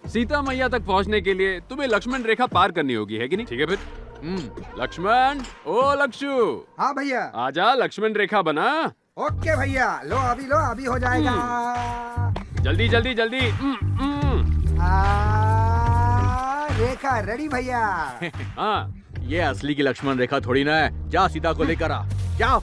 सीता मैया तक पहुंचने के लिए तुम्हें लक्ष्मण रेखा पार करनी होगी, है कि नहीं? ठीक है फिर। लक्ष्मण, ओ लक्षु, हाँ भैया। आजा, लक्ष्मण रेखा बना। ओके भैया, लो अभी हो जाएगा। जल्दी जल्दी जल्दी। रेखा रेडी भैया। हाँ, ये असली की लक्ष्मण रेखा थोड़ी ना है। जा सीता को लेकर आ, जाओ।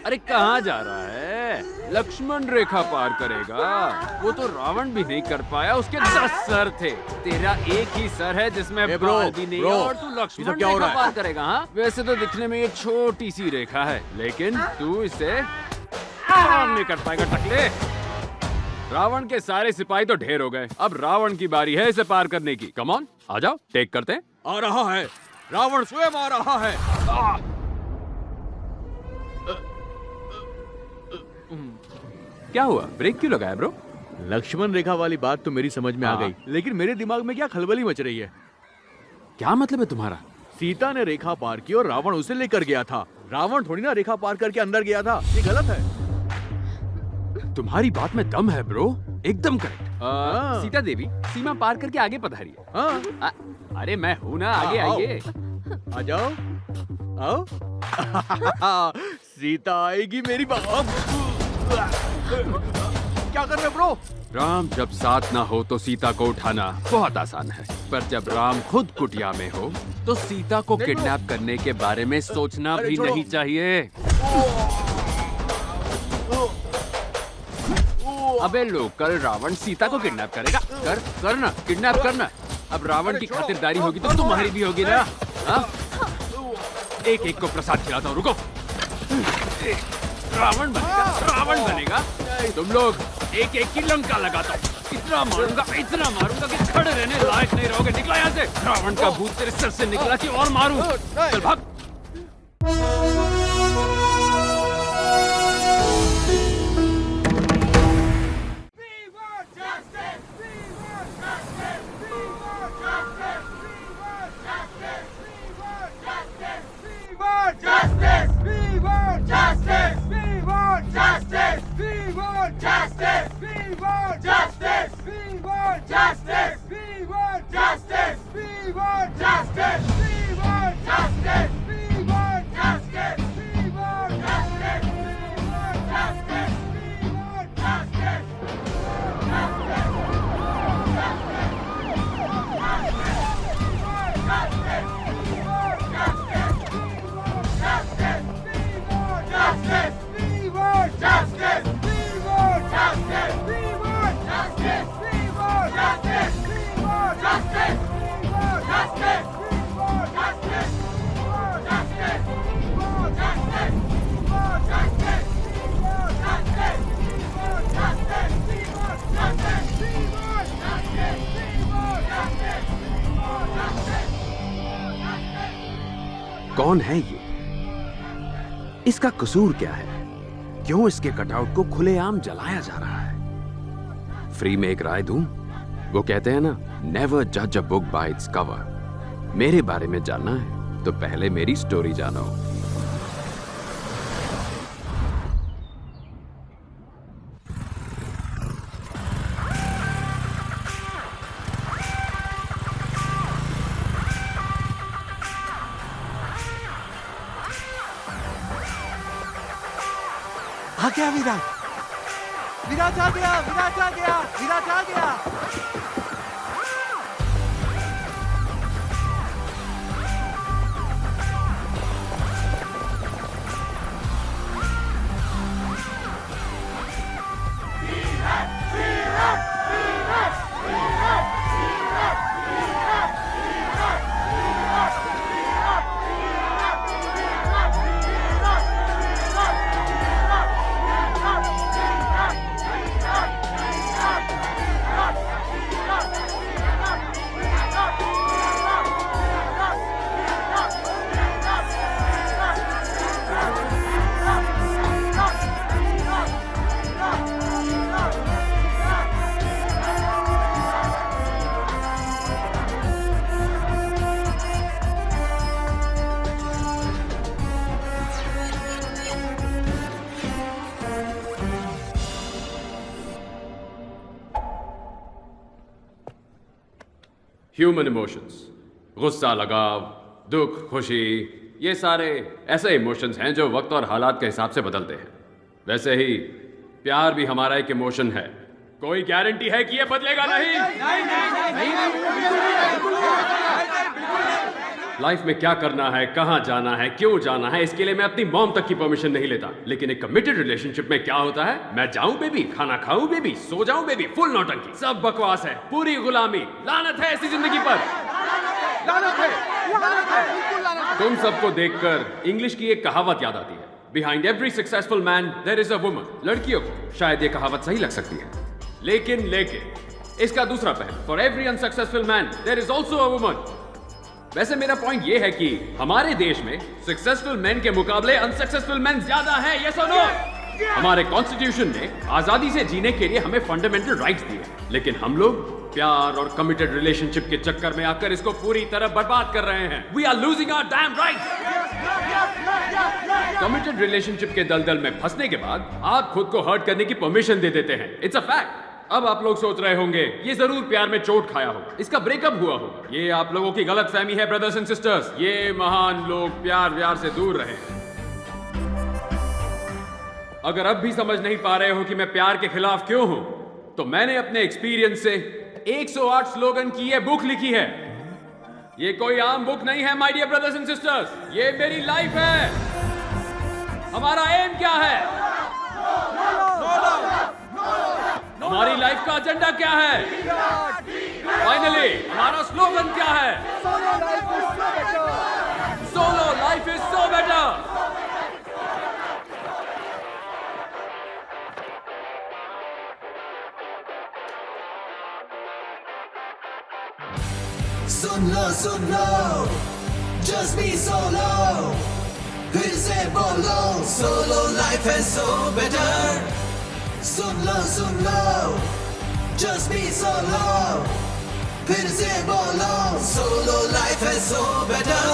अरे कहाँ जा रहा है? लक्ष्मण रेखा पार करेगा। वो तो रावण भी नहीं कर पाया, उसके 10 सर थे। तेरा एक ही सर है जिसमें बाल भी नहीं है और तू लक्ष्मण रेखा पार करेगा। हाँ, वैसे तो दिखने में ये छोटी सी रेखा है, लेकिन तू इसे पार नहीं कर पाएगा टकले। रावण के सारे सिपाही तो ढेर हो गए, अब रावण की बारी है इसे पार करने की। कम ऑन, आ जाओ, टेक करते हैं। आ रहा है, रावण स्वयं आ रहा है। क्या हुआ? ब्रेक क्यों लगाया ब्रो? लक्ष्मण रेखा वाली बात तो मेरी समझ में आ गई, लेकिन मेरे दिमाग में क्या खलबली मच रही है। क्या मतलब है तुम्हारा? सीता ने रेखा पार की और रावण उसे लेकर गया था। रावण थोड़ी ना रेखा पार करके अंदर गया था। ये गलत है। तुम्हारी बात में दम है ब्रो, एकदम करेक्ट। सीता देवी सीमा पार करके आगे पधारी है। अरे मैं हूँ ना, आगे आइए। आ जाओ, आओ। सीता आएगी मेरी बात। क्या कर रहे ब्रो? राम जब साथ ना हो तो सीता को उठाना बहुत आसान है, पर जब राम खुद कुटिया में हो तो सीता को किडनैप करने के बारे में सोचना भी नहीं चाहिए। अबे लोकल रावण सीता को किडनैप करेगा? करना, किडनैप करना। अब रावण की खातिरदारी होगी तो तुम्हारी भी होगी ना। एक एक को प्रसाद खिलाता हूँ, रुको। रावण बनेगा। तुम लोग एक एक की लंका लगाता हूँ। इतना मारूंगा कि खड़े रहने लायक नहीं रहोगे। निकला यहाँ से। रावण का भूत तेरे सर से निकला कि और मारूं। चल भाग। कौन है ये? इसका कसूर क्या है? क्यों इसके कटआउट को खुलेआम जलाया जा रहा है? फ्री में एक राय दूं? वो कहते हैं ना, नेवर जज a book by its cover. मेरे बारे में जानना है तो पहले मेरी स्टोरी जानो। आ गया विराट। विराट आ गया, विराट आ गया, विराट आ गया। ह्यूमन इमोशंस, गुस्सा, लगाव, दुख, खुशी, ये सारे ऐसे इमोशंस हैं जो वक्त और हालात के हिसाब से बदलते हैं। वैसे ही प्यार भी हमारा एक इमोशन है। कोई गारंटी है कि ये बदलेगा नहीं? लाइफ में क्या करना है, कहां जाना है, क्यों जाना है, इसके लिए मैं अपनी मॉम तक की परमिशन नहीं लेता। लेकिन एक कमिटेड रिलेशनशिप में क्या होता है, मैं जाऊं बेबी, खाना खाऊं बेबी, सो जाऊं बेबी, फुल नौटंकी, सब बकवास है, पूरी गुलामी। लानत है ऐसी जिंदगी पर, लानत है, लानत है। तुम सबको देखकर इंग्लिश की एक कहावत याद आती है, behind every successful man there is a woman. लड़कियों को शायद ये कहावत सही लग सकती है, लेकिन इसका दूसरा पहलू, for every unsuccessful man there is also a woman. वैसे मेरा पॉइंट ये है कि हमारे देश में सक्सेसफुल मैन के मुकाबले अनसक्सेसफुल मैन ज्यादा हैं, यस और नो? हमारे कॉन्स्टिट्यूशन ने आजादी से जीने के लिए हमें फंडामेंटल राइट्स दिए, लेकिन हम लोग प्यार और कमिटेड रिलेशनशिप के चक्कर में आकर इसको पूरी तरह बर्बाद कर रहे हैं। We are losing our damn rights. Committed relationship के दलदल में फंसने के बाद आप खुद को हर्ट करने की परमिशन दे देते हैं। It's a fact. अब आप लोग सोच रहे होंगे ये जरूर प्यार में चोट खाया होगा, इसका ब्रेकअप हुआ होगा। ये आप लोगों की गलत फहमी है ब्रदर्स एंड सिस्टर्स। ये महान लोग प्यार व्यार से दूर रहे हैं। अगर अब भी समझ नहीं पा रहे हो कि मैं प्यार के खिलाफ क्यों हूं, तो मैंने अपने एक्सपीरियंस से 108 स्लोगन की ये बुक लिखी है। ये कोई आम बुक नहीं है my dear brothers and sisters, ये मेरी लाइफ है। हमारा एम क्या है, हमारी लाइफ का एजेंडा क्या है, फाइनली हमारा स्लोगन क्या है, solo life is so better. सुन लो, just be solo, फिर से बोलो, solo life is so better। सुन लो, just be solo, फिर से बोलो, solo life is so better।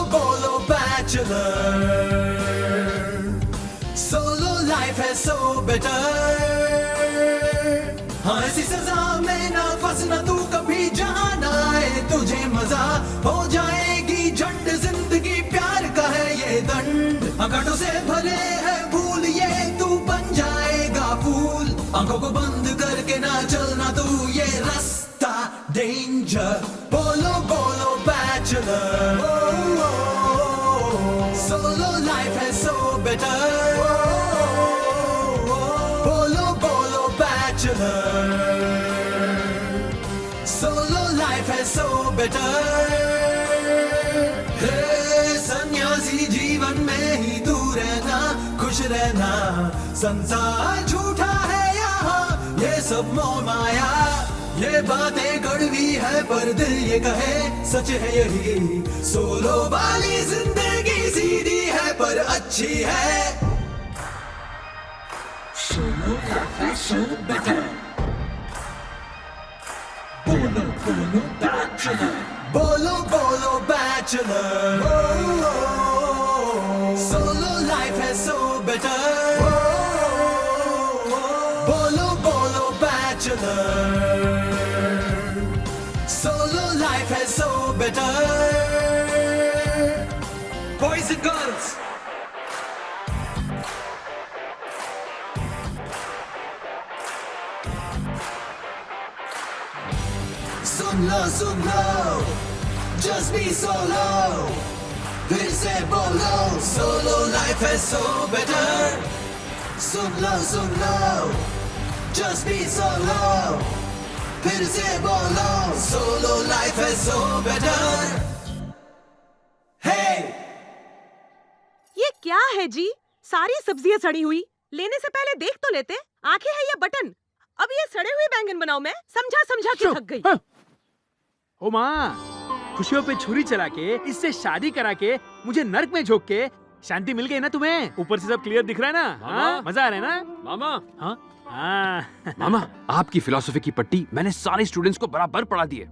बोलो बैचलर, सोलो लाइफ है सो बेटर। हाँ ऐसी सजा में ना फंसना तू कभी, जाना है तुझे मजा हो जाएगी झंड। जिंदगी प्यार का है ये दंड, घाटों से भरे है भूल, ये तू बन जाएगा फूल। आंखों को बंद करके ना चलना तू ये रास्ता डेंजर। बोलो bachelor, solo life is so better। बोलो bachelor, solo life is so better। हे सन्यासी जीवन में ही तू रहना, खुश रहना, संसार झूठा है यहाँ, ये सब मोह माया। ये बातें कड़वी है पर दिल ये कहे सच है यही, सोलो वाली जिंदगी सीधी है पर अच्छी है। Solo life is so better. बोलो बैचलर, बोलो bachelor, solo life is so better. बोलो bachelor, solo life is so better। Boys and girls, सुन लो, just be solo, फिर से बोलो, solo life is so better। सुन लो, just be solo, फिर से बोलो, सोलो लाइफ है सो बेटर। हे ये क्या है जी, सारी सब्जियां सड़ी हुई, लेने से पहले देख तो लेते। आंखें है या बटन? अब ये सड़े हुए बैंगन बनाओ, मैं समझा के थक गई। ओ माँ, खुशियों पे छुरी चला के, इससे शादी करा के, मुझे नर्क में झोंक के शांति मिल गई ना तुम्हें? ऊपर से सब क्लियर दिख रहा है ना? मामा। हाँ? मजा आ रहा है ना? मामा हाँ हाँ मामा आपकी फिलॉसफी की पट्टी मैंने सारे स्टूडेंट्स को बराबर पढ़ा दी है।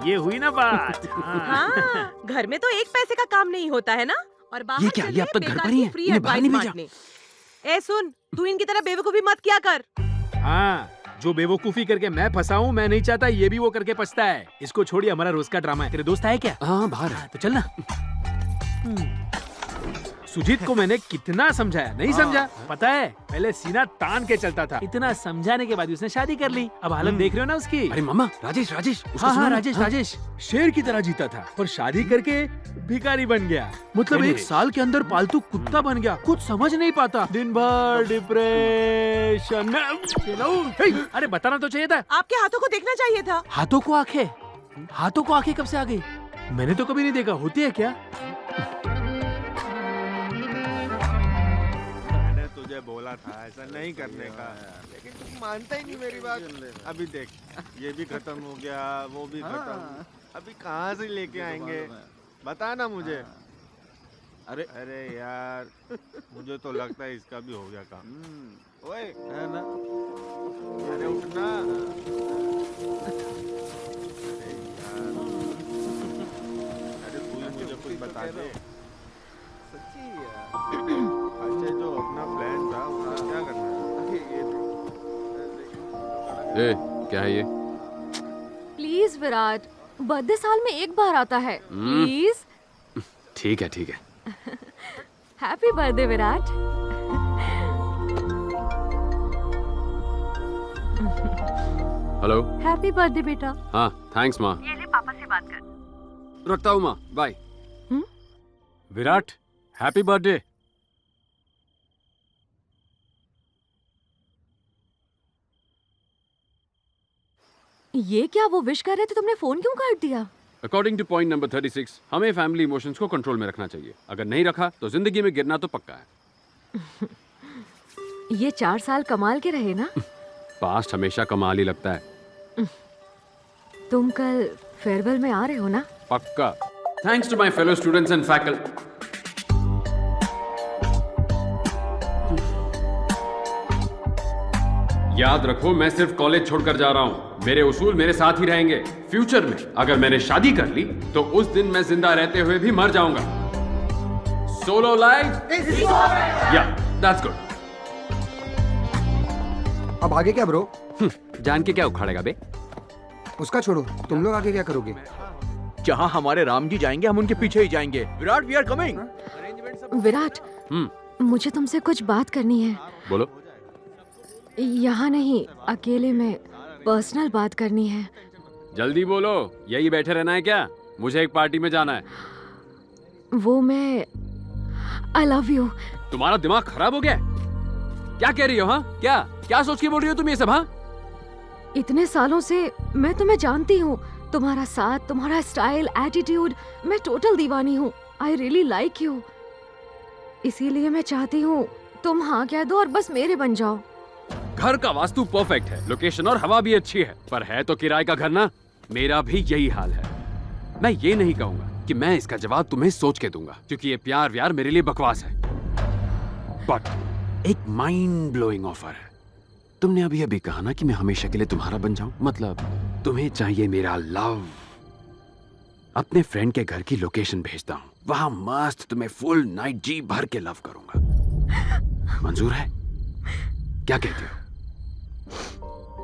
ये हुई ना बात। हाँ, घर में तो एक पैसे का काम नहीं होता है ना, और बाहर ये क्या? ये चलिए अब तक घर बेकार पर ही की है? फ्री इन्हें बाहर एडवाइस नहीं भेजा? बांटने। ए सुन, तू इनकी तरह बेवकूफी मत किया कर। हाँ, जो बेवकूफी करके मैं फंसा हूँ, मैं नहीं चाहता ये भी वो करके पछता है। इसको छोड़िए, हमारा रोज का ड्रामा है। तेरे दोस्त आए क्या? हाँ बाहर है। तो चल ना। सुजीत को मैंने कितना समझाया, नहीं समझा। पता है, पहले सीना तान के चलता था। इतना समझाने के बाद उसने शादी कर ली। अब हालत देख रहे हो ना उसकी। अरे मामा राजेश राजेश उसको हाँ सुनो हाँ ना। राजेश राजेश शेर की तरह जीता था, पर शादी करके भिखारी बन गया। मतलब नहीं, एक नहीं। साल के अंदर पालतू कुत्ता बन गया। कुछ समझ नहीं पाता, दिन भर डिप्रेशन में। अरे बताना तो चाहिए था। आपके हाथों को देखना चाहिए था। हाथों को आंखें? हाथों को आंखें कब से आ गई? मैंने तो कभी नहीं देखा। होती है क्या? मैंने तुझे बोला था ऐसा नहीं करने का, लेकिन तू मानता ही नहीं मेरी बात। अभी देख, ये भी खत्म हो गया, वो भी खत्म। अभी कहाँ से लेके आएंगे? बता ना मुझे। अरे यार, मुझे तो लगता है इसका भी हो गया काम। ओए, है ना? अरे उठना। अरे यार, अरे तू ही मुझे कुछ बता दे। अच्छा, जो अपना प्लान था उसका क्या करना है? ए क्या है ये? प्लीज विराट, बर्थडे साल में एक बार आता है। प्लीज। ठीक है ठीक है। Happy birthday Virat. Hello. Happy birthday बेटा। हाँ थैंक्स माँ। ये ले पापा से बात कर। रखता हूँ माँ, बाय। Virat, happy birthday. ये क्या, वो विश कर रहे थे, तुमने फोन क्यों काट दिया? अकॉर्डिंग टू पॉइंट नंबर 36 हमें फैमिली इमोशंस को कंट्रोल में रखना चाहिए। अगर नहीं रखा तो जिंदगी में गिरना तो पक्का है। ये 4 साल कमाल के रहे ना। पास्ट हमेशा कमाल ही लगता है। तुम कल फेयरवेल में आ रहे हो ना? पक्का। Thanks to my fellow students and faculty. याद रखो, मैं सिर्फ कॉलेज छोड़कर जा रहा हूँ। मेरे उसूल मेरे साथ ही रहेंगे। फ्यूचर में अगर मैंने शादी कर ली तो उस दिन मैं जिंदा रहते हुए भी मर जाऊंगा। सोलो लाइफ, या दैट्स गुड। अब आगे क्या ब्रो? जान के क्या उखाड़ेगा बे? उसका छोड़ो, तुम लोग आगे क्या करोगे? जहाँ हमारे राम जी जाएंगे हम उनके पीछे ही जाएंगे। Virat, we are coming. Virat, मुझे तुमसे कुछ बात करनी है। बोलो। यहाँ नहीं, अकेले में पर्सनल बात करनी है। जल्दी बोलो, यही बैठे रहना है क्या? मुझे एक पार्टी में जाना है। वो मैं आई लव यू। तुम्हारा दिमाग खराब हो गया है? क्या कह रही हो? हाँ क्या क्या सोच के बोल रही हो तुम ये सब? हाँ इतने सालों से मैं तुम्हें जानती हूँ, तुम्हारा साथ, तुम्हारा स्टाइल, एटीट्यूड, मैं टोटल दीवानी हूँ। I really like you. इसीलिए मैं चाहती हूँ तुम हाँ कह दो और बस मेरे बन जाओ। घर का वास्तु परफेक्ट है, लोकेशन और हवा भी अच्छी है, पर है तो किराए का घर ना। मेरा भी यही हाल है। मैं ये नहीं कहूंगा कि मैं इसका जवाब तुम्हें सोच के दूंगा, क्योंकि ये प्यार व्यार मेरे लिए बकवास है। बट एक माइंड ब्लोइंग ऑफर है। तुमने अभी अभी कहा ना कि मैं हमेशा के लिए तुम्हारा बन जाऊं, मतलब तुम्हें चाहिए मेरा लव। अपने फ्रेंड के घर की लोकेशन भेजता हूँ, वहां मस्त तुम्हें फुल नाइट जी भर के लव करूंगा। मंजूर है? क्या कहते हो?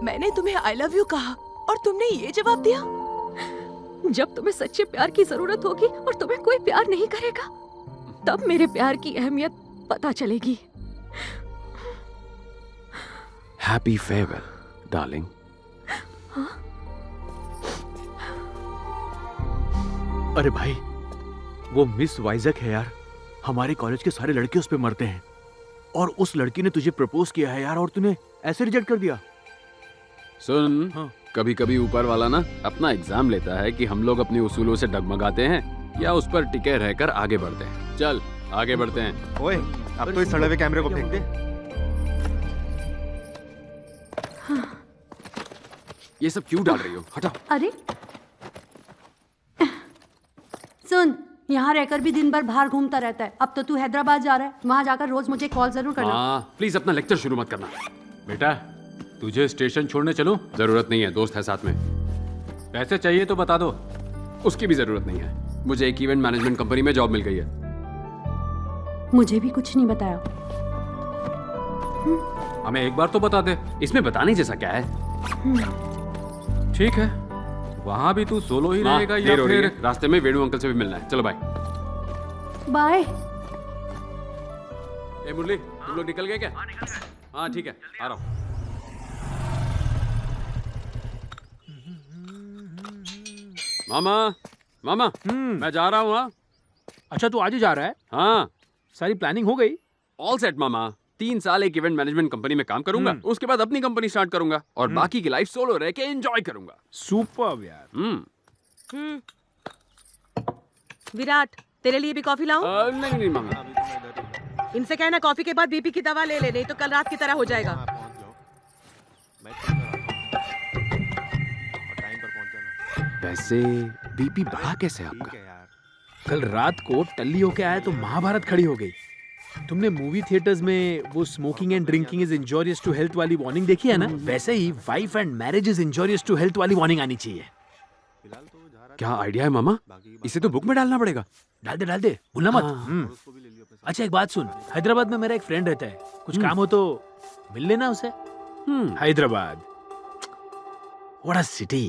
मैंने तुम्हें आई लव यू कहा और तुमने ये जवाब दिया? जब तुम्हें सच्चे प्यार की जरूरत होगी और तुम्हें कोई प्यार नहीं करेगा, तब मेरे प्यार की अहमियत पता चलेगी। Happy farewell darling. अरे भाई, वो मिस वाइजक है यार। हमारे कॉलेज के सारे लड़के उस पे मरते हैं, और उस लड़की ने तुझे प्रपोज किया है यार, और तूने ऐसे रिजेक्ट कर दिया। सुन, हाँ। कभी कभी ऊपर वाला ना अपना एग्जाम लेता है कि हम लोग अपने उसूलों से डगमगाते हैं या उस पर टिके रहकर आगे बढ़ते हैं। चल आगे बढ़ते हैं। ओए, अब तो इस सड़े हुए कैमरे को फेंक दे। ये सब क्यों डाल रही हो? हटाओ। अरे सुन, यहाँ रहकर भी दिन भर बाहर घूमता रहता है। अब तो तू हैदराबाद जा रहा है, वहाँ जाकर रोज मुझे कॉल जरूर करना। हाँ प्लीज अपना लेक्चर शुरू मत करना। बेटा तुझे स्टेशन छोड़ने चलूं? जरूरत नहीं है, दोस्त है साथ में। पैसे चाहिए तो बता दो। उसकी भी जरूरत नहीं है, मुझे एक इवेंट मैनेजमेंट कंपनी में जॉब मिल गई है। मुझे भी कुछ नहीं बताया। हमें एक बार तो बता दे, इसमें बताने जैसा क्या है? ठीक है, वहाँ भी तू सोलो ही रहेगा या फिर रास्ते में वेणु अंकल से भी मिलना है? चलो बाय। बाय। ए मुरली, तुम लोग निकल गए क्या? हाँ ठीक है, आ रहा हूँ। मामा मामा मैं जा रहा हूँ। हाँ अच्छा तू आज ही जा रहा है? हाँ सारी प्लानिंग हो गई? ऑल सेट मामा। 3 साल एक इवेंट मैनेजमेंट कंपनी में काम करूंगा, उसके बाद अपनी कंपनी स्टार्ट करूंगा और बाकी की लाइफ सोलो रह के एंजॉय करूंगा। सुपर्ब यार। विराट, तेरे लिए भी कॉफी लाऊं? नहीं नहीं मामा। इनसे कहना कॉफी के बाद बीपी की दवा ले ले, नहीं तो कल रात की तरह हो जाएगा। हाँ, पहुंच जाओ। मैं टाइम पर पहुंच जाना। वैसे बीपी बढ़ा कैसे ठीक आपका? है यार। कल रात को टल्ली होके आया तो महाभारत खड़ी हो गई। तुमने मूवी थिएटर्स में वो smoking and drinking is injurious to health वाली वार्निंग देखी है ना? वैसे ही wife and marriage is injurious to health वाली वार्निंग आनी चाहिए। फिलहाल तो जा रहा क्या आइडिया है मामा? इसे तो बुक में डालना पड़ेगा। डाल दे भूलना मत। उसको भी ले लियो अपने साथ। अच्छा एक बात सुन, हैदराबाद में मेरा एक फ्रेंड रहता है, कुछ काम हो तो मिल लेना उसे। Hyderabad what a city.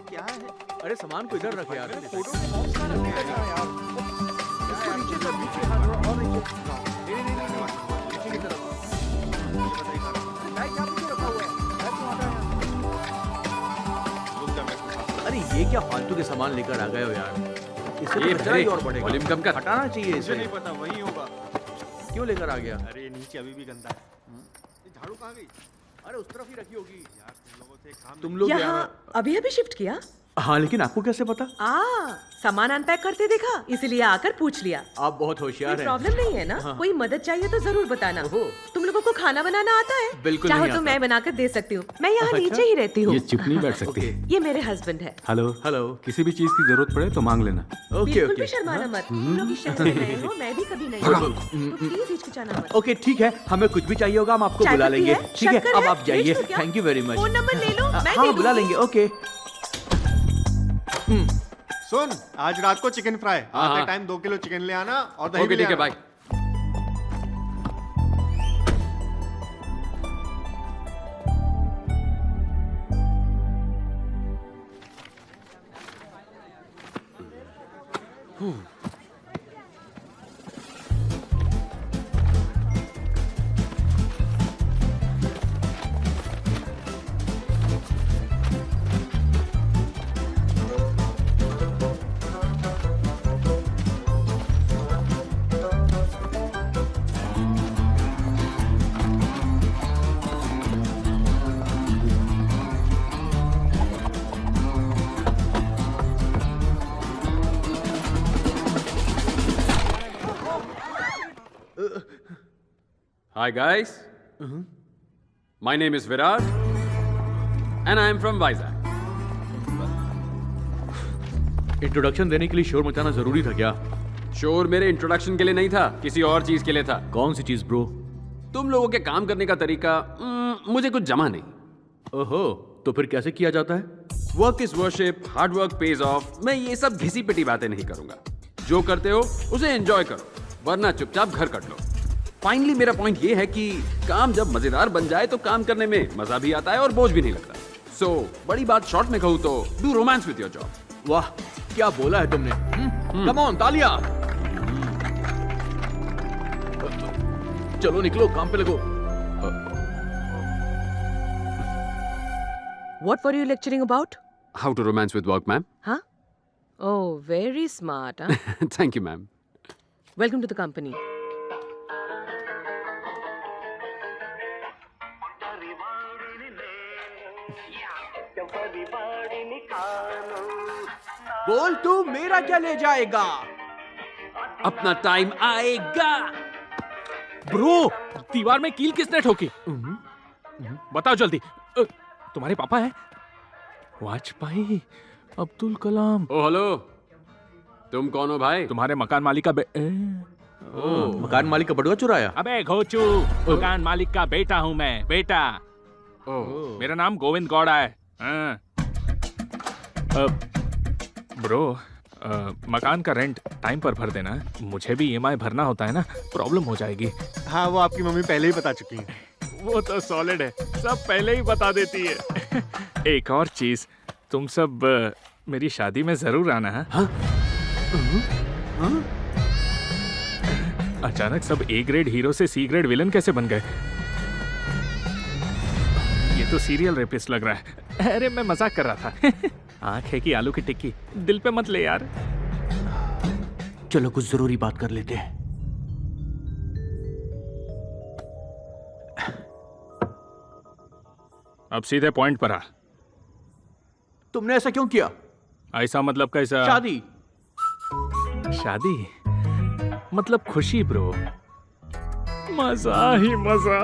क्या है? अरे सामान को इधर रखे यार। फोटो के बॉक्स का रखे हैं यार। इसको नीचे कर, नीचे हाथ और नीचे। नहीं नीचे की तरफ। ये बताइए सारा। बैग यहाँ पीछे रखा हुआ है। बैग तो हटा है। रुक जा, मैं उठाता अरे ये क्या फालतू के सामान लेकर आ गए हो यार? इससे ये तो खर्चा ही और बढ़ेगा। वॉल्यूम कम कर। हटाना चाहिए हूँ। मुझे इसे। नहीं पता, वही होगा। क्यों लेकर आ गया? अरे नीचे अभी भी गंदा है। ये झाड़ू कहाँ गई? अरे उस तरफ ही रखी होगी। यार तुम लोगों से एक काम तुम लोग यहाँ अभी अभी शिफ्ट किया? हाँ लेकिन आपको कैसे पता? सामान अनपैक करते देखा, इसलिए आकर पूछ लिया। आप बहुत कोई होशियार हैं। प्रॉब्लम नहीं है ना? हाँ। कोई मदद चाहिए तो जरूर बताना। ओहो। तुम लोगों को खाना बनाना आता है? बिल्कुल चाहो नहीं तो आता। मैं बनाकर दे सकती हूँ। मैं यहाँ अच्छा? नीचे ही रहती हूँ। चिप नहीं बैठ सकती। ये मेरे हस्बैंड है। Hello hello. किसी भी चीज की जरूरत पड़े तो मांग लेना। ओके बिल्कुल ओके। भी शर्माना मत। तुम लोग इस शहर में रहे हो, मैं भी कभी नहीं आई। तो प्लीज हिचकिचाना मत। ओके ठीक है, हमें कुछ भी चाहिए होगा हम आपको चाय बुला पत्ती लेंगे। है? ठीक है शक्कर अब है? आप जाइए। भेज दूं क्या? Thank you very much. Phone number ले लो, मैं दे हाँ बुला दूंगी। लेंगे। ओके। सुन, आज रात को चिकन फ्राई। हाँ, आते हाँ। टाइम 2 किलो चिकन ले आना और दही ओके भी ले ठीक है आना। Bye. Hi guys. My name is Virat and I am from Vizag. Introduction देने के लिए शोर मचाना जरूरी था क्या? शोर मेरे इंट्रोडक्शन के लिए नहीं था, किसी और चीज के लिए था। कौन सी चीज ब्रो? तुम लोगों के काम करने का तरीका मुझे कुछ जमा नहीं। ओहो, तो फिर कैसे किया जाता है? Work is worship, hard work page of. मैं ये सब घिसी पिटी बातें नहीं करूंगा। जो करते हो उसे एंजॉय करो, वरना चुपचाप घर कट लो। फाइनली मेरा पॉइंट ये है कि काम जब मजेदार बन जाए तो काम करने में मजा भी आता है और बोझ भी नहीं लगता। सो बड़ी बात शॉर्ट में कहूँ तो do romance with your job. वाह क्या बोला है तुमने। कम ऑन तालियां। चलो निकलो, काम पे लगो। What were you lecturing about? How to romance with work, ma'am? Huh? Oh, very smart, huh? Thank you, ma'am. Welcome to the company. बोल तू मेरा क्या ले जाएगा? अपना टाइम आएगा। ब्रो, दीवार में कील किसने ठोकी? बताओ जल्दी। तुम्हारे पापा है? वाजपेयी, अब्दुल कलाम। ओ हेलो, तुम कौन हो भाई? तुम्हारे मकान मालिक का मकान मालिक का बटुआ चुराया? अबे घोचू, मकान मालिक का बेटा हूँ मैं, बेटा। मेरा नाम गोविंद गौड़ा है। ब्रो, मकान का रेंट टाइम पर भर देना। मुझे भी EMI भरना होता है ना, प्रॉब्लम हो जाएगी। हाँ, वो आपकी मम्मी पहले ही बता चुकी है। वो तो सॉलिड है, सब पहले ही बता देती है। एक और चीज, तुम सब मेरी शादी में जरूर आना है। हाँ? अचानक सब A ग्रेड हीरो से C ग्रेड विलन कैसे बन गए? ये तो सीरियल रेपिस्ट लग रहा है। अरे मैं मजाक कर रहा था। आंख है कि आलू की टिक्की, दिल पे मत ले यार। चलो कुछ जरूरी बात कर लेते हैं। अब सीधे पॉइंट पर आ। तुमने ऐसा क्यों किया? ऐसा मतलब कैसा? शादी। शादी मतलब खुशी ब्रो, मजा ही मजा।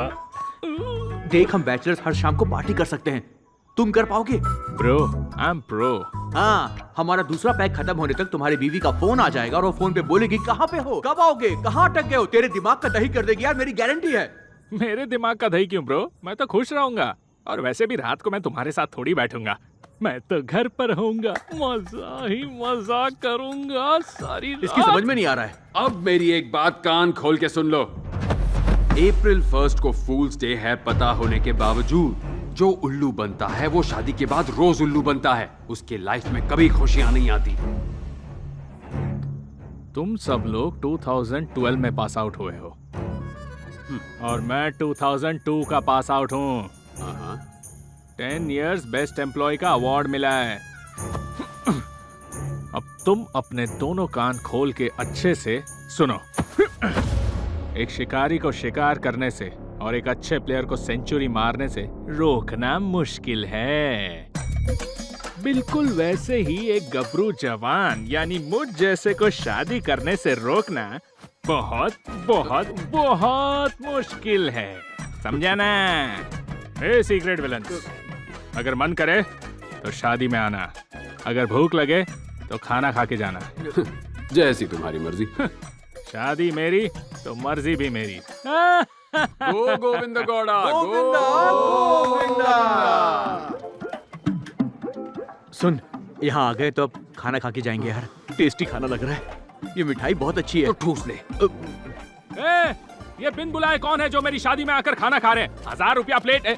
देख, हम बैचलर्स हर शाम को पार्टी कर सकते हैं, तुम कर पाओगे? Bro, I am pro. हाँ, हमारा दूसरा पैक खत्म होने तक तुम्हारी बीवी का फोन आ जाएगा और वो फोन पे बोलेगी कहाँ पे हो, कब आओगे, कहाँ अटक गए हो। तेरे दिमाग का दही कर देगी यार, मेरी गारंटी है। मेरे दिमाग का दही क्यों ब्रो? मैं तो खुश रहूंगा। और वैसे भी रात को मैं तुम्हारे साथ थोड़ी बैठूंगा, मैं तो घर पर रहूंगा, मजा ही मजा करूंगा सारी रात। इसकी समझ में नहीं आ रहा है। अब मेरी एक बात कान खोल के सुन लो। अप्रैल 1 को फूल्स डे है पता होने के बावजूद जो उल्लू बनता है वो शादी के बाद रोज उल्लू बनता है। उसके लाइफ में कभी खुशियां नहीं आती। तुम सब लोग 2012 में पास आउट हुए हो और मैं 2002 का पास आउट हूँ। 10 इयर्स बेस्ट एम्प्लॉय का अवार्ड मिला है। अब तुम अपने दोनों कान खोल के अच्छे से सुनो। एक शिकारी को शिकार करने से और एक अच्छे प्लेयर को सेंचुरी मारने से रोकना मुश्किल है। बिल्कुल वैसे ही एक गबरू जवान यानी मुझ जैसे को शादी करने से रोकना बहुत बहुत बहुत मुश्किल है, समझा ना? ए सीक्रेट विलन्स, अगर मन करे तो शादी में आना, अगर भूख लगे तो खाना खा के जाना। जैसी तुम्हारी मर्जी। शादी मेरी तो मर्जी भी मेरी। गो गोविंद गौड़ा, सुन, यहाँ आ गए तो अब खाना खा के जाएंगे यार। टेस्टी खाना लग रहा है, ये मिठाई बहुत अच्छी है। तो ठूस ले। ए, ये बिन बुलाए कौन है जो मेरी शादी में आकर खाना खा रहे हैं? 1000 रुपया प्लेट है।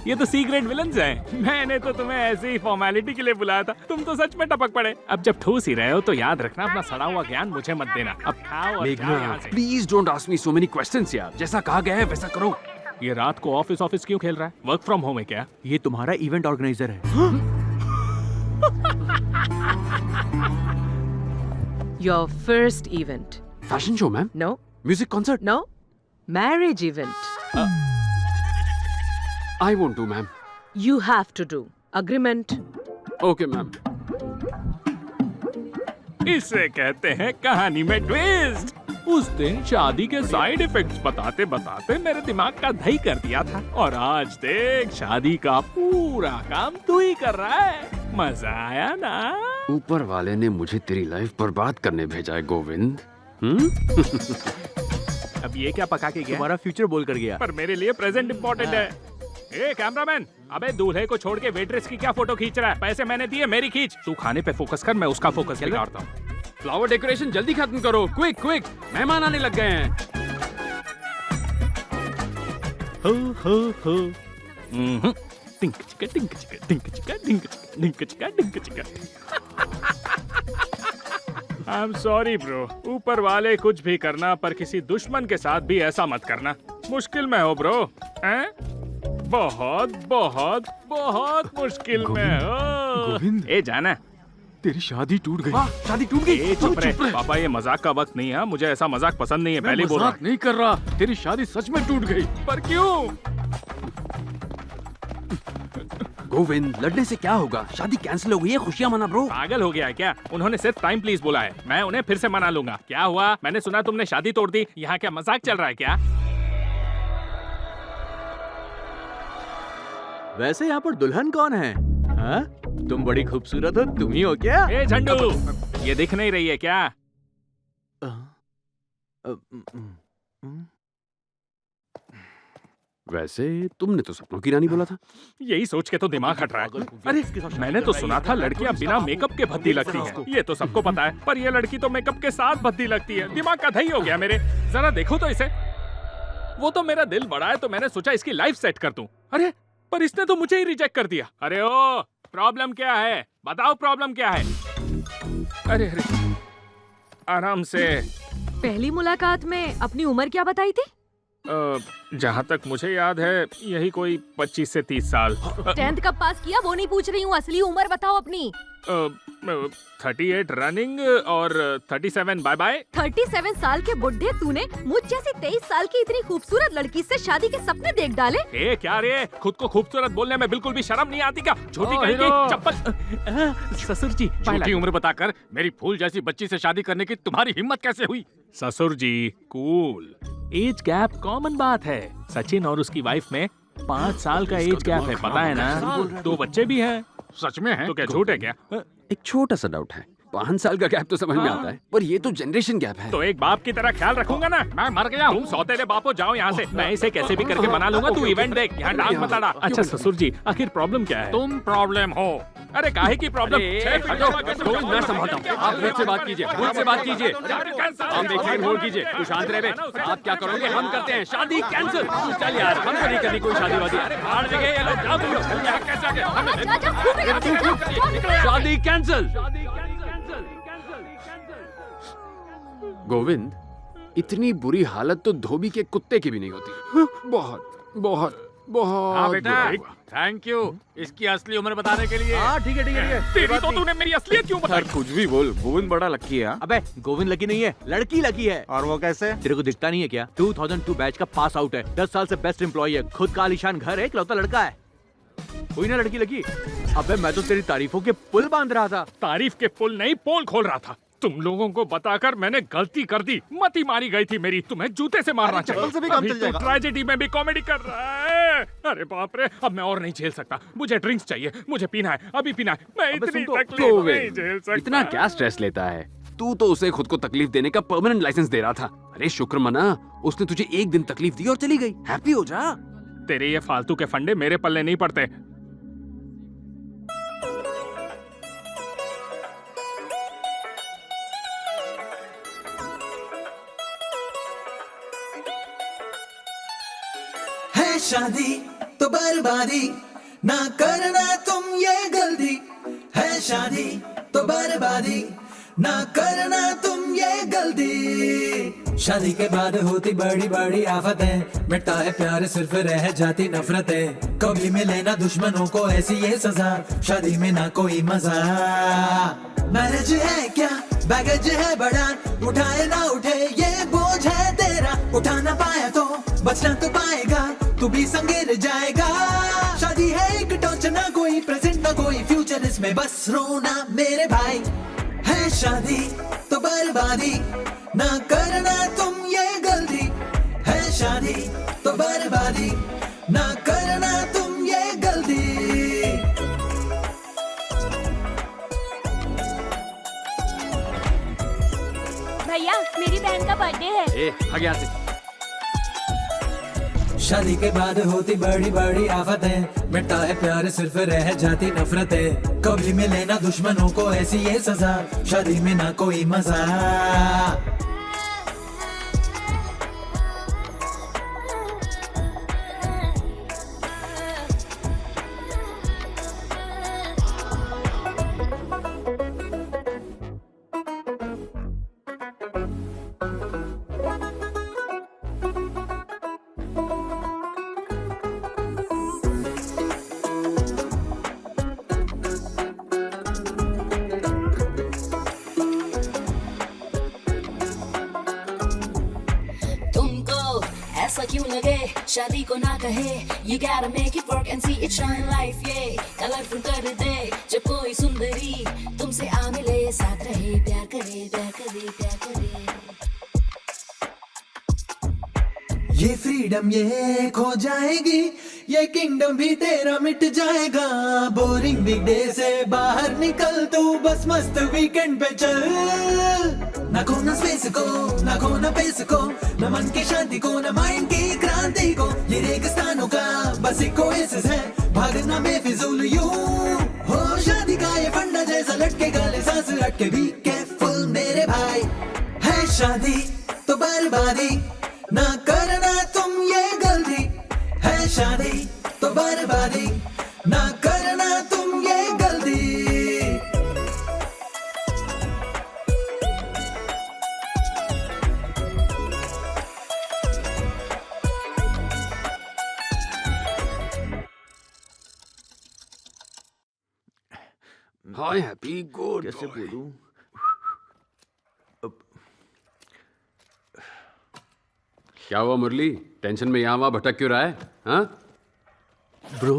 ये तो सीक्रेट विलन्स हैं। मैंने तो तुम्हें ऐसे ही फॉर्मेलिटी के लिए बुलाया था, तुम तो सच में टपक पड़े। अब जब ठूस ही रहे हो तो याद रखना, अपना सड़ा हुआ ज्ञान मुझे मत देना। अब खाओ और जाओ यहाँ से। Please don't ask me so many questions यार। जैसा कहा गया है वैसा करो। ये रात को ऑफिस क्यों खेल रहा है? वर्क फ्रॉम होम है क्या? ये तुम्हारा इवेंट ऑर्गेनाइजर है। Your first event. Fashion show ma'am? No. Music concert? No. Marriage event. I won't do ma'am. You have to do. Agreement. Okay ma'am. इसे कहते हैं कहानी में ट्विस्ट। उस दिन शादी के साइड इफेक्ट्स बताते बताते मेरे दिमाग का दही कर दिया था और आज देख शादी का पूरा काम तू ही कर रहा है। मजा आया ना? ऊपर वाले ने मुझे तेरी लाइफ बर्बाद करने भेजा है गोविंद। अब ये क्या पका के गया? तुम्हारा फ्यूचर बोल कर गया। पर मेरे लिए प्रेजेंट इम्पोर्टेंट है। ए कैमरामैन, अबे दूल्हे को छोड़ के वेट्रेस की क्या फोटो खींच रहा है? पैसे मैंने दिए, मेरी खींच। तू खाने पे फोकस कर, मैं उसका फोकस बिगाड़ता हूँ। फ्लावर डेकोरेशन जल्दी खत्म करो, क्विक क्विक, मेहमान आने लग गए हैं। हो हो। टिंक चिका टिंक चिका टिंक चिका टिंक चिका टिंक चिका टिंक चिका। आई एम सॉरी ब्रो, ऊपर वाले कुछ भी करना पर किसी दुश्मन के साथ भी ऐसा मत करना। मुश्किल में हो ब्रो, हैं? बहुत बहुत बहुत मुश्किल में हो। गोविंद। ए जाना, तेरी शादी टूट गई। शादी टूट गई। ए चुप रहे पापा, ये मजाक का वक्त नहीं है। मुझे ऐसा मजाक पसंद नहीं है, पहले बोल रहा। मजाक नहीं कर रहा, तेरी शादी सच में टूट गई। पर क्यों? गोविंद, लड़ने से क्या होगा? शादी कैंसिल हो गई है, खुशियां मना ब्रो। पागल हो गया है क्या? उन्होंने सिर्फ टाइम प्लीज बोला है, मैं उन्हें फिर से मना लूंगा। क्या हुआ? मैंने सुना तुमने शादी तोड़ दी। यहाँ क्या मजाक चल रहा है क्या? वैसे यहाँ पर दुल्हन कौन है? हाँ? तुम बड़ी खूबसूरत हो, तुम ही हो क्या? ए झंडू, ये दिख नहीं रही है क्या? वैसे तुमने तो सपनों की रानी बोला था। यही सोच के तो दिमाग हट रहा है। अरे मैंने तो सुना था लड़कियां बिना मेकअप के भद्दी लगती हैं। ये तो सबको पता है, पर ये लड़की तो मेकअप के साथ भद्दी लगती है। दिमाग का दही हो गया मेरे। जरा देखो तो इसे। वो तो मेरा दिल बड़ा है तो मैंने सोचा इसकी लाइफ सेट कर दूं। अरे पर इसने तो मुझे ही रिजेक्ट कर दिया। अरे ओ, प्रॉब्लम क्या है? बताओ प्रॉब्लम क्या है? अरे अरे आराम से। पहली मुलाकात में अपनी उम्र क्या बताई थी? जहाँ तक मुझे याद है यही कोई 25 से 30 साल। 10th कब पास किया वो नहीं पूछ रही हूँ, असली उम्र बताओ अपनी। 38 रनिंग और 37 बाय बाय। 37 साल के बुढ़े तूने मुझ जैसी 23 साल की इतनी खूबसूरत लड़की से शादी के सपने देख डाले? ए क्या रे, खुद को खूबसूरत बोलने में बिल्कुल भी शर्म नहीं आती क्या? छोटी कहीं की चप्पल। ससुर जी, झूठी उम्र बताकर मेरी फूल जैसी बच्ची से शादी करने की तुम्हारी हिम्मत कैसे हुई? ससुर जी कूल, एज गैप कॉमन बात है। सचिन और उसकी वाइफ में 5 साल का एज गैप है, पता है ना? 2 बच्चे भी हैं। सच में है? तो क्या झूठ है क्या? एक छोटा सा डाउट है। 5 साल का गैप तो समझ में आता है, पर ये तो जनरेशन गैप है। तो एक बाप की तरह ख्याल रखूंगा ना। मैं मर गया हूँ, सौतेले बापो जाओ यहाँ से। मैं इसे कैसे भी करके बना लूंगा, तू इवेंट देख, यहाँ डांस मत अड़ा। अच्छा ससुर जी, आखिर प्रॉब्लम क्या है? तुम प्रॉब्लम हो। अरे काहे की प्रॉब्लम? मैं संभालता हूँ, आप मुझसे बात कीजिए, मुझसे बात कीजिए। हम देखिए, होल्ड कीजिए, तू शांत रहे। आप क्या करोगे? हम करते हैं शादी कैंसिल। चल यार, हमको नहीं करनी कोई शादी वादी। अरे बाहर जगह ये लोग जाओ तुम लोग। यहाँ कैसे आ गए? शादी कैंसिल। गोविंद, इतनी बुरी हालत तो धोबी के कुत्ते की भी नहीं होती। बहुत बहुत बहुत। हाँ बेटा, थैंक यू इसकी असली उम्र बताने के लिए। हाँ ठीक है ठीक है। तेरी तो तूने मेरी असलियत क्यों बताई? कुछ भी बोल, गोविंद बड़ा लकी है। अबे गोविंद लकी नहीं है, लड़की लकी है। और वो कैसे? तेरे को दिखता नहीं है क्या? 2002 बैच का पास आउट है, 10 साल से बेस्ट एम्प्लॉय है, खुद का आलीशान घर है, इकलौता लड़का है। कोई ना लड़की लगी। अबे मैं तो तेरी तारीफों के पुल बांध रहा था। तारीफ के पुल नहीं, पोल खोल रहा था। तुम लोगों को बताकर मैंने गलती कर दी, मती मारी गई थी मेरी। तुम्हें जूते से मारना चाहिए। से भी काम चल जाएगा। ट्रेजेडी में भी कॉमेडी कर रहा है। अरे बाप रे, अब मैं और नहीं झेल सकता। मुझे ड्रिंक्स चाहिए, मुझे पीना है, अभी पीना है। मैं इतनी तकलीफ नहीं झेल सकता। इतना क्या स्ट्रेस लेता है तू? तो उसे खुद को तकलीफ देने का परमानेंट लाइसेंस दे रहा था। अरे शुक्र मना, उसने तुझे एक दिन तकलीफ दी और चली गई। हैप्पी हो जा। तेरे ये फालतू के फंडे मेरे पल्ले नहीं पड़ते। है शादी तो बर्बादी, ना करना तुम ये गलती। है शादी तो बर्बादी, ना करना तुम ये गलती। शादी के बाद होती बड़ी बड़ी आफतें, मिटता है प्यार सिर्फ रह जाती नफरतें। कभी मिले ना दुश्मनों को ऐसी ये सजा, शादी में ना कोई मजा। मैरिज है क्या बैगेज है बड़ा, उठाए ना उठे ये बोझ है तेरा। उठा ना पाया तो बचना तो पाएगा, तू भी संगेर जाएगा। शादी है एक टॉर्च, ना कोई प्रेजेंट ना कोई फ्यूचर, इसमें बस रोना मेरे भाई। है शादी तो बर्बादी, ना करना तुम ये गलती। है शादी तो बर्बादी, ना करना तुम ये गलती। भैया मेरी बहन का बर्थडे है। ए, भाग यहाँ से। शादी के बाद होती बड़ी बड़ी आफतें, मिटता है प्यार सिर्फ रह जाती नफरतें। कभी मिले ना दुश्मनों को ऐसी ये सजा, शादी में ना कोई मजा। ऐसा क्यों लगे शादी को ना कहे, you gotta make it work and see it shine life, yeah colourful कर दे जब कोई सुंदरी तुमसे आ मिले, साथ रहे प्यार करे प्यार करे प्यार करे। ये फ्रीडम ये खो जाएगी, ये किंगडम भी तेरा मिट जाएगा। बोरिंग वीक डे से बाहर निकल तू, बस मस्त वीकेंड पे चल। ना खोना स्पेस को, ना खोना पेस को, न मन की शांति को, न माइंड की क्रांति को। ये रेगिस्तानों का बस एक ओएसिस है, भागना बेफिजूल यूं। हो शादी का ये फंडा जैसा लटके गले, सांस अटके भी केयरफुल मेरे भाई। है शादी तो बर्बादी, ना करना तुम ये गलती। है शादी तो बर्बादी, ना करना तुम ये गलती। हाय हैप्पी गुड कैसे बोलूं? क्या हुआ मुरली, टेंशन में यहाँ वहाँ भटक क्यों रहा है? हाँ ब्रो,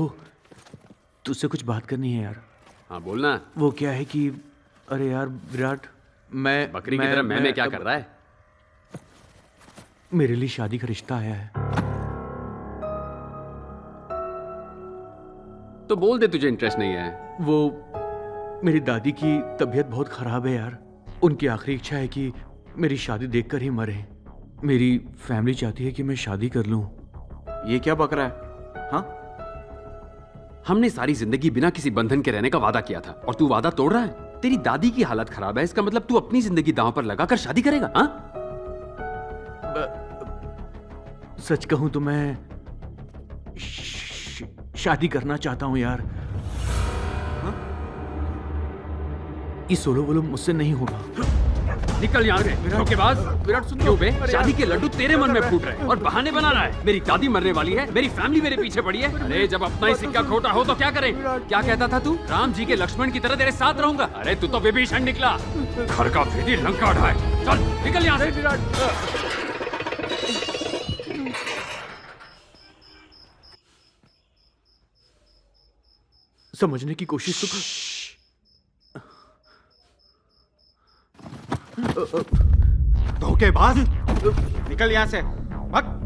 तुझसे कुछ बात करनी है यार। हाँ बोलना। वो क्या है कि अरे यार विराट, मैं बकरी की तरह मैंने क्या कर रहा है? मेरे लिए शादी का रिश्ता आया है। तो बोल दे तुझे इंटरेस्ट नहीं है। वो मेरी दादी की तबीयत बहुत खराब है यार। उनकी आखिरी इच्छा है कि मेरी शादी देखकर ही मरे। मेरी फैमिली चाहती है कि मैं शादी कर लूं। ये क्या बक रहा है? हाँ, हमने सारी जिंदगी बिना किसी बंधन के रहने का वादा किया था और तू वादा तोड़ रहा है। तेरी दादी की हालत खराब है, इसका मतलब तू अपनी जिंदगी दांव पर लगाकर शादी करेगा? हाँ, सच कहूं तो मैं शादी करना चाहता हूं यार। हाँ? ये सोलो वोलो मुझसे नहीं होगा। निकल यहाँ से धोखेबाज। विराट सुन, क्यों बे? शादी के लड्डू तेरे मन में फूट रहे हैं और बहाने बना रहा है। मेरी दादी मरने वाली है, मेरी फैमिली मेरे पीछे पड़ी है। अरे जब अपना ही सिक्का खोटा हो तो क्या करें? क्या कहता था तू? राम जी के लक्ष्मण की तरह तेरे साथ रहूंगा। अरे तू तो विभीषण निकला, घर का भेदी लंका ढाए। चल निकल यहाँ से विराट। समझने की कोशिश तो धोखेबाज, निकल यहाँ से, भाग।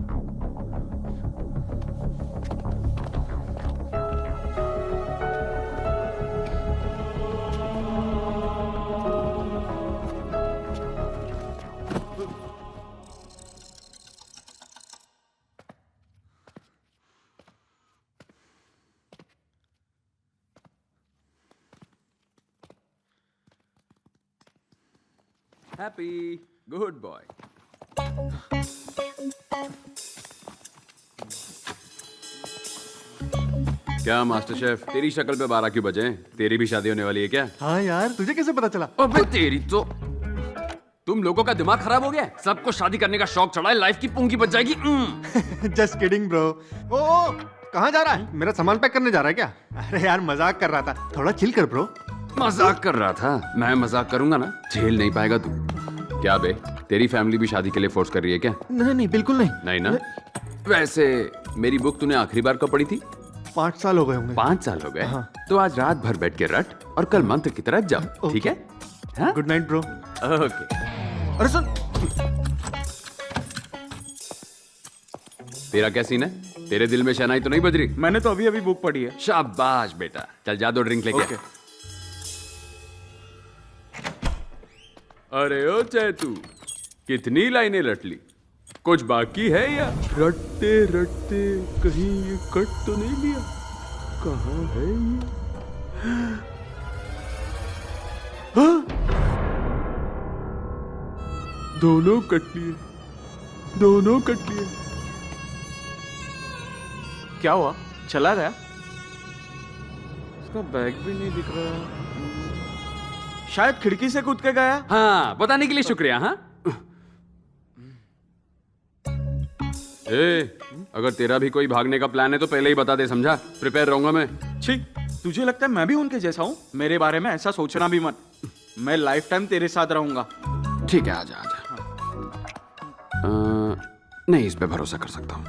Happy good boy. क्या मास्टर शेफ, तेरी शक्ल पे 12 क्यों बजे हैं? तेरी भी शादी होने वाली है क्या? हाँ यार, तुझे कैसे पता चला? अबे तेरी तो, तुम लोगों का दिमाग खराब हो गया है। सबको शादी करने का शौक चढ़ा है, लाइफ की पूंगी बच जाएगी। Just kidding bro. ओ कहाँ जा रहा है? मेरा सामान पैक करने जा रहा है क्या? अरे यार मजाक कर रहा था, थोड़ा चिल कर ब्रो। मजाक कर रहा था? मैं मजाक करूंगा ना, झेल नहीं पाएगा तू। क्या बे, तेरी फैमिली भी शादी के लिए फोर्स कर रही है क्या? नहीं नहीं, बिल्कुल नहीं। नहीं ना? वैसे मेरी बुक तूने आखिरी बार कब पढ़ी थी? 5 साल हो गए होंगे। 5 साल हो गए? हाँ। तो आज रात भर बैठ के रट और कल मंत्र की तरह जाओ, ठीक है? हाँ? Good night bro. ओके। अरे सुन, तेरा क्या सीन है? तेरे दिल में शहनाई तो नहीं बज रही? मैंने तो अभी अभी बुक पढ़ी है। शाबाश बेटा, चल जा 2 ड्रिंक लेके। ओके। अरे ओ चैतू, कितनी लाइनें रट ली? कुछ बाकी है या? रटते रटते कहीं ये कट तो नहीं लिया? कहाँ है ये? हाँ? दोनों कट लिए, दोनों कट लिए। क्या हुआ? चला गया? इसका बैग भी नहीं दिख रहा। शायद खिड़की से कूद के गया। हाँ, बताने के लिए शुक्रिया। हाँ, अगर तेरा भी कोई भागने का प्लान है तो पहले ही बता दे, समझा? प्रिपेयर रहूंगा मैं। छी, तुझे लगता है मैं भी उनके जैसा हूँ? मेरे बारे में ऐसा सोचना भी मत। मैं लाइफ टाइम तेरे साथ रहूंगा। ठीक है, आजा आजा। नहीं, इस पे भरोसा कर सकता हूँ।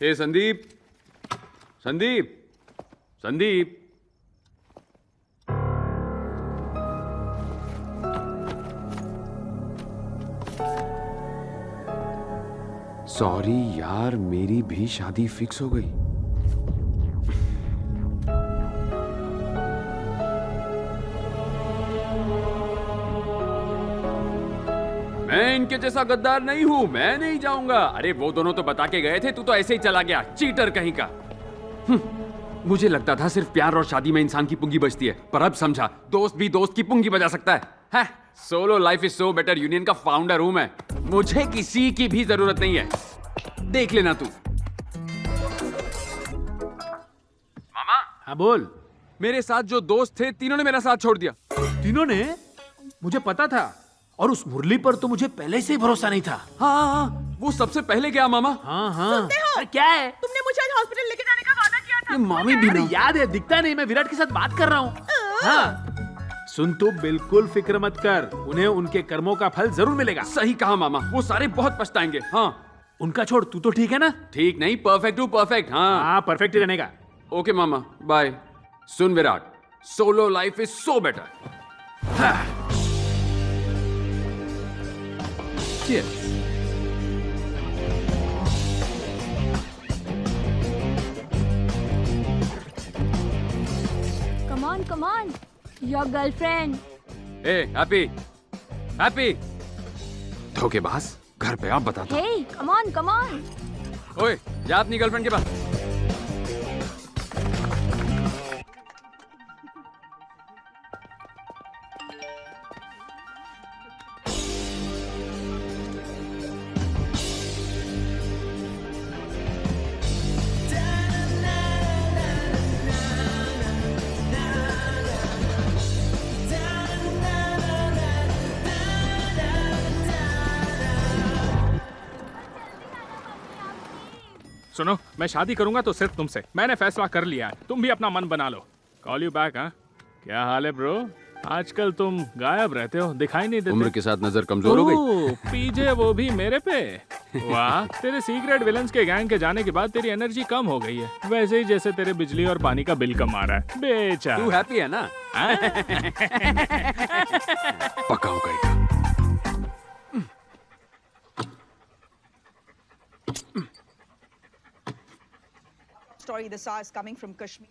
हे संदीप, संदीप, संदीप। सॉरी यार, मेरी भी शादी फिक्स हो गई। मैं इनके जैसा गद्दार नहीं हूं, मैं नहीं जाऊंगा। अरे वो दोनों तो बता के गए थे, तू तो ऐसे ही चला गया, चीटर कहीं का। मुझे लगता था सिर्फ प्यार और शादी में इंसान की पुंगी बजती है, पर अब समझा दोस्त भी दोस्त की पुंगी बजा सकता है। Solo life is so better union का फाउंडर हूं मैं, मुझे किसी की भी जरूरत नहीं है। देख लेना तू। मामा। हाँ बोल। मेरे साथ जो दोस्त थे तीनों ने मेरा साथ छोड़ दिया। तीनों ने? मुझे पता था, और उस मुरली पर तो मुझे पहले से ही भरोसा नहीं था। हाँ, वो सबसे पहले गया मामा। हाँ। अरे क्या है? तुमने मुझे आज हॉस्पिटल लेके जाने का वादा किया था। ये मामी भी नहीं याद है, दिखता नहीं, मैं विराट के साथ बात कर रहा हूँ। हाँ। सुन, तू बिल्कुल फिक्र मत कर, उन्हें उनके कर्मों का फल जरूर मिलेगा। सही कहा मामा, वो सारे बहुत पछताएंगे। हाँ, उनका छोड़, तू तो ठीक है ना? ठीक नहीं, परफेक्ट हूँ, परफेक्ट। हाँ परफेक्ट ही रहने का। ओके मामा, बाय। सुन Virat, solo life is so better. Cheers. Come on, your girlfriend. Hey, Happy. धोखेबाज, घर पे आप बता दो। Hey, come on. ओए, जा अपनी गर्लफ्रेंड के पास। सुनो, मैं शादी करूंगा तो सिर्फ तुमसे। मैंने फैसला कर लिया है, तुम भी अपना मन बना लो। Call you back. हाँ, क्या हाल है ब्रो? आजकल तुम गायब रहते हो, दिखाई नहीं देते। उम्र के साथ नजर कमजोर हो गई। पीजे वो भी मेरे पे। वाह, तेरे सीक्रेट विलन्स के गैंग के जाने के बाद तेरी एनर्जी कम हो गई है, वैसे ही जैसे तेरे बिजली और पानी का बिल कम आ रहा है। बेचारा। तू हैप्पी है ना? पक्का हो गई। Story the saw is coming from Kashmir.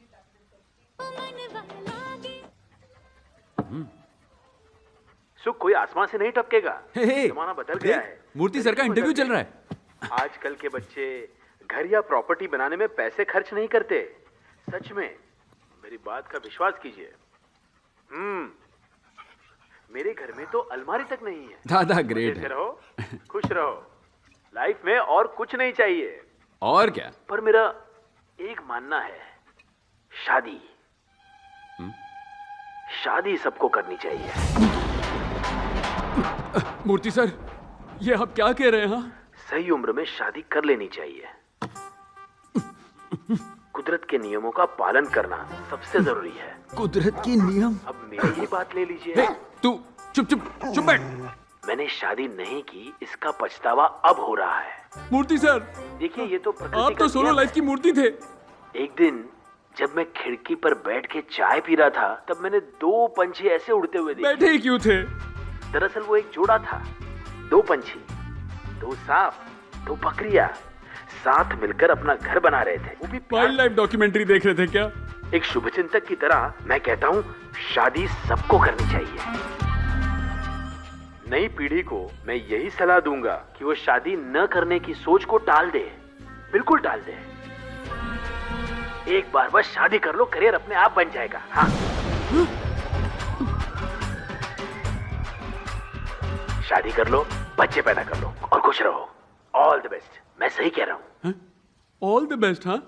सुख, कोई आसमान से नहीं टपकेगा। जमाना बदल गया है। मूर्ति सर का इंटरव्यू चल रहा है। आजकल के बच्चे घर या प्रॉपर्टी बनाने में पैसे खर्च नहीं करते। सच में, मेरी बात का विश्वास कीजिए। मेरे घर में तो अलमारी तक नहीं है। दादा ग्रेट है। रहो, खुश रहो। लाइफ में और कुछ नहीं चाहिए। और क्या? पर मेरा एक मानना है, शादी शादी सबको करनी चाहिए। मूर्ति सर, ये आप क्या कह रहे हैं? हाँ, सही उम्र में शादी कर लेनी चाहिए। कुदरत के नियमों का पालन करना सबसे जरूरी है। कुदरत के नियम? अब मेरी ही बात ले लीजिए। तू चुप बैठ। मैंने शादी नहीं की, इसका पछतावा अब हो रहा है। मूर्ति सर, देखिए, ये तो प्रकृति आप तो सोलो लाइफ की मूर्ति थे। एक दिन जब मैं खिड़की पर बैठ के चाय पी रहा था, तब मैंने 2 पंछी ऐसे उड़ते हुए देखे। बैठे ही क्यों थे? दरअसल वो एक जोड़ा था। 2 पंछी, 2 सांप, 2 बकरियां साथ मिलकर अपना घर बना रहे थे। वो भी वाइल्ड लाइफ डॉक्यूमेंट्री देख रहे थे क्या? एक शुभचिंतक की तरह मैं कहता हूँ, शादी सबको करनी चाहिए। नई पीढ़ी को मैं यही सलाह दूंगा कि वो शादी न करने की सोच को टाल दे, बिल्कुल टाल दे। एक बार बस शादी कर लो, करियर अपने आप बन जाएगा। हाँ, शादी कर लो, बच्चे पैदा कर लो और खुश रहो। All the best. मैं सही कह रहा हूँ। All the best. हाँ,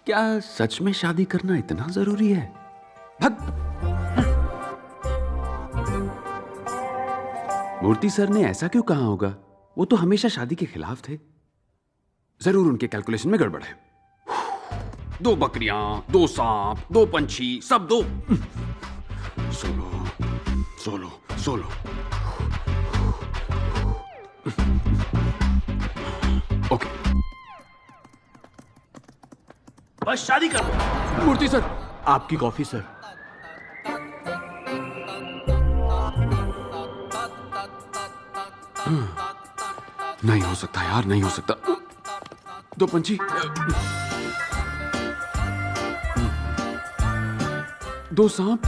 क्या सच में शादी करना इतना जरूरी है? मूर्ति सर ने ऐसा क्यों कहा होगा? वो तो हमेशा शादी के खिलाफ थे। जरूर उनके कैलकुलेशन में गड़बड़ है। 2 बकरियां, 2 सांप, 2 पंछी, सब 2। सोलो। ओके, बस शादी कर लो। मूर्ति सर, आपकी कॉफी सर। नहीं हो सकता यार, नहीं हो सकता। दो पंछी, दो सांप,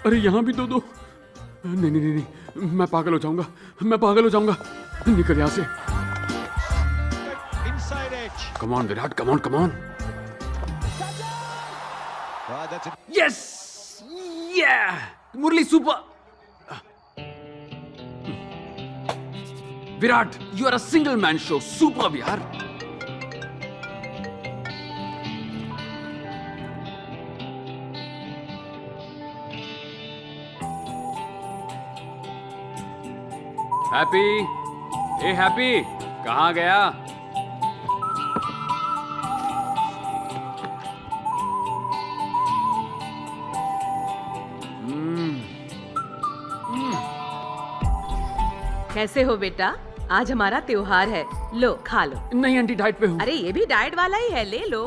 अरे यहाँ भी दो। नहीं नहीं नहीं नहीं, मैं पागल हो जाऊंगा, मैं पागल हो जाऊंगा। निकल यहाँ से। Come on Virat, come on, come on. Yes, Murali super. Virat, you are a single man show, super यार। हैप्पी, ए हैप्पी, कहाँ गया? कैसे हो बेटा? आज हमारा त्योहार है, लो खा लो। नहीं आंटी, डाइट पे हूँ। अरे ये भी डाइट वाला ही है, ले लो।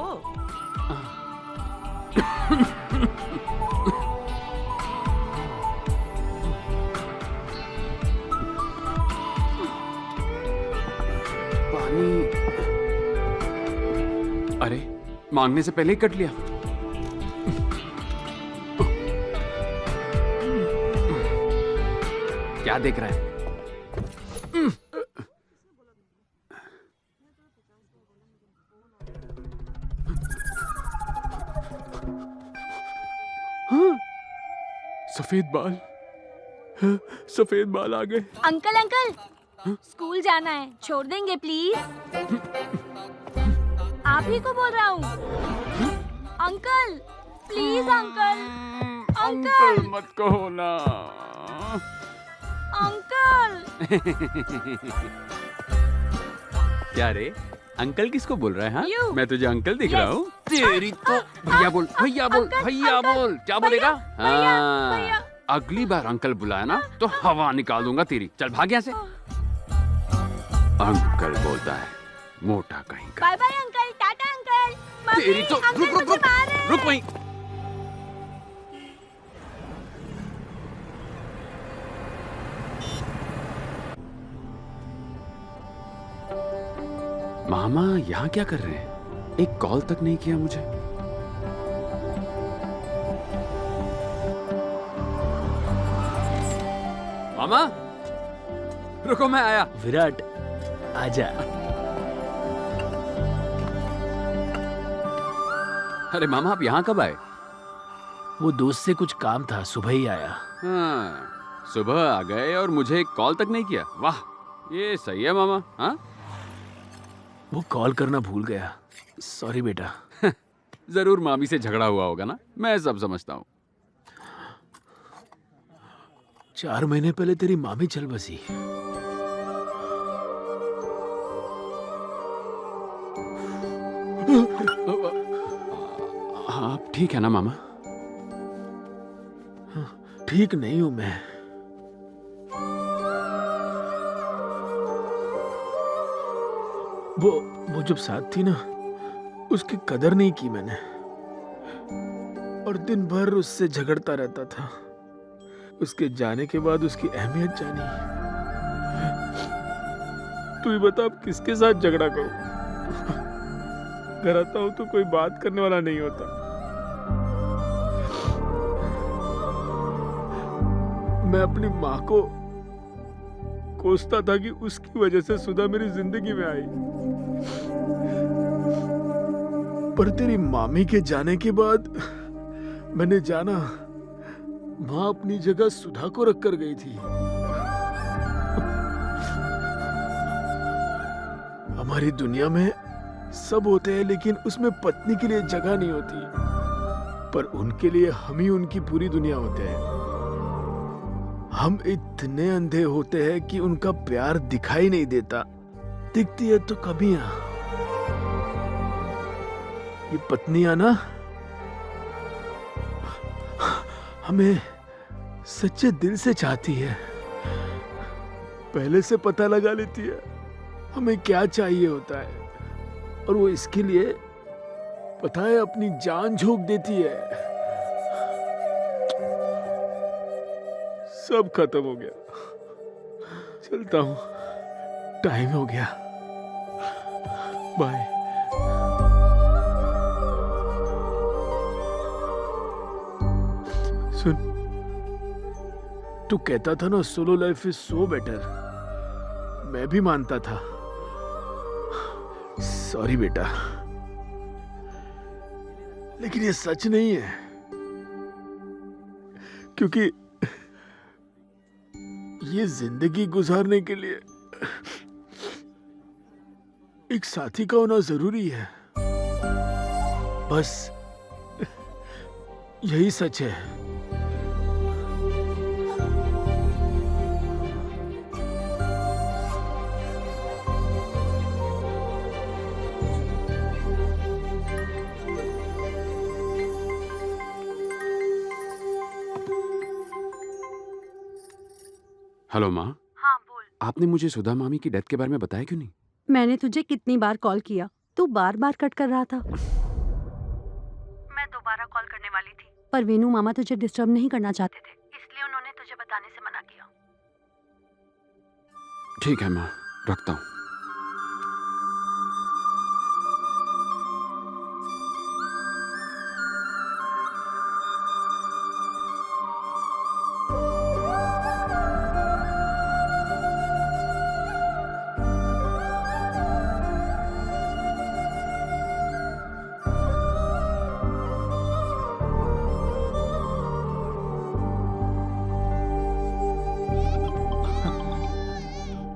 पानी, अरे मांगने से पहले ही कट लिया। क्या देख रहा है? सफेद बाल, सफेद बाल आ गए। अंकल अंकल, स्कूल जाना है, छोड़ देंगे प्लीज? आप ही को बोल रहा हूँ। अंकल प्लीज, अंकल अंकल मत कहो ना। अंकल। क्या रे, अंकल किसको बोल रहा है? हाँ, You. मैं तुझे अंकल दिख रहा Yes. हूँ। तेरी तो भैया बोल, भैया बोल, भैया बोल। क्या बोलेगा? हाँ, अगली बार अंकल बुलाया ना तो हवा निकाल दूंगा तेरी। चल भाग यहाँ से। अंकल बोलता है, मोटा कहीं का। Bye bye uncle, tata uncle. Mummy, तेरी तो अंकल रुक रुक मुझे रुक मार रहे हैं। रुक वहीं। मामा यहाँ क्या कर रहे हैं? एक कॉल तक नहीं किया मुझे। मामा रुको, मैं आया। विराट, आजा। अरे मामा, आप यहाँ कब आए? वो दोस्त से कुछ काम था, सुबह ही आया। हाँ, सुबह आ गए और मुझे एक कॉल तक नहीं किया। वाह, ये सही है मामा। हाँ, वो कॉल करना भूल गया, सॉरी बेटा। जरूर मामी से झगड़ा हुआ होगा ना, मैं सब समझता हूँ। 4 महीने पहले तेरी मामी चल बसी। आप ठीक है ना मामा? ठीक नहीं हूं मैं। वो जब साथ थी ना, उसकी कदर नहीं की मैंने, और दिन भर उससे झगड़ता रहता था। उसके जाने के बाद उसकी अहमियत जानी। तू ही बता, अब किसके साथ झगड़ा करूं? घर आता हूं तो कोई बात करने वाला नहीं होता। मैं अपनी माँ को कोसता था कि उसकी वजह से सुधा मेरी जिंदगी में आई, पर तेरी मामी के जाने के बाद मैंने जाना माँ अपनी जगह सुधा को रख कर गई थी। हमारी दुनिया में सब होते हैं, लेकिन उसमें पत्नी के लिए जगह नहीं होती, पर उनके लिए हम ही उनकी पूरी दुनिया होते हैं। हम इतने अंधे होते हैं कि उनका प्यार दिखाई नहीं देता, दिखती है तो कमियां। ये पत्नियां ना हमें सच्चे दिल से चाहती है, पहले से पता लगा लेती है हमें क्या चाहिए होता है, और वो इसके लिए पता है अपनी जान झोंक देती है। सब खत्म हो गया, चलता हूं। टाइम हो गया, बाय। सुन, तू कहता था ना solo life is so better, मैं भी मानता था। सॉरी बेटा, लेकिन ये सच नहीं है, क्योंकि ये जिंदगी गुजारने के लिए एक साथी का होना जरूरी है। बस यही सच है। हेलो माँ। हाँ बोल। आपने मुझे सुधा मामी की डेथ के बारे में बताया क्यों नहीं? मैंने तुझे कितनी बार कॉल किया, तू बार बार कट कर रहा था। मैं दोबारा कॉल करने वाली थी, पर वेनू मामा तुझे डिस्टर्ब नहीं करना चाहते थे, इसलिए उन्होंने तुझे बताने से मना किया। ठीक है माँ, रखता हूँ।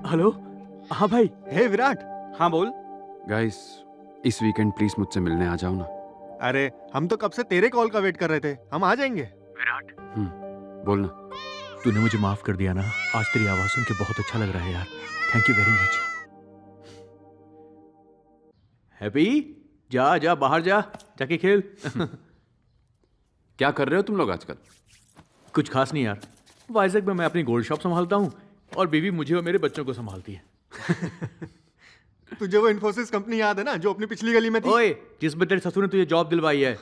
हेलो, हाँ भाई। हे विराट। हाँ बोल। गाइस, इस वीकेंड प्लीज मुझसे मिलने आ जाओ ना। अरे हम तो कब से तेरे कॉल का वेट कर रहे थे, हम आ जाएंगे। विराट, बोलना। तूने मुझे माफ कर दिया ना। आज तेरी आवाज सुन के बहुत अच्छा लग रहा है यार। Thank you very much. Happy, जा जा बाहर जा, जाके खेल। क्या कर रहे हो तुम लोग आजकल? कुछ खास नहीं यार, वाइजैक में मैं अपनी गोल्ड शॉप संभालता हूँ और बीवी मुझे और मेरे बच्चों को संभालती है। तुझे वो इन्फोसिस कंपनी याद है ना, जो अपनी पिछली गली में थी? ओए, जिसमें तेरे ससुर ने तुझे जॉब दिलवाई है।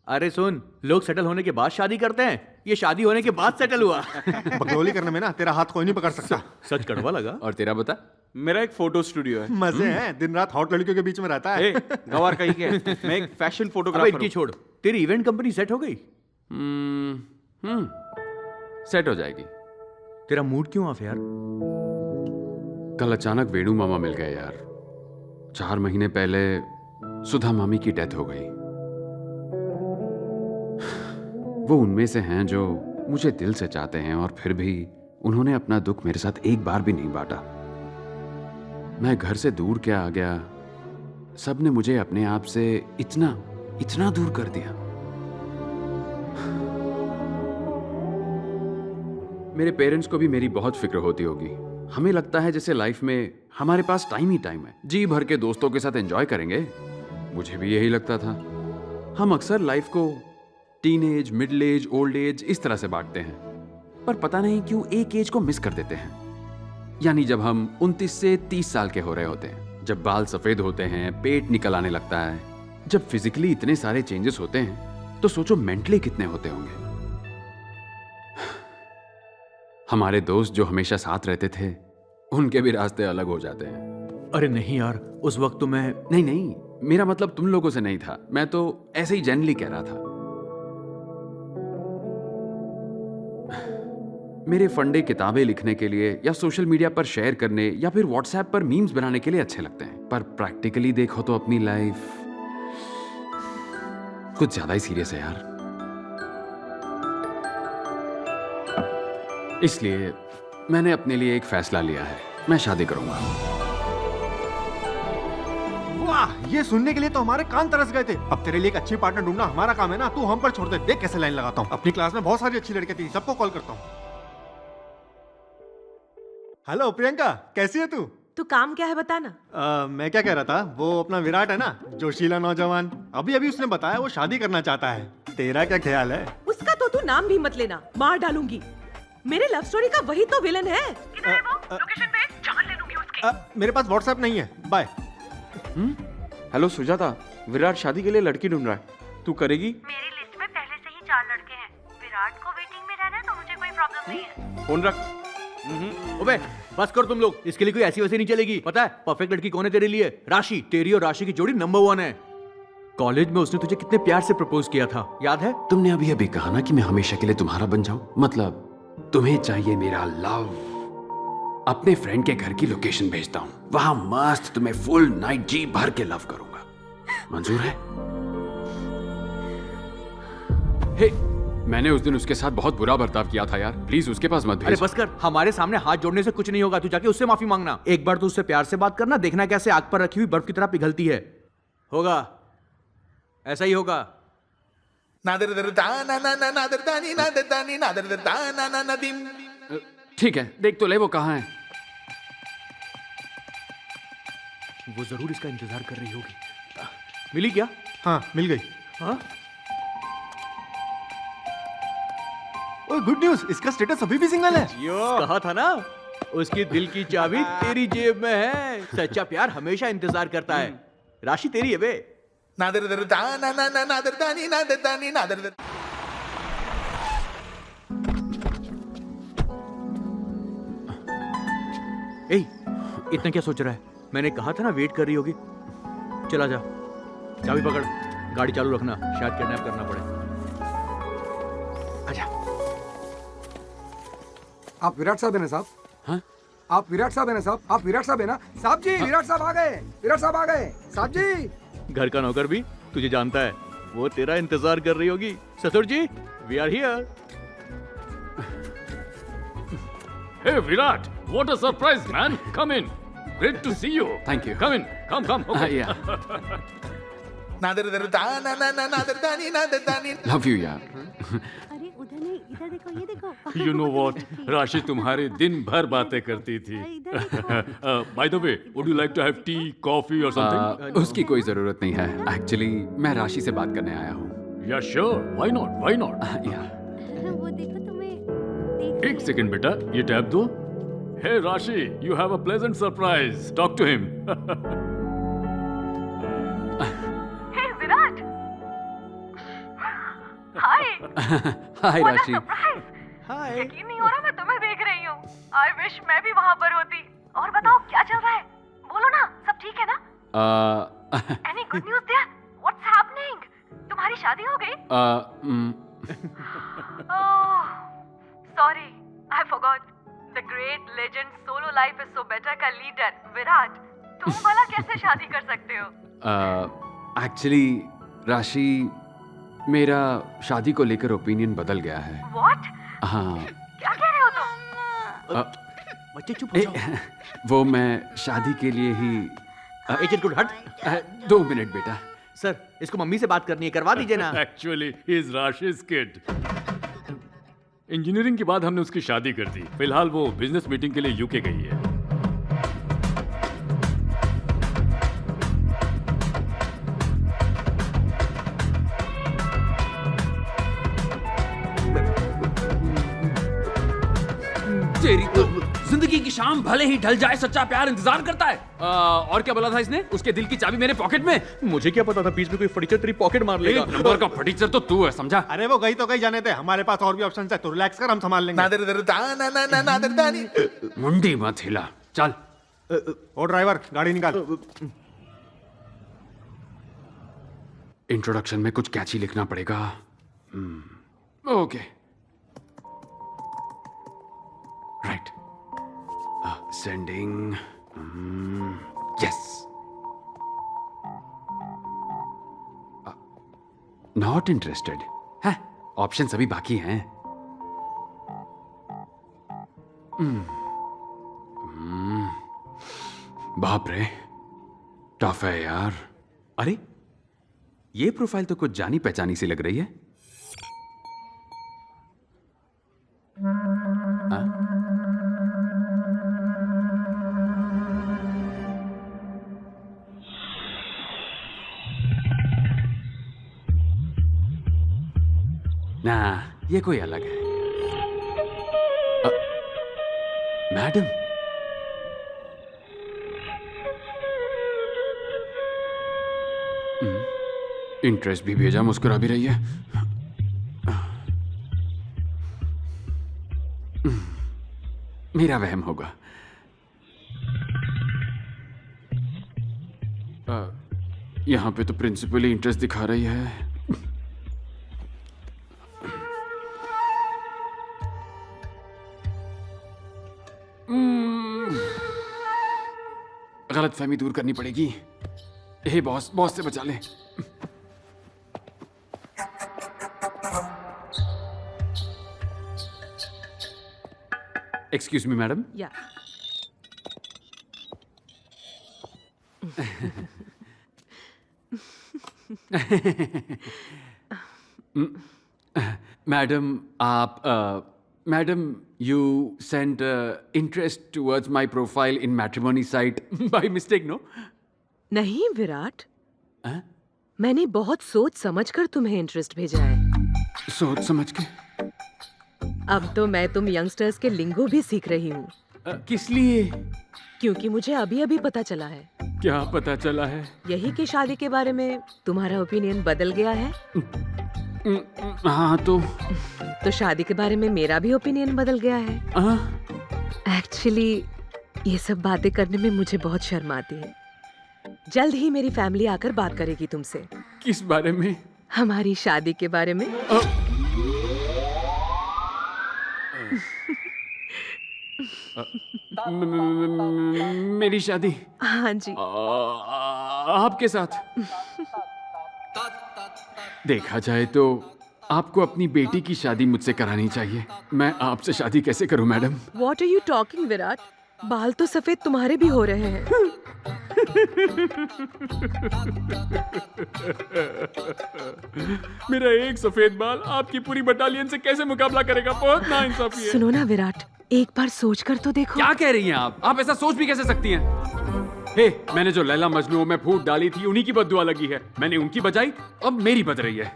अरे सुन, लोग सेटल होने के बाद शादी करते हैं, ये शादी होने के बाद सेटल हुआ। बकलोली करने में ना तेरा हाथ कोई नहीं पकड़ सकता। सच कड़वा लगा। और तेरा बता? मेरा एक फोटो स्टूडियो है। मजे हैं, दिन रात हॉट लड़कियों के बीच में रहता है। गवार कहीं के, मैं एक फैशन अबे फोटोग्राफर इनकी छोड़, तेरी इवेंट कंपनी सेट हो गई? सेट हो जाएगी। तेरा मूड क्यों ऑफ यार? कल अचानक वेणु मामा मिल गए यार। 4 महीने पहले सुधा मामी की डेथ हो गई। वो उनमें से हैं जो मुझे दिल से चाहते हैं, और फिर भी उन्होंने अपना दुख मेरे साथ एक बार भी नहीं बांटा। मैं घर से दूर क्या आ गया, सबने मुझे अपने आप से इतना दूर कर दिया। मेरे पेरेंट्स को भी मेरी बहुत फिक्र होती होगी। हमें लगता है जैसे लाइफ में हमारे पास टाइम ही टाइम है, जी भर के दोस्तों के साथ एंजॉय करेंगे। मुझे भी यही लगता था। हम अक्सर लाइफ को teenage, middle age, old age इस तरह से बांटते हैं, पर पता नहीं क्यों एक एज को मिस कर देते हैं। यानी जब हम 29 से 30 साल के हो रहे होते हैं, जब बाल सफेद होते हैं, पेट निकल आने लगता है, जब फिजिकली इतने सारे चेंजेस होते हैं, तो सोचो मेंटली कितने होते होंगे। हमारे दोस्त जो हमेशा साथ रहते थे, उनके भी रास्ते अलग हो जाते हैं। अरे नहीं यार, उस वक्त तो मैं नहीं, मेरा मतलब तुम लोगों से नहीं था, मैं तो ऐसे ही जनरली कह रहा था। मेरे फंडे किताबें लिखने के लिए या सोशल मीडिया पर शेयर करने या फिर व्हाट्सएप पर मीम्स बनाने के लिए अच्छे लगते हैं, पर प्रैक्टिकली देखो तो अपनी लाइफ कुछ ज्यादा ही सीरियस है यार। इसलिए मैंने अपने लिए एक फैसला लिया है, मैं शादी करूंगा। वाह, ये सुनने के लिए तो हमारे कान तरस गए थे। अब तेरे लिए एक अच्छी पार्टनर ढूंढना हमारा काम है ना, तू हम पर छोड़ दे। देख कैसे लाइन लगाता हूँ। अपनी क्लास में बहुत सारी अच्छी लड़कियां थी, सबको कॉल करता हूँ। हेलो प्रियंका, कैसी है तू? तू काम क्या है बताना। मैं क्या कह रहा था, वो अपना विराट है ना, जोशीला नौजवान, अभी उसने बताया वो शादी करना चाहता है। तेरा क्या ख्याल है? उसका तो तू नाम भी मत लेना, मार डालूंगी। मेरे लव स्टोरी का वही तो विलन है। किधर है वो? लोकेशन भेज, जान ले लूंगी उसकी। मेरे पास व्हाट्सएप नहीं है, बाय। हेलो सुजाता, विराट शादी के लिए लड़की ढूंढ रहा है, तू करेगी? मेरी लिस्ट में पहले से ही 4 लड़के हैं। विराट को वेटिंग में रहना है तो मुझे कोई प्रॉब्लम नहीं है। फोन रख। ओबे बस कर तुम लोग, इसके लिए कोई ऐसी वैसी नहीं चलेगी। पता है परफेक्ट लड़की कौन है तेरे लिए? राशि। तेरी और राशि की जोड़ी नंबर 1 है। कॉलेज में उसने तुझे कितने प्यार से प्रपोज किया था, याद है? तुमने अभी अभी कहा ना कि मैं हमेशा के लिए तुम्हारा बन जाऊं। मतलब तुम्हें चाहिए मेरा लव। अपने फ्रेंड के घर की लोकेशन भेजता हूं, वहां मस्त तुम्हें फुल नाइट जी भर के लव करूंगा। मंजूर है? हे, मैंने उस दिन उसके साथ बहुत बुरा बर्ताव किया था यार, प्लीज उसके पास मत भेज। अरे बस कर, हमारे सामने हाथ जोड़ने से कुछ नहीं होगा। तू जाके उससे माफी मांगना। एक बार तू उससे प्यार से बात करना, देखना कैसे आग पर रखी हुई बर्फ की तरह पिघलती है। होगा, ऐसा ही होगा। ठीक है, देख तो ले वो कहाँ है। वो जरूर इसका इंतजार कर रही होगी। मिली क्या? हाँ मिल गई। हाँ? ओह गुड न्यूज़, इसका स्टेटस अभी भी सिंगल है। कहा था ना, उसकी दिल की चाबी तेरी जेब में है। सच्चा प्यार हमेशा इंतजार करता है। राशि तेरी है बे। ए, इतना क्या सोच रहा है? मैंने कहा था ना वेट कर रही होगी। चला जा, चाबी पकड़, गाड़ी चालू रखना, शायद किडनैप करना पड़े। आजा। आप विराट साहब है ना साहब? हाँ? आप विराट साहब है ना साहब? आप विराट साहब है ना? साहब जी, विराट साहब आ गए। विराट साहब आ गए। साहब जी। घर का नौकर भी तुझे जानता है, वो तेरा इंतजार कर रही होगी। ससुर जी, we are here. Hey Virat, what a surprise, man! Come in. Great to see you. Thank you. Come in. Come. Okay. Yeah. Love you यार। अरे उधर नहीं, इधर देखो, ये देखो। You know what? राशि तुम्हारी दिन भर बातें करती थी। By the way, would you like to have tea, coffee or something? उसकी कोई जरूरत नहीं है। एक्चुअली मैं राशि से बात करने आया हूँ। Yeah, sure. Why not? Why not? वो देखो तुम्हें। एक सेकंड बेटा, ये टैब दो। Hey Rashi, you have a pleasant surprise. Talk to him. Hey Virat, हाय। हाय राशि। हाय। यकीन नहीं हो रहा मैं तुम्हें देख रही हूँ। आई विश मैं भी वहाँ पर होती। और बताओ क्या चल रहा है? बोलो ना, सब ठीक है ना? Any good news there? What's happening? तुम्हारी शादी हो गई? Oh, sorry, I forgot. The great legend Solo Life is So Better का लीडर विराट, तुम भला कैसे शादी कर सकते हो? एक्चुअली राशि, मेरा शादी को लेकर ओपिनियन बदल गया है। What? हाँ। क्या कह रहे हो तुम? बच्चे चुप हो जाओ। वो मैं शादी के लिए ही। एजेंट गुड हट। 2 मिनट बेटा। सर, इसको मम्मी से बात करनी है, करवा दीजिए ना। Actually, he is Rashi's kid. Engineering के बाद हमने उसकी शादी कर दी। फिलहाल वो बिजनेस मीटिंग के लिए यूके गई है। तेरी तो जिंदगी की शाम भले ही ढल जाए, सच्चा प्यार इंतजार करता है। और क्या बोला था इसने? उसके दिल की चाबी मेरे पॉकेट में। मुझे क्या पता था बीच में कोई फटीचर तेरी पॉकेट मार लेगा। एक नंबर का फटीचर तो तू है, समझा? अरे वो गई तो गई, जाने दे, हमारे पास और भी ऑप्शन है। तो रिलैक्स कर, हम संभाल लेंगे। मुंडी मत हिला, चल। ओ ड्राइवर, गाड़ी निकाल। इंट्रोडक्शन में कुछ कैची लिखना पड़ेगा। Okay, right. Sending. Yes. Not interested है। ऑप्शन अभी बाकी हैं। बाप रे, टफ है यार। अरे, ये प्रोफाइल तो कुछ जानी पहचानी सी लग रही है। ना, ये कोई अलग है। मैडम, इंटरेस्ट भी भेजा, मुस्कुरा भी रही है। मेरा वहम होगा। यहाँ पे तो प्रिंसिपल ही इंटरेस्ट दिखा रही है। गलतफहमी दूर करनी पड़ेगी। हे बॉस, बॉस से बचा ले। Excuse me madam. या मैडम आप madam you sent interest towards my profile in matrimony site by mistake, no? नहीं विराट, मैंने बहुत सोच समझकर तुम्हें इंटरेस्ट भेजा है। सोच समझ के? अब तो मैं तुम यंगस्टर्स के लिंगो भी सीख रही हूँ। किस लिए? क्योंकि मुझे अभी अभी पता चला है। क्या पता चला है? यही कि शादी के बारे में तुम्हारा ओपिनियन बदल गया है। हाँ तो शादी के बारे में मेरा भी ओपिनियन बदल गया है। एक्चुअली ये सब बातें करने में मुझे बहुत शर्म आती है। जल्द ही मेरी फैमिली आकर बात करेगी तुमसे। किस बारे में? हमारी शादी के बारे में। मेरी शादी? हाँ जी। आपके साथ? देखा जाए तो आपको अपनी बेटी की शादी मुझसे करानी चाहिए। मैं आपसे शादी कैसे करूं madam? What are you talking, Virat? बाल तो सफेद तुम्हारे भी हो रहे हैं। मेरा एक सफेद बाल आपकी पूरी बटालियन से कैसे मुकाबला करेगा? बहुत नाइंसाफी है। सुनो ना विराट, एक बार सोच कर तो देखो। क्या कह रही हैं आप? आप ऐसा सोच भी कैसे सकती हैं? हे, मैंने जो लैला मजनू में फूट डाली थी उन्हीं की बद्दुआ लगी है। मैंने उनकी बजाई, अब मेरी बज रही है।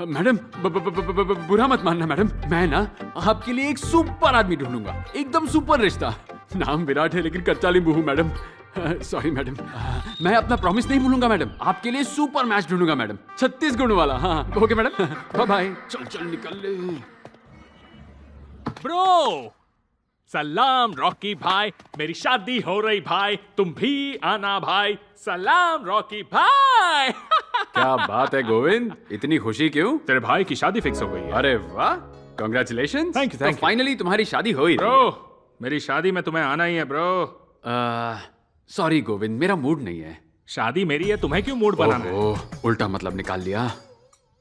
मैडम बुरा मत मानना मैडम, मैं ना आपके लिए एक सुपर आदमी ढूंढूंगा, एकदम सुपर रिश्ता। नाम विराट है लेकिन कच्चा नींबू हूँ मैडम। सॉरी मैडम, मैं अपना प्रॉमिस नहीं भूलूंगा मैडम। आपके लिए सुपर मैच ढूंढूंगा मैडम, 36 गुण वाला। हाँ ओके मैडम, बाय बाय। चल चल निकल ले। ब्रो सलाम रॉकी भाई, मेरी शादी हो रही भाई, तुम भी आना भाई। सलाम रॉकी भाई। क्या बात है गोविंद, इतनी खुशी क्यों? तेरे भाई की शादी फिक्स हो गई है। अरे वाह, congratulations. Thank you thank you. Finally तुम्हारी शादी हो ही ब्रो, मेरी शादी में तुम्हें आना ही है ब्रो। सॉरी गोविंद, मेरा मूड नहीं है। शादी मेरी है, तुम्हें क्यों मूड बनाना है? उल्टा मतलब निकाल लिया।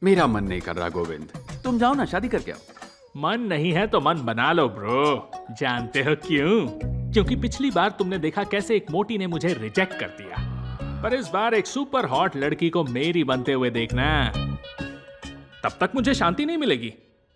मेरा मन नहीं कर रहा गोविंद, तुम जाओ ना शादी करके आओ। मन नहीं है तो मन बना लो ब्रो। जानते हो क्यों? क्योंकि पिछली बार तुमने देखा कैसे एक मोटी ने मुझे रिजेक्ट कर दिया, पर इस बार एक सुपर हॉट लड़की को मेरी बनते हुए देखना। तब तक मुझे शांति नहीं मिलेगी।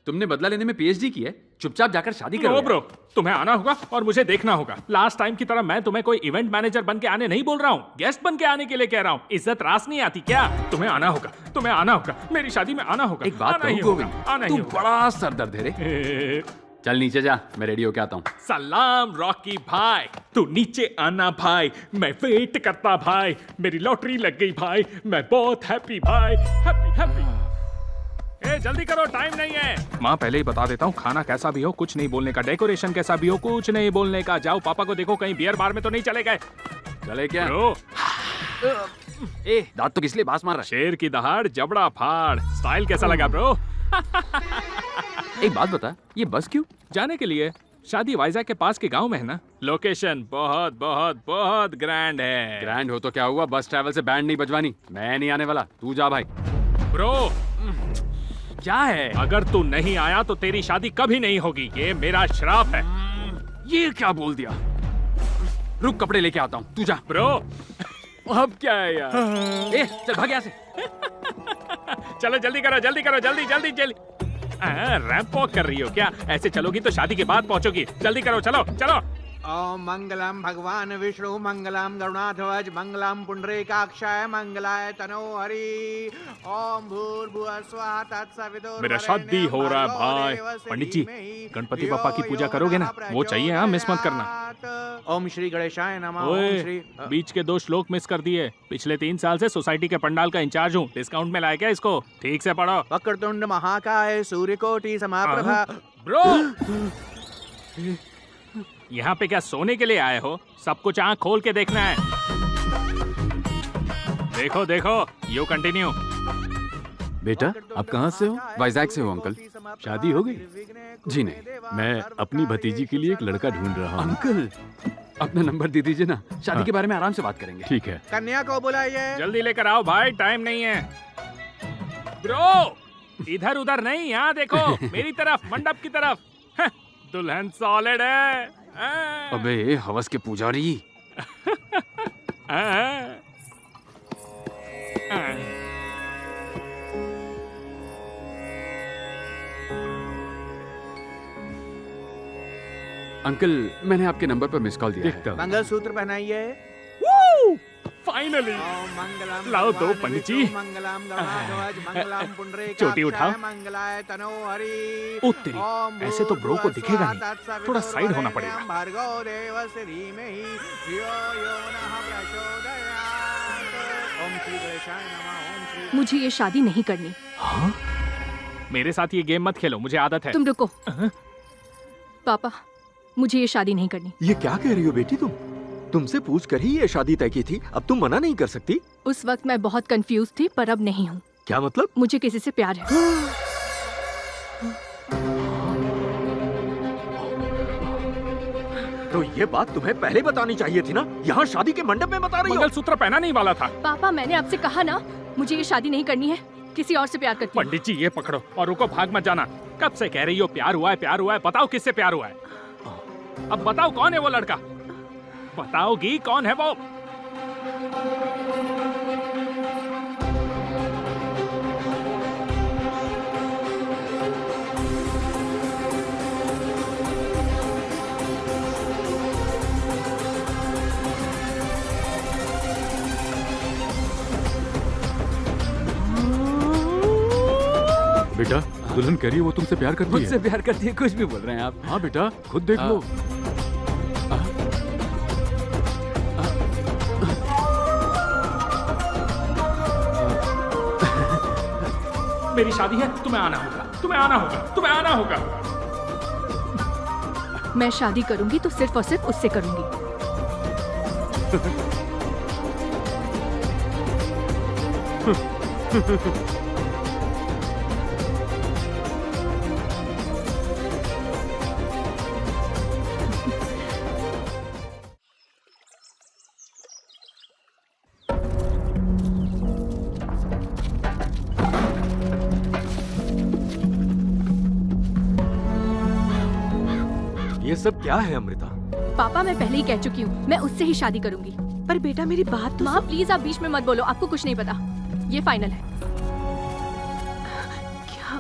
तुमने बदला लेने में पीएचडी की है, चुपचाप जाकर शादी करो। ब्रो, तुम्हें आना होगा और मुझे देखना होगा। लास्ट टाइम की तरह मैं तुम्हें कोई इवेंट मैनेजर बन के आने नहीं बोल रहा हूँ, गेस्ट बन के आने के लिए कह रहा हूँ। इज्जत रास नहीं आती क्या? तुम्हें आना होगा, तुम्हें आना होगा, मेरी शादी में आना होगा। एक बात कहूं गोविंद, तू बड़ा सरदर्द है रे। चल नीचे जा, मैं रेडी होके आता हूँ। सलाम रॉकी भाई, तू नीचे आना भाई, मैं वेट करता भाई। मेरी लॉटरी लग गई भाई, मैं बहुत हैप्पी भाई, हैप्पी हैप्पी। ए, जल्दी करो, टाइम नहीं है। माँ पहले ही बता देता हूँ, खाना कैसा भी हो कुछ नहीं बोलने का, डेकोरेशन कैसा भी हो कुछ नहीं बोलने का। जाओ पापा को देखो कहीं बियर बार में तो नहीं चले गए। चले क्या? ए, दांत तो किस लिए बास मार रहा है? शेर की दहाड़ जबड़ा फाड़। स्टाइल कैसा लगा ब्रो? एक बात बता, ये बस क्यों? जाने के लिए। शादी वाइजैक के पास के गांव में है ना। लोकेशन बहुत बहुत बहुत ग्रैंड है। ग्रैंड हो तो क्या हुआ, बस ट्रैवल से बैंड नहीं बजवानी। मैं नहीं आने वाला, तू जा भाई। ब्रो क्या है? अगर तू नहीं आया तो तेरी शादी कभी नहीं होगी, ये मेरा श्राप है। ये क्या बोल दिया? रुक कपड़े लेके आता हूँ, तू जा। ब्रो अब क्या है यार? ए, चल भाग यहाँ से। चलो जल्दी करो, जल्दी करो, जल्दी जल्दी जल्दी। रैंप वॉक कर रही हो क्या? ऐसे चलोगी तो शादी के बाद पहुंचोगी। जल्दी करो, चलो चलो। ओम मंगलम भगवान विष्णु मंगलम गरुणाध्वज मंगलम पुंडरीकाक्षाय मंगलाय तनो हरि। ओम भूर्भुवः स्वः तत्सवितुर्वरेण्यं। मेरा शादी हो रहा है भाई। पंडित जी, गणपति पापा की पूजा करोगे ना? वो चाहिए, हाँ मिस मत करना। ओम श्री गणेशाय नमः। ओए, बीच के 2 श्लोक मिस कर दिए। पिछले 3 साल से सोसाइटी के पंडाल का इंचार्ज हूँ, डिस्काउंट में लाया क्या इसको? ठीक से पढ़ो। वक्रतुंड महाकाय सूर्यकोटि समप्रभा। ब्रो यहाँ पे क्या सोने के लिए आए हो? सब कुछ आंख खोल के देखना है। देखो देखो, यू कंटिन्यू। बेटा, आप कहाँ से हो? वाइजैक से हो अंकल। शादी हो गई? जी नहीं। मैं अपनी भतीजी के लिए एक लड़का ढूंढ रहा हूँ। अंकल, अपना नंबर दे दीजिए ना, शादी के बारे में आराम से बात करेंगे। ठीक है। कन्या को बुलाइए। जल्दी लेकर आओ भाई, टाइम नहीं है। ब्रो, इधर उधर नहीं, यहाँ देखो मेरी तरफ, मंडप की तरफ। दुल्हन सॉलिड है। अबे हवस के पुजारी। अंकल, मैंने आपके नंबर पर मिस कॉल दिया है। मंगलसूत्र पहनाइए। फाइनली लाओ दो पंडित जी। चोटी उठाओ। ओ तेरी, ऐसे तो ब्रो को दिखेगा नहीं, थोड़ा साइड होना पड़ेगा। मुझे ये शादी नहीं करनी। हाँ? मेरे साथ ये गेम मत खेलो, मुझे आदत है। तुम रुको। पापा, मुझे ये शादी नहीं करनी। ये क्या कह रही हो बेटी तुम? तुमसे पूछ कर ही ये शादी तय की थी, अब तुम मना नहीं कर सकती। उस वक्त मैं बहुत कंफ्यूज थी, पर अब नहीं हूँ। क्या मतलब? मुझे किसी से प्यार है। तो ये बात तुम्हें पहले बतानी चाहिए थी ना, यहाँ शादी के मंडप में बता रही हो। मंगलसूत्र पहना नहीं वाला था। पापा, मैंने आपसे कहा ना, मुझे ये शादी नहीं करनी है, किसी और से प्यार करती हूँ। पंडित जी ये पकड़ो और रुको, भाग मत जाना। कब से कह रही हो प्यार हुआ है, प्यार हुआ है, बताओ किससे प्यार हुआ है? अब बताओ कौन है वो लड़का? बताओगी कौन है वो? बेटा, दुल्हन कह रही है वो तुमसे प्यार करती है। मुझसे प्यार करती है? कुछ भी बोल रहे हैं आप। हाँ बेटा, खुद देख लो। मेरी शादी है, तुम्हें आना होगा, तुम्हें आना होगा, तुम्हें आना होगा। मैं शादी करूंगी तो सिर्फ और सिर्फ उससे करूंगी। ये सब क्या है अमृता? पापा, मैं पहले ही कह चुकी हूँ, मैं उससे ही शादी करूंगी। पर बेटा मेरी बात तो माँ प्लीज आप बीच में मत बोलो, आपको कुछ नहीं पता। ये फाइनल है। क्या?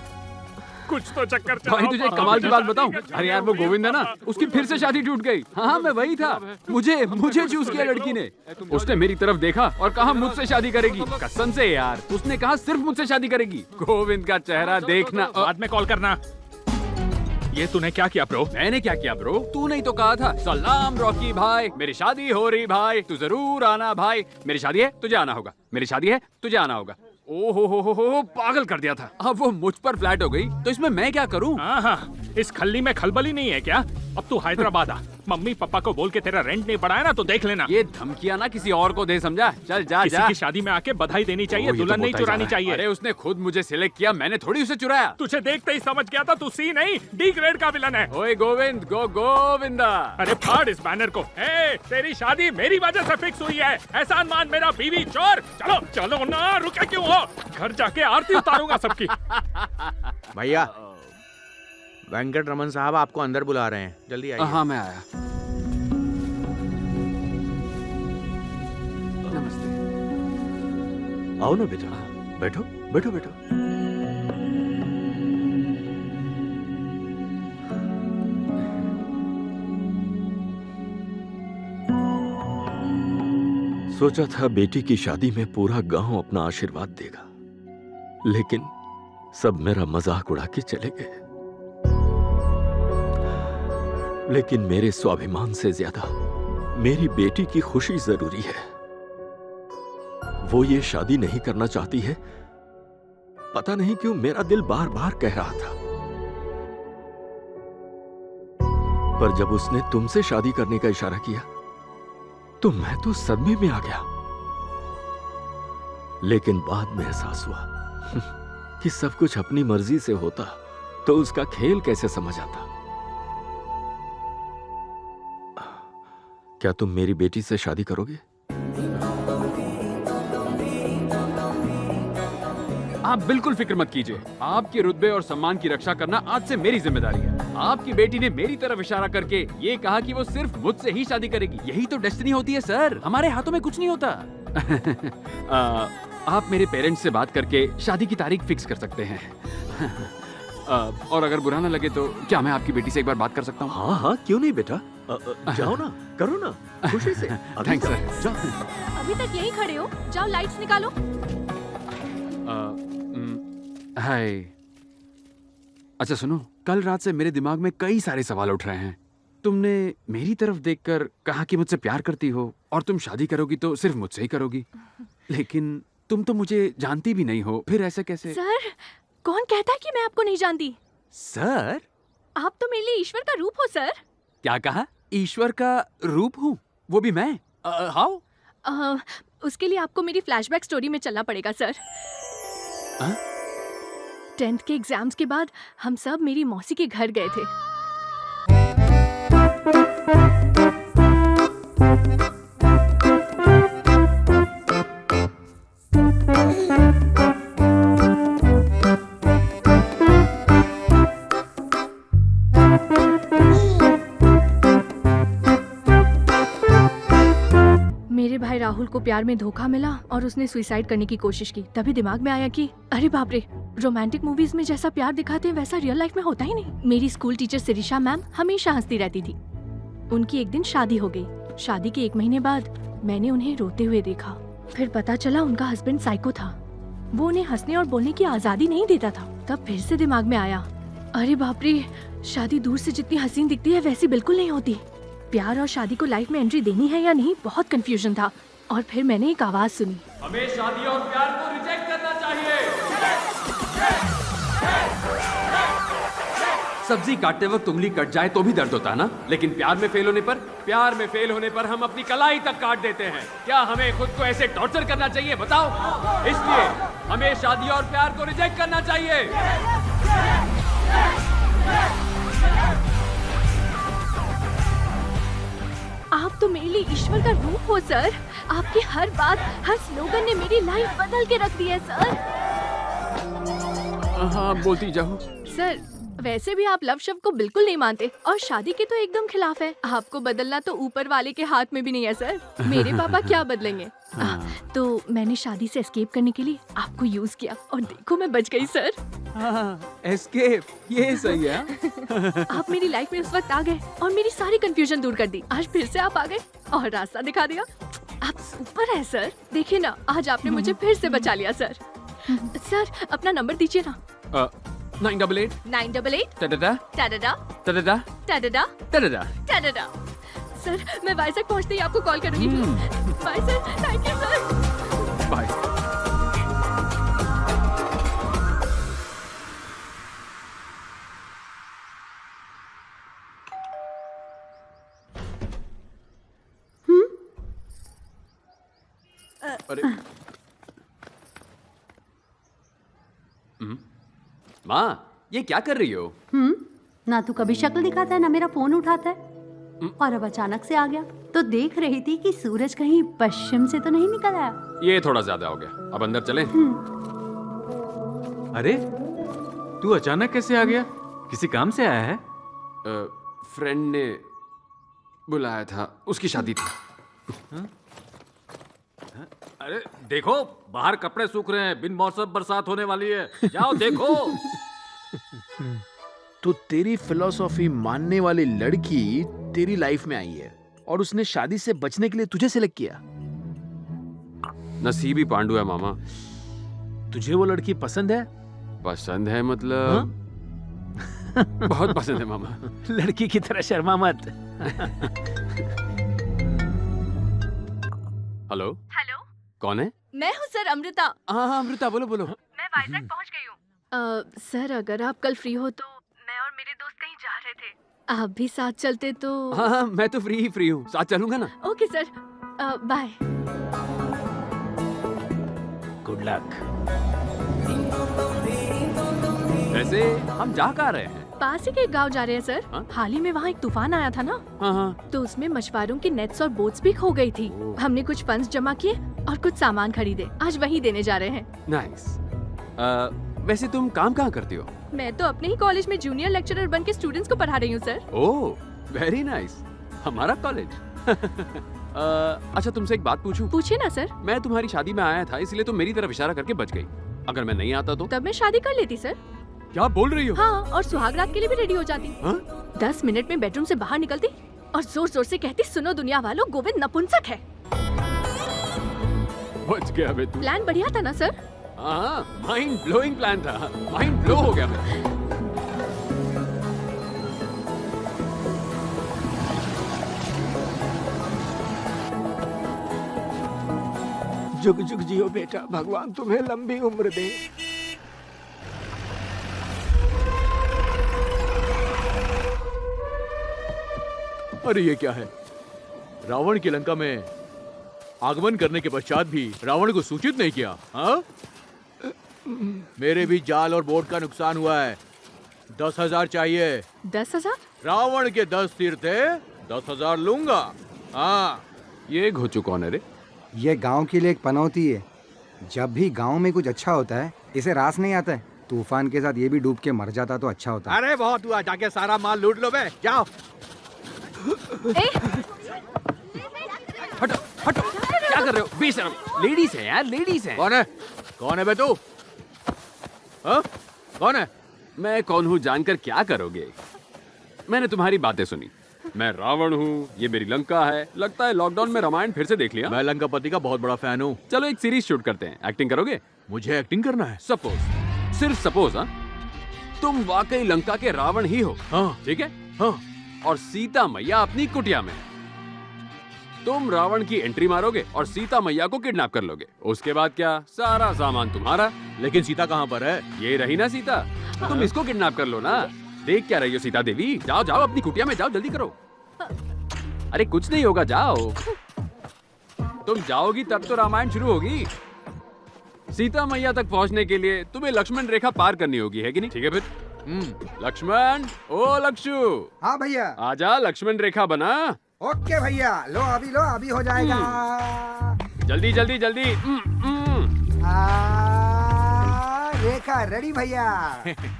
कुछ तो चक्कर चलाओ। भाई तुझे एक कमाल की बात बताऊं? अरे यार वो गोविंद है ना, उसकी फिर से शादी टूट गई। हाँ मैं वही था, मुझे चूज किया लड़की ने। उसने मेरी तरफ देखा और कहा मुझसे शादी करेगी। कसम से यार, उसने कहा सिर्फ मुझसे शादी करेगी। गोविंद का चेहरा देखना। बाद में कॉल करना। ये तूने क्या किया ब्रो? मैंने क्या किया ब्रो? तूने ही तो कहा था, सलाम रॉकी भाई, मेरी शादी हो रही भाई, तू जरूर आना भाई। मेरी शादी है, तुझे आना होगा। मेरी शादी है, तुझे आना होगा। ओहो पागल कर दिया था। अब वो मुझ पर फ्लैट हो गई, तो इसमें मैं क्या करूं? हाँ, इस खल्ली में खलबली नहीं है क्या? अब तू हैदराबाद आ, मम्मी पापा को बोल के तेरा रेंट नहीं बढ़ाया ना, तो देख लेना। ये धमकियां ना किसी और को दे, समझा? चल जा किसी जा। की शादी में आके बधाई देनी चाहिए, दुल्हन नहीं चुरानी चाहिए। अरे उसने खुद मुझे सिलेक्ट किया, मैंने थोड़ी उसे चुराया। तुझे देखते ही समझ गया था तू सी नहीं डी ग्रेड का विलन है। ओए गोविंद, गोविंदा। अरे फाड़ इस बैनर को। तेरी शादी मेरी वजह से फिक्स हुई है। एहसान मान मेरा बीवी चोर। चलो चलो ना, रुके क्यों हो? घर जाके आरती उतारूंगा सबकी। भैया, वेंकट रमन साहब आपको अंदर बुला रहे हैं, जल्दी आइए। हाँ मैं आया। नमस्ते। आओ ना बेटा, बैठो बैठो बैठो। सोचा था बेटी की शादी में पूरा गांव अपना आशीर्वाद देगा, लेकिन सब मेरा मजाक उड़ा के चले गए। लेकिन मेरे स्वाभिमान से ज्यादा मेरी बेटी की खुशी जरूरी है। वो ये शादी नहीं करना चाहती है, पता नहीं क्यों मेरा दिल बार बार कह रहा था। पर जब उसने तुमसे शादी करने का इशारा किया तो मैं तो सदमे में आ गया। लेकिन बाद में एहसास हुआ कि सब कुछ अपनी मर्जी से होता तो उसका खेल कैसे समझ आता। क्या तुम मेरी बेटी से शादी करोगे? आप बिल्कुल फिक्र मत कीजिए। आपके रुतबे और सम्मान की रक्षा करना आज से मेरी जिम्मेदारी है। आपकी बेटी ने मेरी तरफ इशारा करके ये कहा कि वो सिर्फ मुझसे ही शादी करेगी। यही तो डेस्टिनी होती है सर, हमारे हाथों में कुछ नहीं होता। आप मेरे पेरेंट्स से बात करके शादी की तारीख फिक्स कर सकते हैं। और अगर बुरा ना लगे तो क्या मैं आपकी बेटी से एक बार बात कर सकता हूँ? हाँ हाँ, क्यों नहीं बेटा, जाओ ना, करो ना, खुशी से। Thanks sir. जाओ। अभी तक यहीं खड़े हो, जाओ लाइट्स निकालो। हाय। अच्छा सुनो, कल रात से मेरे दिमाग में कई सारे सवाल उठ रहे हैं। तुमने मेरी तरफ देखकर कहा कि मुझसे प्यार करती हो और तुम शादी करोगी तो सिर्फ मुझसे ही करोगी, लेकिन तुम तो मुझे जानती भी नहीं हो, फिर ऐसे कैसे? सर, कौन कहता है कि मैं आपको नहीं जानती? सर, आप तो मेरे लिए ईश्वर का रूप हो सर। क्या कहा? ईश्वर का रूप हूँ? वो भी मैं? हाउ? उसके लिए आपको मेरी फ्लैशबैक स्टोरी में चलना पड़ेगा सर। 10th के एग्जाम्स के बाद हम सब मेरी मौसी के घर गए थे। मेरे भाई राहुल को प्यार में धोखा मिला और उसने सुसाइड करने की कोशिश की। तभी दिमाग में आया कि अरे बाप रे, रोमांटिक मूवीज में जैसा प्यार दिखाते हैं वैसा रियल लाइफ में होता ही नहीं। मेरी स्कूल टीचर शिरीषा मैम हमेशा हंसती रहती थी। उनकी एक दिन शादी हो गई। शादी के 1 महीने बाद मैंने उन्हें रोते हुए देखा। फिर पता चला उनका हस्बैंड साइको था। वो उन्हें हंसने और बोलने की आजादी नहीं देता था। तब फिर से दिमाग में आया, अरे बाप रे, शादी दूर से जितनी हसीन दिखती है वैसी बिल्कुल नहीं होती। प्यार और शादी को लाइफ में एंट्री देनी है या नहीं, बहुत कंफ्यूजन था। और फिर मैंने एक आवाज सुनी, हमें शादी और प्यार को रिजेक्ट करना चाहिए। सब्जी काटते वक्त उंगली कट जाए तो भी दर्द होता है ना, लेकिन प्यार में फेल होने पर हम अपनी कलाई तक काट देते हैं। क्या हमें खुद को ऐसे टॉर्चर करना चाहिए बताओ? इसलिए हमें शादी और प्यार को रिजेक्ट करना चाहिए। आप तो मेरे लिए ईश्वर का रूप हो सर। आपकी हर बात, हर स्लोगन ने मेरी लाइफ बदल के रख दी है सर। हाँ, बोलती जाओ। सर, वैसे भी आप लव शब्द को बिल्कुल नहीं मानते और शादी के तो एकदम खिलाफ है। आपको बदलना तो ऊपर वाले के हाथ में भी नहीं है सर। मेरे पापा क्या बदलेंगे? तो मैंने शादी से एस्केप करने के लिए आपको यूज किया और देखो मैं बच गई सर। एस्केप, ये सही है। आप मेरी लाइफ में उस वक्त आ गए और मेरी सारी कंफ्यूजन दूर कर दी। आज फिर से आप आ गए और रास्ता दिखा दिया। आप सुपर है सर। देखिए ना, आज आपने मुझे फिर से बचा लिया सर। सर, अपना नंबर दीजिए ना। 988 988 टडडा टडडा टडडा टडडा टडडा टडडा। सर, मैं वाइजैक पहुंचते ही आपको कॉल करूंगी। Bye sir, thank you sir. Bye. अरे माँ, ये क्या कर रही हो? ना तू कभी शक्ल दिखाता है ना मेरा फोन उठाता है, और अब अचानक से आ गया। तो देख रही थी कि सूरज कहीं पश्चिम से तो नहीं निकल आया। ये थोड़ा ज्यादा हो गया, अब अंदर चलें? अरे, तू अचानक कैसे आ गया? किसी काम से आया है? फ्रेंड ने बुलाया था, उसकी शादी थी। अरे देखो, बाहर कपड़े सूख रहे हैं, बिन मौसम बरसात होने वाली है, जाओ देखो। तो तेरी फिलॉसफी मानने वाली लड़की तेरी लाइफ में आई है और उसने शादी से बचने के लिए तुझे सिलेक्ट किया। नसीब ही पांडु है मामा। तुझे वो लड़की पसंद है? पसंद है मतलब बहुत पसंद है मामा। लड़की की तरह शर्मा मत। हेलो। हेलो, कौन है? मैं हूँ सर, अमृता। हाँ, अमृता बोलो बोलो। मैं वाइजैक पहुंच गई हूँ। सर, अगर आप कल फ्री हो तो मैं और मेरे दोस्त कहीं जा रहे थे। आप भी साथ चलते तो। हाँ, मैं तो फ्री हूँ, साथ चलूंगा ना। Okay sir, bye. Good luck. वैसे हम जा कहाँ रहे हैं? पास ही के एक गाँव जा रहे हैं सर। हाल ही में वहाँ एक तूफान आया था ना। हाँ। तो उसमें मछुआरों की नेट्स और बोट्स भी खो गई थी। हमने कुछ फंड्स जमा किए और कुछ सामान खरीदे, आज वही देने जा रहे हैं। नाइस। वैसे तुम काम कहाँ करती हो? मैं तो अपने ही कॉलेज में जूनियर लेक्चरर बन के स्टूडेंट्स को पढ़ा रही हूँ सर। ओह, वेरी नाइस। हमारा कॉलेज। अच्छा, तुमसे एक बात पूछूं? पूछिए ना सर। मैं तुम्हारी शादी में आया था, इसलिए तुम मेरी तरफ इशारा करके बच गई। अगर मैं नहीं आता तो? तब मैं शादी कर लेती सर। क्या बोल रही हो? हाँ, और सुहाग रात के लिए भी रेडी हो जाती। हाँ? 10 मिनट में बेडरूम से बाहर निकलती और जोर जोर से कहती, सुनो दुनिया वालों, गोविंद नपुंसक है। बच गया बे तू। प्लान बढ़िया था ना सर? हाँ, माइंड ब्लोइंग प्लान था। माइंड ब्लो हो गया मैं। जुग जुग जियो बेटा, भगवान तुम्हें लंबी उम्र दे। अरे ये क्या है? रावण की लंका में आगमन करने के पश्चात भी रावण को सूचित नहीं किया। हाँ? मेरे भी जाल और बोट का नुकसान हुआ है। 10,000 चाहिए। 10,000? रावण के 10 तीर थे, 10,000 लूंगा। हाँ। ये घोचू कौन है रे? ये गांव के लिए एक पनौती है। जब भी गांव में कुछ अच्छा होता है, इसे रास नहीं आता है। तूफान के साथ ये भी डूब के मर जाता तो अच्छा होता। अरे बहुत हुआ, जाके सारा माल लूट लो बे, जाओ। हटो हटो, क्या कर रहे हो? बेशरम, लेडीज है यार, लेडीज है। कौन है बे तू? हाँ? कौन है? मैं कौन हूँ जानकर क्या करोगे? मैंने तुम्हारी बातें सुनी। मैं रावण हूँ, ये मेरी लंका है। लगता है लॉकडाउन में रामायण फिर से देख लिया। मैं लंकापति का बहुत बड़ा फैन हूँ। चलो एक सीरीज शूट करते हैं, एक्टिंग करोगे? मुझे एक्टिंग करना है? सपोज, सिर्फ सपोज, हाँ, तुम वाकई लंका के रावण ही हो। हाँ। ठीक है? हाँ। और सीता मैया अपनी कुटिया में। तुम रावण की एंट्री मारोगे और सीता मैया को किडनैप कर लोगे। उसके बाद क्या? सारा सामान तुम्हारा। लेकिन सीता कहाँ पर है? ये रही ना सीता। तुम इसको किडनैप कर लो ना। देख क्या रही हो सीता देवी? जाओ जाओ अपनी कुटिया में जाओ, जल्दी करो। अरे कुछ नहीं होगा, जाओ। तुम जाओगी तब तो रामायण शुरू होगी। सीता मैया तक पहुंचने के लिए तुम्हें लक्ष्मण रेखा पार करनी होगी, है कि नहीं? ठीक है फिर। लक्ष्मण, ओ लक्षु। हाँ भैया। आजा, लक्ष्मण रेखा बना। ओके भैया, लो अभी हो जाएगा। जल्दी जल्दी जल्दी। रेखा रेडी भैया।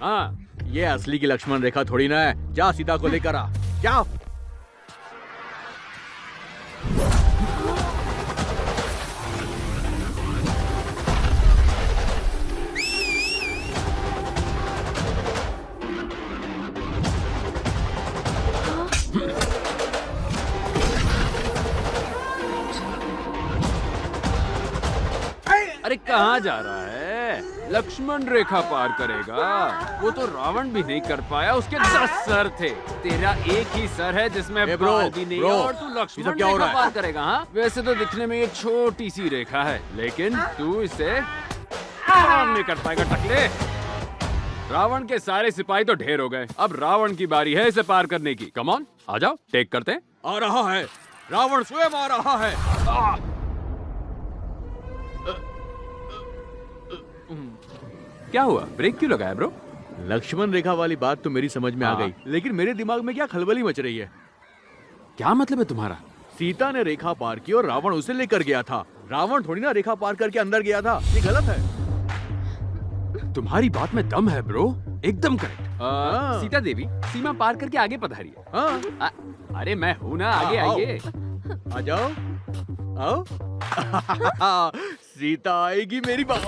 हाँ, ये असली की लक्ष्मण रेखा थोड़ी ना है। जा सीता को लेकर आ, जाओ। अरे कहाँ जा रहा है? लक्ष्मण रेखा पार करेगा। वो तो रावण भी नहीं कर पाया, उसके 10 सर थे। तेरा एक ही सर है जिसमें बाल भी नहीं है और तू लक्ष्मण रेखा पार करेगा। हाँ, वैसे तो दिखने में ये छोटी सी रेखा है, लेकिन तू इसे पार नहीं कर पाएगा टकले। रावण के सारे सिपाही तो ढेर हो गए, अब रावण की बारी है इसे पार करने की। कम ऑन, आ जाओ, टेक करते हैं। आ रहा है, रावण स्वयं आ रहा है। क्या हुआ? ब्रेक क्यों लगाया ब्रो? लक्ष्मण रेखा वाली बात तो मेरी समझ में आ गई, लेकिन मेरे दिमाग में क्या खलबली मच रही है। क्या मतलब है तुम्हारा? सीता ने रेखा पार की और रावण उसे लेकर गया था। रावण थोड़ी ना रेखा पार करके अंदर गया था। ये गलत है। तुम्हारी बात में दम है ब्रो, एकदम करेक्ट। सीता देवी सीमा पार करके आगे पधारी है। अरे मैं हूँ ना, आगे आइए। आ जाओ, आओ। सीता आएगी मेरी बात।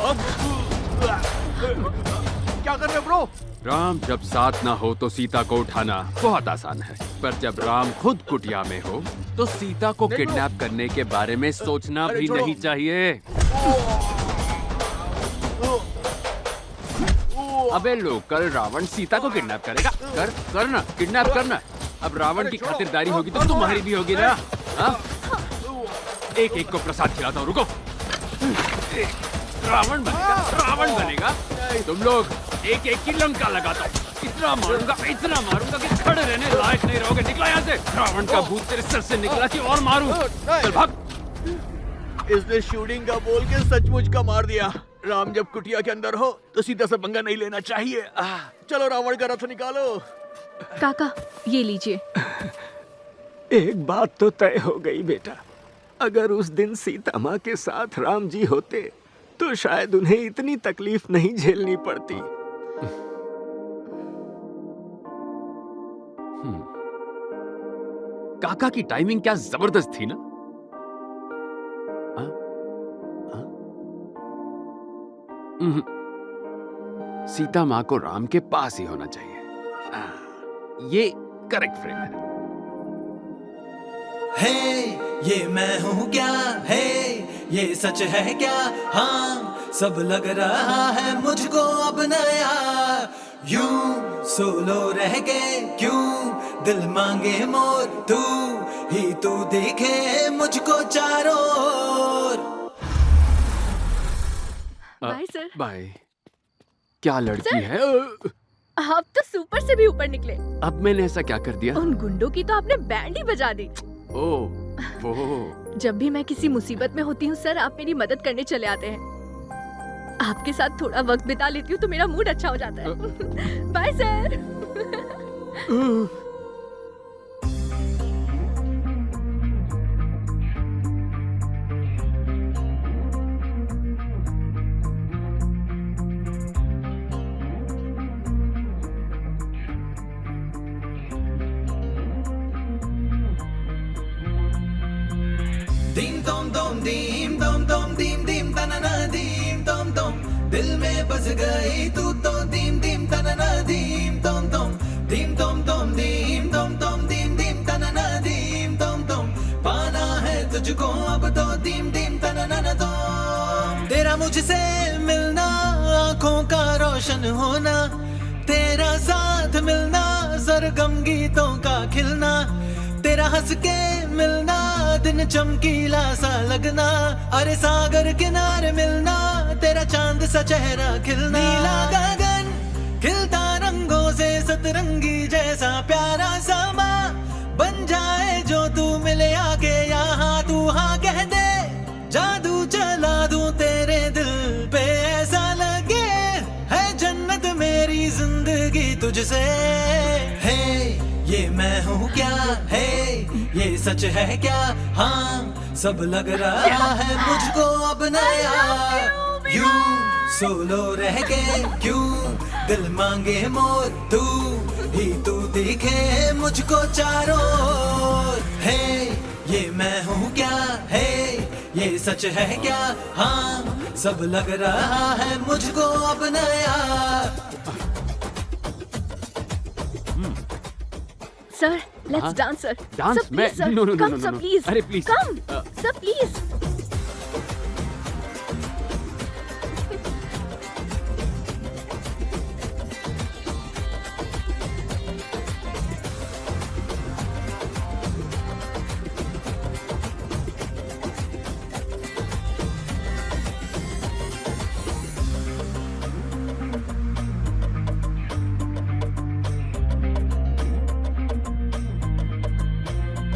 क्या कर रहे ब्रो? राम जब साथ ना हो तो सीता को उठाना बहुत आसान है, पर जब राम खुद कुटिया में हो तो सीता को किडनैप करने के बारे में सोचना भी नहीं चाहिए। अबे लोकल रावण सीता को किडनैप करेगा? करना, किडनैप करना। अब रावण की खातिरदारी होगी तो तुम्हारी भी होगी ना। एक एक को प्रसाद खिलाता हूँ, रुको। रावण बनेगा, रावण बनेगा। तुम लोग एक एक की लंका लगाता हूँ। इतना मारूंगा कि खड़े रहने लायक नहीं रहोगे। निकला यहाँ से। रावण का भूत तेरे सर से निकला कि और मारूं? चल भाग। इसने शूटिंग का बोल के सचमुच का मार दिया। राम जब कुटिया के अंदर हो तो सीधा सा पंगा नहीं लेना चाहिए। चलो रावण का रथ निकालो। काका ये लीजिए। एक बात तो तय हो गई बेटा, अगर उस दिन सीता माँ के साथ राम जी होते तो शायद उन्हें इतनी तकलीफ नहीं झेलनी पड़ती। काका की टाइमिंग क्या जबरदस्त थी ना। सीता माँ को राम के पास ही होना चाहिए। ये करेक्ट फ्रेम है। ये मैं हूँ क्या है, ये सच है क्या? हाँ सब लग रहा है मुझको अब नया। यूं सोलो रह गए क्यों, दिल मांगे मोर तू ही तू दिखे मुझको चारों ओर। Bye sir. बाय। क्या लड़की है। आप तो सुपर से भी ऊपर निकले। अब मैंने ऐसा क्या कर दिया? उन गुंडों की तो आपने बैंड ही बजा दी। ओह वो। जब भी मैं किसी मुसीबत में होती हूँ सर, आप मेरी मदद करने चले आते हैं। आपके साथ थोड़ा वक्त बिता लेती हूँ तो मेरा मूड अच्छा हो जाता है। Bye sir. दीम तोम तोम दीम तोम तोम दीम दीम तनना दीम तोम तोम, दिल में बस गई तू तो दीम दीम तनना दीम तोम तोम, दीम तोम तोम दीम तोम तोम दीम दीम तनना दीम तोम तोम, पाना है तुझको अब तो दीम दीम तनना तोम। तेरा मुझसे मिलना, आंखों का रोशन होना, तेरा साथ मिलना, सरगम गीतों का खिलना, तेरा हंस के मिलना, दिन चमकीला सा लगना, अरे सागर किनारे मिलना, तेरा चांद सा चेहरा खिलना, नीला गगन खिलता रंगों से सतरंगी जैसा प्यारा समा बन जाए जो तू मिले आके यहाँ, तू हाँ कह दे जादू चला दूं तेरे दिल पे, ऐसा लगे है जन्नत मेरी जिंदगी तुझसे। है ये मैं हूँ क्या है, ये सच है क्या? हाँ सब लग रहा है मुझको अब नया। यूं सोलो रह गए क्यों, दिल मांगे मोर तू ही तू दिखे मुझको चारों ओर। है ये मैं हूँ क्या है, ये सच है क्या? हाँ सब लग रहा है मुझको अब नया। Sir let's dance sir. Dance? Sir, मैं please, sir. No no no Come, no sir, no. please. अरे प्लीज Come, sir, please.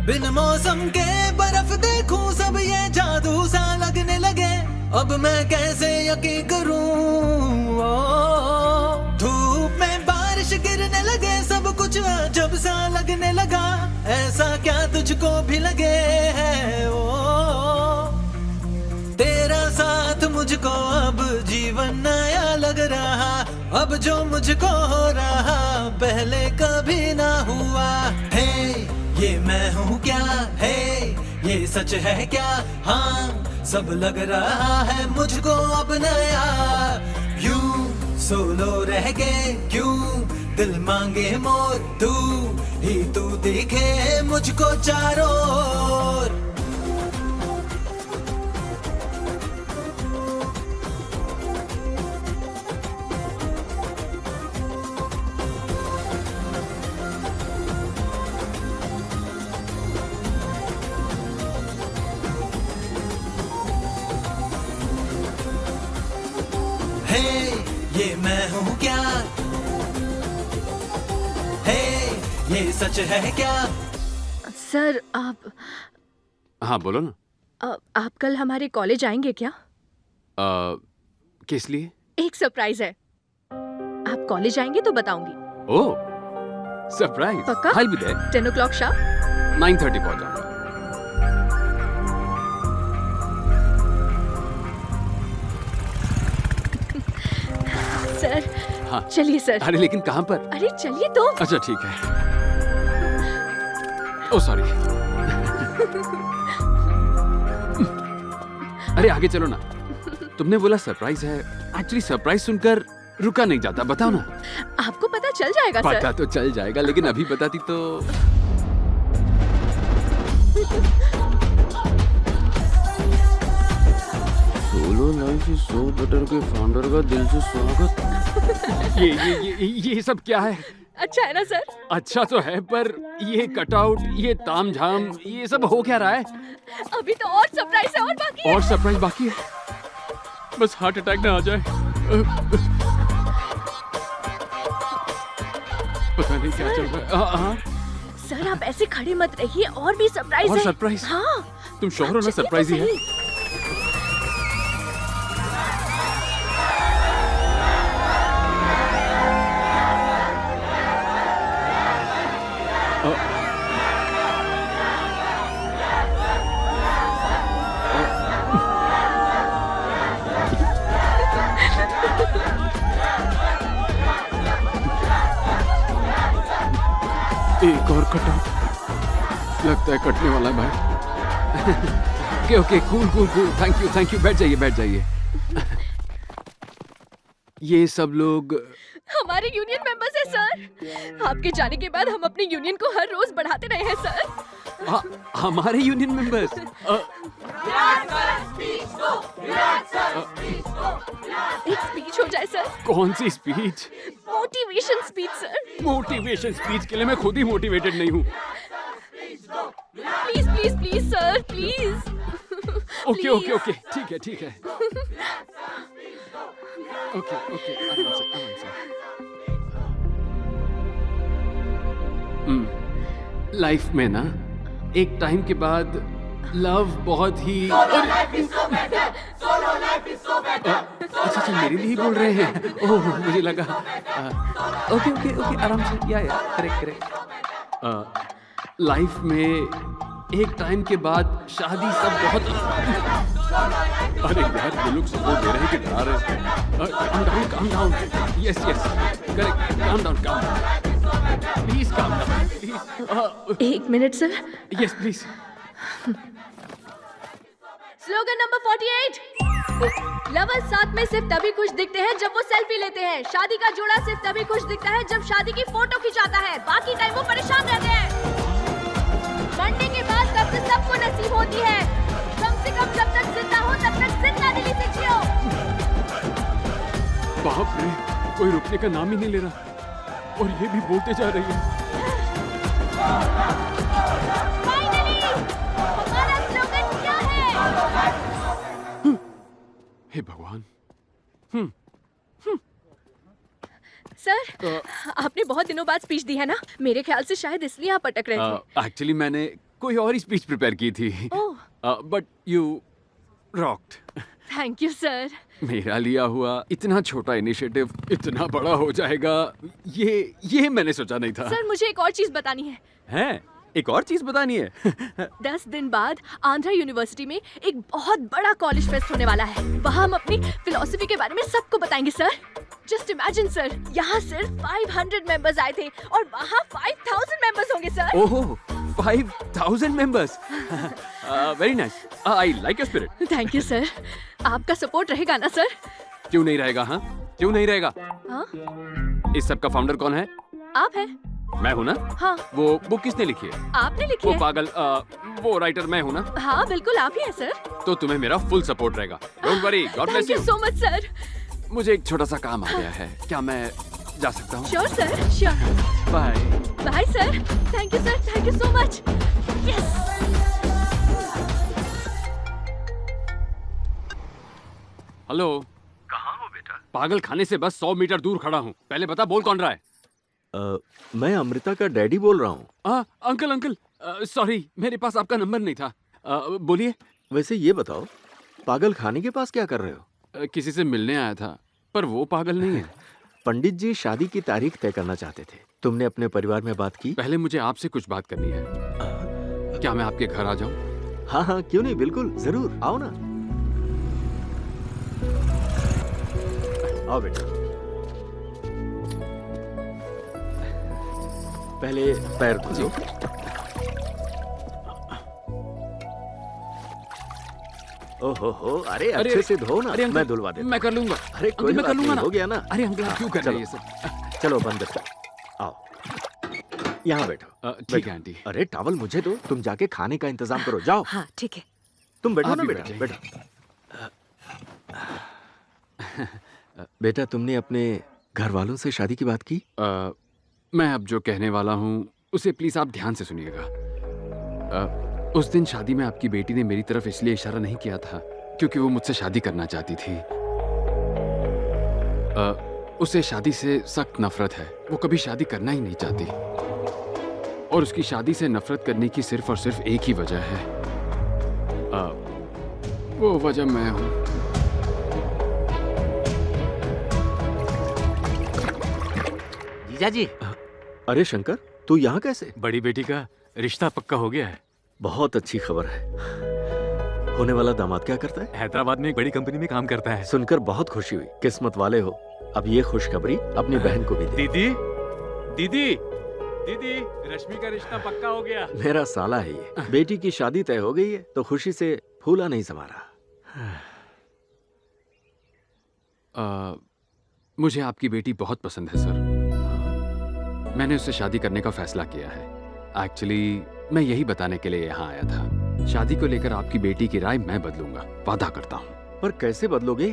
बिन मौसम के बर्फ देखूं सब ये जादू सा लगने लगे, अब मैं कैसे यकीन करूं। धूप में बारिश गिरने लगे, सब कुछ अजब सा लगने लगा, ऐसा क्या तुझको भी लगे है तेरा साथ मुझको अब जीवन नया लग रहा, अब जो मुझको हो रहा पहले कभी ना हुआ। है ये मैं हूँ क्या है, ये सच है क्या? हाँ सब लग रहा है मुझको अब नया। यूं सोलो रह गए क्यों, दिल मांगे मोर तू ही तू दिखे मुझको चारों ओर। ये मैं हूँ क्या, सच है क्या? सर आप हाँ बोलो ना। आप कल हमारे कॉलेज आएंगे क्या? किस लिए? एक सरप्राइज है। आप कॉलेज आएंगे तो बताऊंगी। ओह सरप्राइज। पक्का? I'll be there. 10 o'clock sharp. 9:30 पहुंच जाऊंगा। सर हाँ चलिए सर। अरे लेकिन कहाँ पर? अरे चलिए तो। अच्छा ठीक है। ओ सॉरी। अरे आगे चलो ना। तुमने बोला सरप्राइज है। एक्चुअली सरप्राइज सुनकर रुका नहीं जाता। बताओ ना। आपको पता चल जाएगा सर। पता तो चल जाएगा लेकिन अभी बताती तो। Solo life is so better के फाउंडर का दिल से स्वागत। ये सब क्या है? अच्छा है ना सर? अच्छा तो है पर ये कटआउट, ये तामझाम, ये सब हो क्या रहा है? अभी तो और सरप्राइज है और बाकी है। और सरप्राइज बाकी है। बस हार्ट अटैक ना आ जाए। पता नहीं क्या चल रहा है। हाँ सर आप ऐसे खड़े मत रहिए, और भी सरप्राइज और है। सरप्राइज? हाँ तुम श्योर हो ना सरप्राइज ही है? एक और कटआउट लगता है कटने वाला है भाई। Okay cool cool cool. Thank you. बैठ जाइए। ये सब लोग हमारे यूनियन मेंबर्स हैं सर। आपके जाने के बाद हम अपनी यूनियन को हर रोज बढ़ाते रहे हैं सर। हमारे यूनियन मेंबर्स। एक स्पीच हो जाए सर। कौन सी speech? Motivation speech sir. Motivation speech के लिए मैं खुद ही मोटिवेटेड नहीं हूँ। Please please please sir please. Okay ठीक है। ओके आराम से। लाइफ में ना एक टाइम के बाद लव बहुत ही अच्छा मेरे लिए ही बोल रहे हैं। ओह मुझे लगा। ओके आराम से। या करेक्ट। लाइफ में एक टाइम के बाद शादी सब बहुत। अरे यार ये लोग सपोर्ट दे रहे हैं कि डरा रहे हैं। Calm down. Yes correct. Calm down please calm down please. एक minute sir. Yes please. Slogan number 48। Lovers साथ में सिर्फ तभी खुश दिखते हैं जब वो सेल्फी लेते हैं। शादी का जोड़ा सिर्फ तभी खुश दिखता है जब शादी की फोटो खिंचाता है, बाकी टाइम वो परेशान रहते हैं। मरने के बाद कब्र सबको नसीब होती है, कम से कम जब तक जिंदा हो तब तक जिंदा दिली से जियो। बाप रे कोई रुकने का नाम ही नहीं ले रहा और ये भी बोलते जा रही है। फाइनली हमारा स्लोगन क्या है? हे भगवान। सर आपने बहुत दिनों बाद स्पीच दी है ना, मेरे ख्याल से शायद इसलिए आप अटक रहे थे। एक्चुअली मैंने कोई और ही स्पीच प्रिपेयर की थी। But you rocked. Thank you sir. मेरा लिया हुआ इतना छोटा इनिशिएटिव इतना बड़ा हो जाएगा ये मैंने सोचा नहीं था। सर मुझे एक और चीज बतानी है। हैं? एक और चीज बतानी है? 10 दिन बाद आंध्रा यूनिवर्सिटी में एक बहुत बड़ा कॉलेज फेस्ट होने वाला है। वहाँ हम अपनी फिलॉसफी के बारे में सबको बताएंगे सर। जस्ट इमेजिन सर, यहाँ सिर्फ 500 मेंबर्स आए थे और वहाँ 5000 मेंबर्स होंगे sir. Oh 5000 members. Very nice. I like your spirit. Thank you sir. आपका सपोर्ट रहेगा ना सर? क्यों नहीं रहेगा? हाँ क्यों नहीं रहेगा? हाँ? इस सब का फाउंडर कौन है? आप हैं। मैं हूँ ना? हाँ। वो बुक किसने लिखी है? आपने लिखी वो है। पागल वो राइटर मैं हूँ ना? हाँ बिल्कुल आप ही हैं सर। तो तुम्हें मेरा फुल सपोर्ट रहेगा। Don't worry. God bless thank you. You so much sir. मुझे एक छोटा सा काम आ गया है, क्या मैं जा सकता हूँ? Sure sir sure. Bye. Bye sir. Thank you so much. Yes. Hello. कहाँ हो बेटा? पागल खाने से बस 100 मीटर दूर खड़ा हूँ। पहले बता बोल कौन रहा है? मैं अमृता का डैडी बोल रहा हूँ। अंकल अंकल, सॉरी, मेरे पास आपका नंबर नहीं था। बोलिए। वैसे ये बताओ, पागल खाने के पास क्या कर रहे हो? किसी से मिलने आया था, पर वो पागल नहीं है। पंडित जी शादी की तारीख तय करना चाहते थे। तुमने अपने परिवार में बात की? पहले मुझे आपसे कुछ बात करनी है। क्या मैं आपके घर आ जाऊं? हाँ हाँ, क्यों नहीं, बिल्कुल जरूर आओ ना। आओ बेटा। पहले पैर धो। ओहो, अरे अच्छे से धो ना। मैं धुलवा देता। मैं कर लूंगा। अरे कोई मैं कर लूंगा ना। हो गया ना। अरे अंकल क्यों कर रहे हैं ये सब? चलो बंद कर। आओ यहाँ बैठो। ठीक है आंटी। अरे टॉवल मुझे दो, तुम जाके खाने का इंतजाम करो, जाओ। हाँ ठीक है। तुम बैठो ना आप भी बेटा, बैठो। बेटा तुमने अपने घर वालों से शादी की बात की? मैं अब जो कहने वाला हूँ उसे प्लीज आप ध्यान से सुनिएगा। उस दिन शादी में आपकी बेटी ने मेरी तरफ इसलिए इशारा नहीं किया था क्योंकि वो मुझसे शादी करना चाहती थी। उसे शादी से सख्त नफरत है। वो कभी शादी करना ही नहीं चाहती और उसकी शादी से नफरत करने की सिर्फ और सिर्फ एक ही वजह है। वो वजह मैं हूँ। जीजा जी। अरे शंकर, तू यहाँ कैसे? बड़ी बेटी का रिश्ता पक्का हो गया है। बहुत अच्छी खबर है। होने वाला दामाद क्या करता है? हैदराबाद में एक बड़ी कंपनी में काम करता है। सुनकर बहुत खुशी हुई। किस्मत वाले हो। अब ये खुशखबरी अपनी बहन को भी दे। दीदी दीदी दीदी, रश्मि का रिश्ता पक्का हो गया। मेरा साला है ये। बेटी की शादी तय हो गई है तो खुशी से फूला नहीं समा रहा। मुझे आपकी बेटी बहुत पसंद है सर। मैंने उससे शादी करने का फैसला किया है। एक्चुअली मैं यही बताने के लिए यहाँ आया था। शादी को लेकर आपकी बेटी की राय मैं बदलूंगा, वादा करता हूँ। पर कैसे बदलोगे?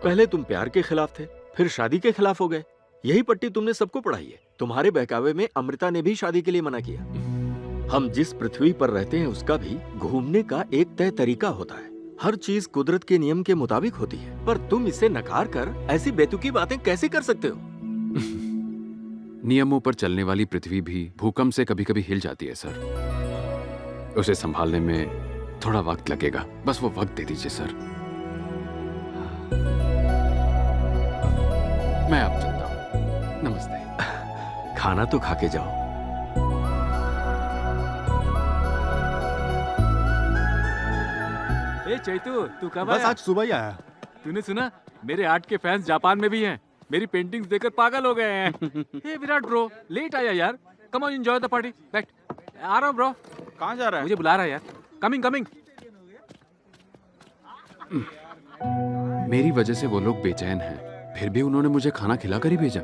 पहले तुम प्यार के खिलाफ थे, फिर शादी के खिलाफ हो गए। यही पट्टी तुमने सबको पढ़ाई है। तुम्हारे बहकावे में अमृता ने भी शादी के लिए मना किया। हम जिस पृथ्वी पर रहते हैं उसका भी घूमने का एक तय तरीका होता है। हर चीज कुदरत के नियम के मुताबिक होती है। पर तुम इसे नकार कर ऐसी बेतुकी बातें कैसे कर सकते हो? नियमों पर चलने वाली पृथ्वी भी भूकंप से कभी कभी हिल जाती है सर। उसे संभालने में थोड़ा वक्त लगेगा, बस वो वक्त दे दीजिए सर। मैं अब चलता हूँ। नमस्ते। खाना तो खा के जाओ। ए चैतू, तू कब बस आया? आज सुबह ही आया। तूने सुना मेरे आर्ट के फैंस जापान में भी हैं। मेरी पेंटिंग्स देखकर पागल हो गए हैं। हे विराट ब्रो, लेट आया यार। Come on, enjoy the party. बैठ। आ रहा हूँ ब्रो। कहाँ जा रहा है? मुझे बुला रहा है यार। Coming coming. मेरी वजह से वो लोग बेचैन हैं, फिर भी उन्होंने मुझे खाना खिलाकर ही भेजा।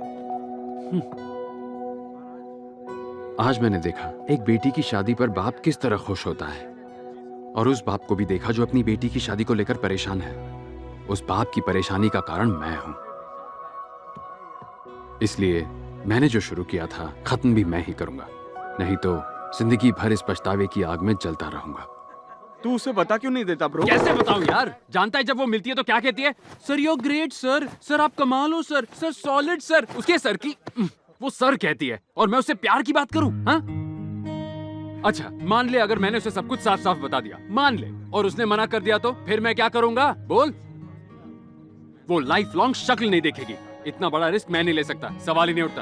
आज मैंने देखा एक बेटी की शादी पर बाप किस तरह खुश होता है, और उस बाप को भी देखा जो अपनी बेटी की शादी को लेकर परेशान है। उस बाप की परेशानी का कारण मैं हूं। इसलिए मैंने जो शुरू किया था खत्म भी मैं ही करूंगा, नहीं तो जिंदगी भर इस पछतावे की आग में जलता रहूंगा। तू उसे बता क्यों नहीं देता ब्रो? कैसे बताऊं यार? जानता है जब वो मिलती है तो क्या कहती है? Sir you great sir, sir आप कमाल हो सर, सर सॉलिड सर। उसके सर की वो सर कहती है और मैं उससे प्यार की बात करूं? हाँ? अच्छा मान ले अगर मैंने उसे सब कुछ साफ साफ बता दिया, मान ले, और उसने मना कर दिया, तो फिर मैं क्या करूंगा? बोल। वो लाइफ लॉन्ग शक्ल नहीं देखेगी। इतना बड़ा रिस्क मैं नहीं ले सकता, सवाल ही नहीं उठता।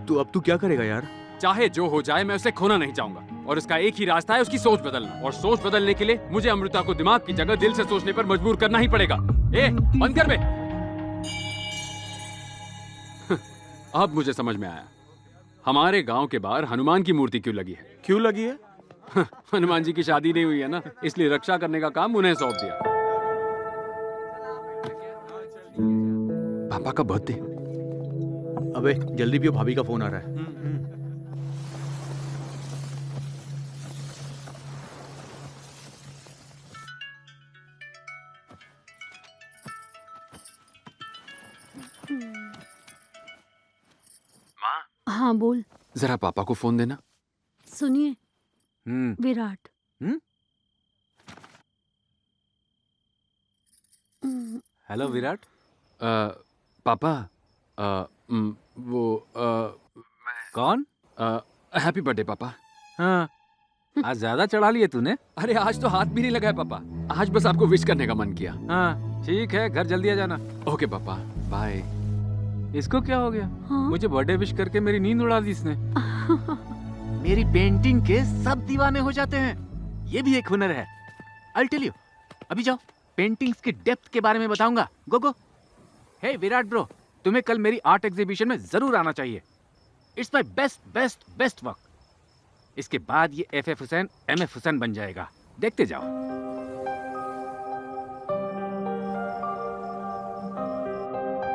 तो अब तू क्या करेगा यार? चाहे जो हो जाए मैं उसे खोना नहीं चाहूंगा, और इसका एक ही रास्ता है, उसकी सोच बदलना। और सोच बदलने के लिए मुझे अमृता को दिमाग की जगह दिल से सोचने पर मजबूर करना ही पड़ेगा। ए बंद कर बे। अब मुझे समझ में आया हमारे गांव के बाहर हनुमान की मूर्ति क्यों लगी है। क्यों लगी है? हनुमान जी की शादी नहीं हुई है ना, इसलिए रक्षा करने का काम उन्हें सौंप दिया। पापा का बर्थडे। अबे जल्दी पियो, भाभी का फोन आ रहा है। हाँ बोल। जरा पापा को फोन देना। सुनिए विराट। हेलो विराट। पापा वो कौन? हैप्पी बर्थडे पापा। हाँ, आज ज्यादा चढ़ा लिए तूने। अरे आज तो हाथ भी नहीं लगाया पापा, आज बस आपको विश करने का मन किया। हाँ ठीक है, घर जल्दी आ जाना। ओके पापा, बाय। इसको क्या हो गया? हाँ? मुझे बर्थडे विश करके मेरी नींद उड़ा दी इसने। मेरी पेंटिंग के सब दीवाने हो जाते हैं, ये भी एक हुनर है। I'll tell you। अभी जाओ, पेंटिंग्स की डेप्थ के बारे में बताऊंगा। गो गो। हे विराट ब्रो, तुम्हें कल मेरी आर्ट एग्जीबिशन में जरूर आना चाहिए। It's my best best best work. इसके बाद ये FF हुसैन MF हुसैन बन जाएगा, देखते जाओ।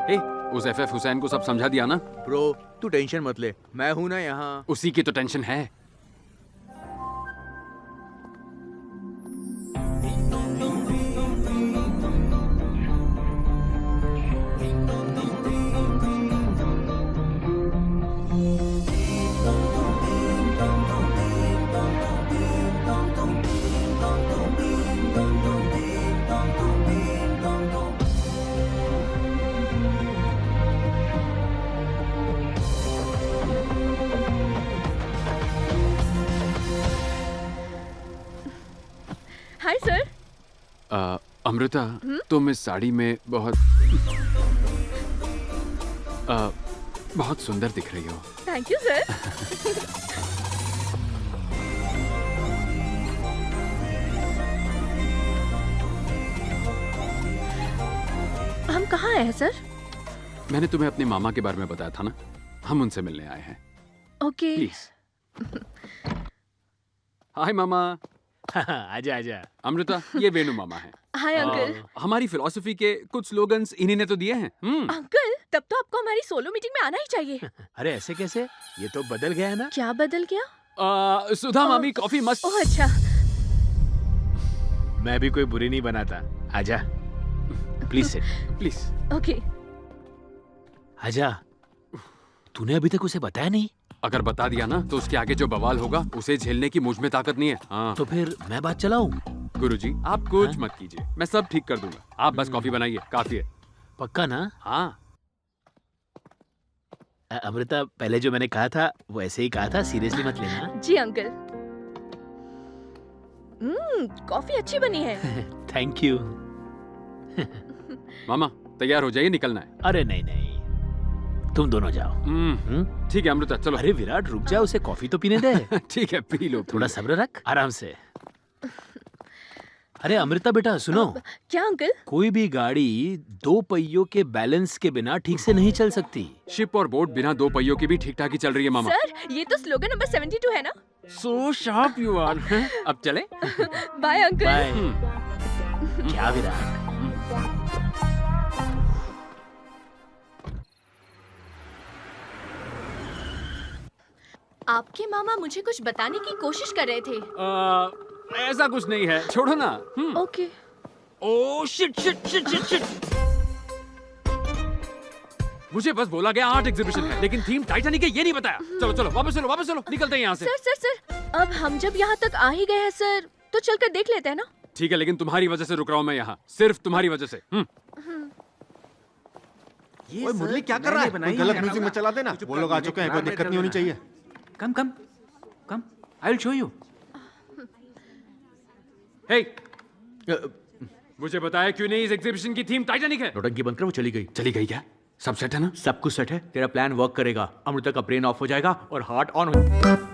हे, उस FF हुसैन को सब समझा दिया ना? ब्रो तू टेंशन मत ले, मैं हूं ना यहाँ। उसी की तो टेंशन है। Hi sir. अमृता, तुम इस साड़ी में बहुत सुंदर दिख रही हो। Thank you sir. हम कहाँ आए हैं सर? मैंने तुम्हें अपने मामा के बारे में बताया था ना, हम उनसे मिलने आए हैं। ओके। प्लीज। हाय मामा। आजा आजा। अमृता, ये वेणु मामा है। Hi uncle. हमारी फिलॉसफी के कुछ स्लोगन्स इन्हीं ने तो दिए हैं। अंकल, तब तो आपको हमारी सोलो मीटिंग में आना ही चाहिए। अरे ऐसे कैसे? ये तो बदल गया है ना। क्या बदल गया? सुधा मामी, कॉफी मस्त। ओह अच्छा। मैं भी कोई बुरी नहीं बनाता। आजा, प्लीज सिट। प्लीज। ओके। आजा। तूने अभी तक उसे बताया नहीं? अगर बता दिया ना तो उसके आगे जो बवाल होगा उसे झेलने की मुझ में ताकत नहीं है। हाँ। तो फिर मैं बात चलाऊं? गुरुजी, आप कुछ मत कीजिए, मैं सब ठीक कर दूंगा। आप बस कॉफी बनाइए, काफी है। पक्का ना? हाँ। अमृता, पहले जो मैंने कहा था वो ऐसे ही कहा था, सीरियसली मत लेना। जी अंकल। कॉफी अच्छी बनी है। Thank you. मामा तैयार हो जाइए, निकलना है। अरे नहीं नहीं, तुम दोनों जाओ। ठीक है अमृता, चलो। अरे विराट रुक जा, उसे कॉफी तो पीने दे। ठीक है, पी लो। थोड़ा सब्र रख, आराम से। अरे अमृता बेटा सुनो। क्या अंकल? कोई भी गाड़ी दो पहियों के बैलेंस के बिना ठीक से नहीं चल सकती। शिप और बोट बिना दो पहियों के भी ठीक ठाक ही चल रही है मामा। सर, ये तो स्लोगन नंबर 72 है ना? So sharp you are. अब चले? Bye uncle. बाय। क्या विराट? आपके मामा मुझे कुछ बताने की कोशिश कर रहे थे। ऐसा कुछ नहीं है, छोड़ो ना। Okay. Oh shit shit shit shit shit. मुझे बस बोला गया आर्ट एग्जीबिशन है, लेकिन थीम टाइटैनिक है ये नहीं बताया। चलो चलो वापस चलो, निकलते हैं यहाँ से। सर, अब हम जब यहाँ तक आ ही गए हैं सर, तो चलकर देख लेते हैं ना? ठीक है, लेकिन तुम्हारी वजह से रुक रहा हूँ मैं यहाँ, सिर्फ तुम्हारी वजह से। ओए मुरली क्या कर रहा है? कोई गलत म्यूजिक में चला देना। वो लोग आ चुके हैं, कोई दिक्कत नहीं होनी चाहिए। कम कम कम, आई विल शो यू। हे, मुझे बताया क्यों नहीं इस एग्जीबिशन की थीम टाइटैनिक है? नौटंकी बनकर वो चली गई। चली गई क्या? सब सेट है ना? सब कुछ सेट है, तेरा प्लान वर्क करेगा। अमृता का ब्रेन ऑफ हो जाएगा और हार्ट ऑन हो।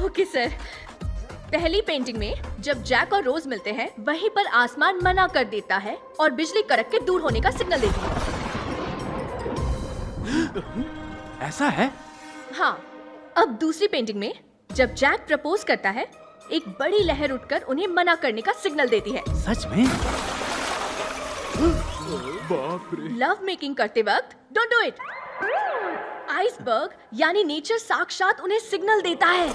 Okay sir. पहली पेंटिंग में जब जैक और रोज मिलते हैं वहीं पर आसमान मना कर देता है और बिजली कड़क के दूर होने का सिग्नल देती है। ऐसा है? हाँ। अब दूसरी पेंटिंग में जब जैक प्रपोज करता है एक बड़ी लहर उठकर उन्हें मना करने का सिग्नल देती है। सच में? बाप रे। लव मेकिंग करते वक्त डोंट डू इट। आइसबर्ग यानी नेचर साक्षात उन्हें सिग्नल देता है।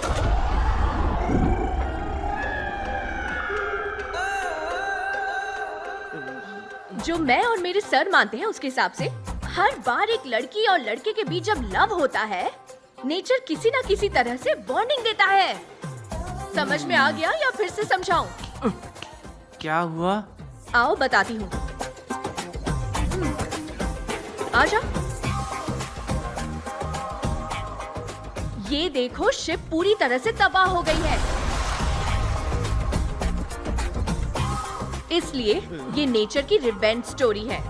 जो मैं और मेरे सर मानते हैं उसके हिसाब से हर बार एक लड़की और लड़के के बीच जब लव होता है नेचर किसी ना किसी तरह से वार्निंग देता है। समझ में आ गया या फिर से समझाऊं? क्या हुआ? आओ बताती हूँ। आजा। ये देखो शिप पूरी तरह से तबाह हो गई है। इसलिए ये नेचर की रिवेंज स्टोरी है।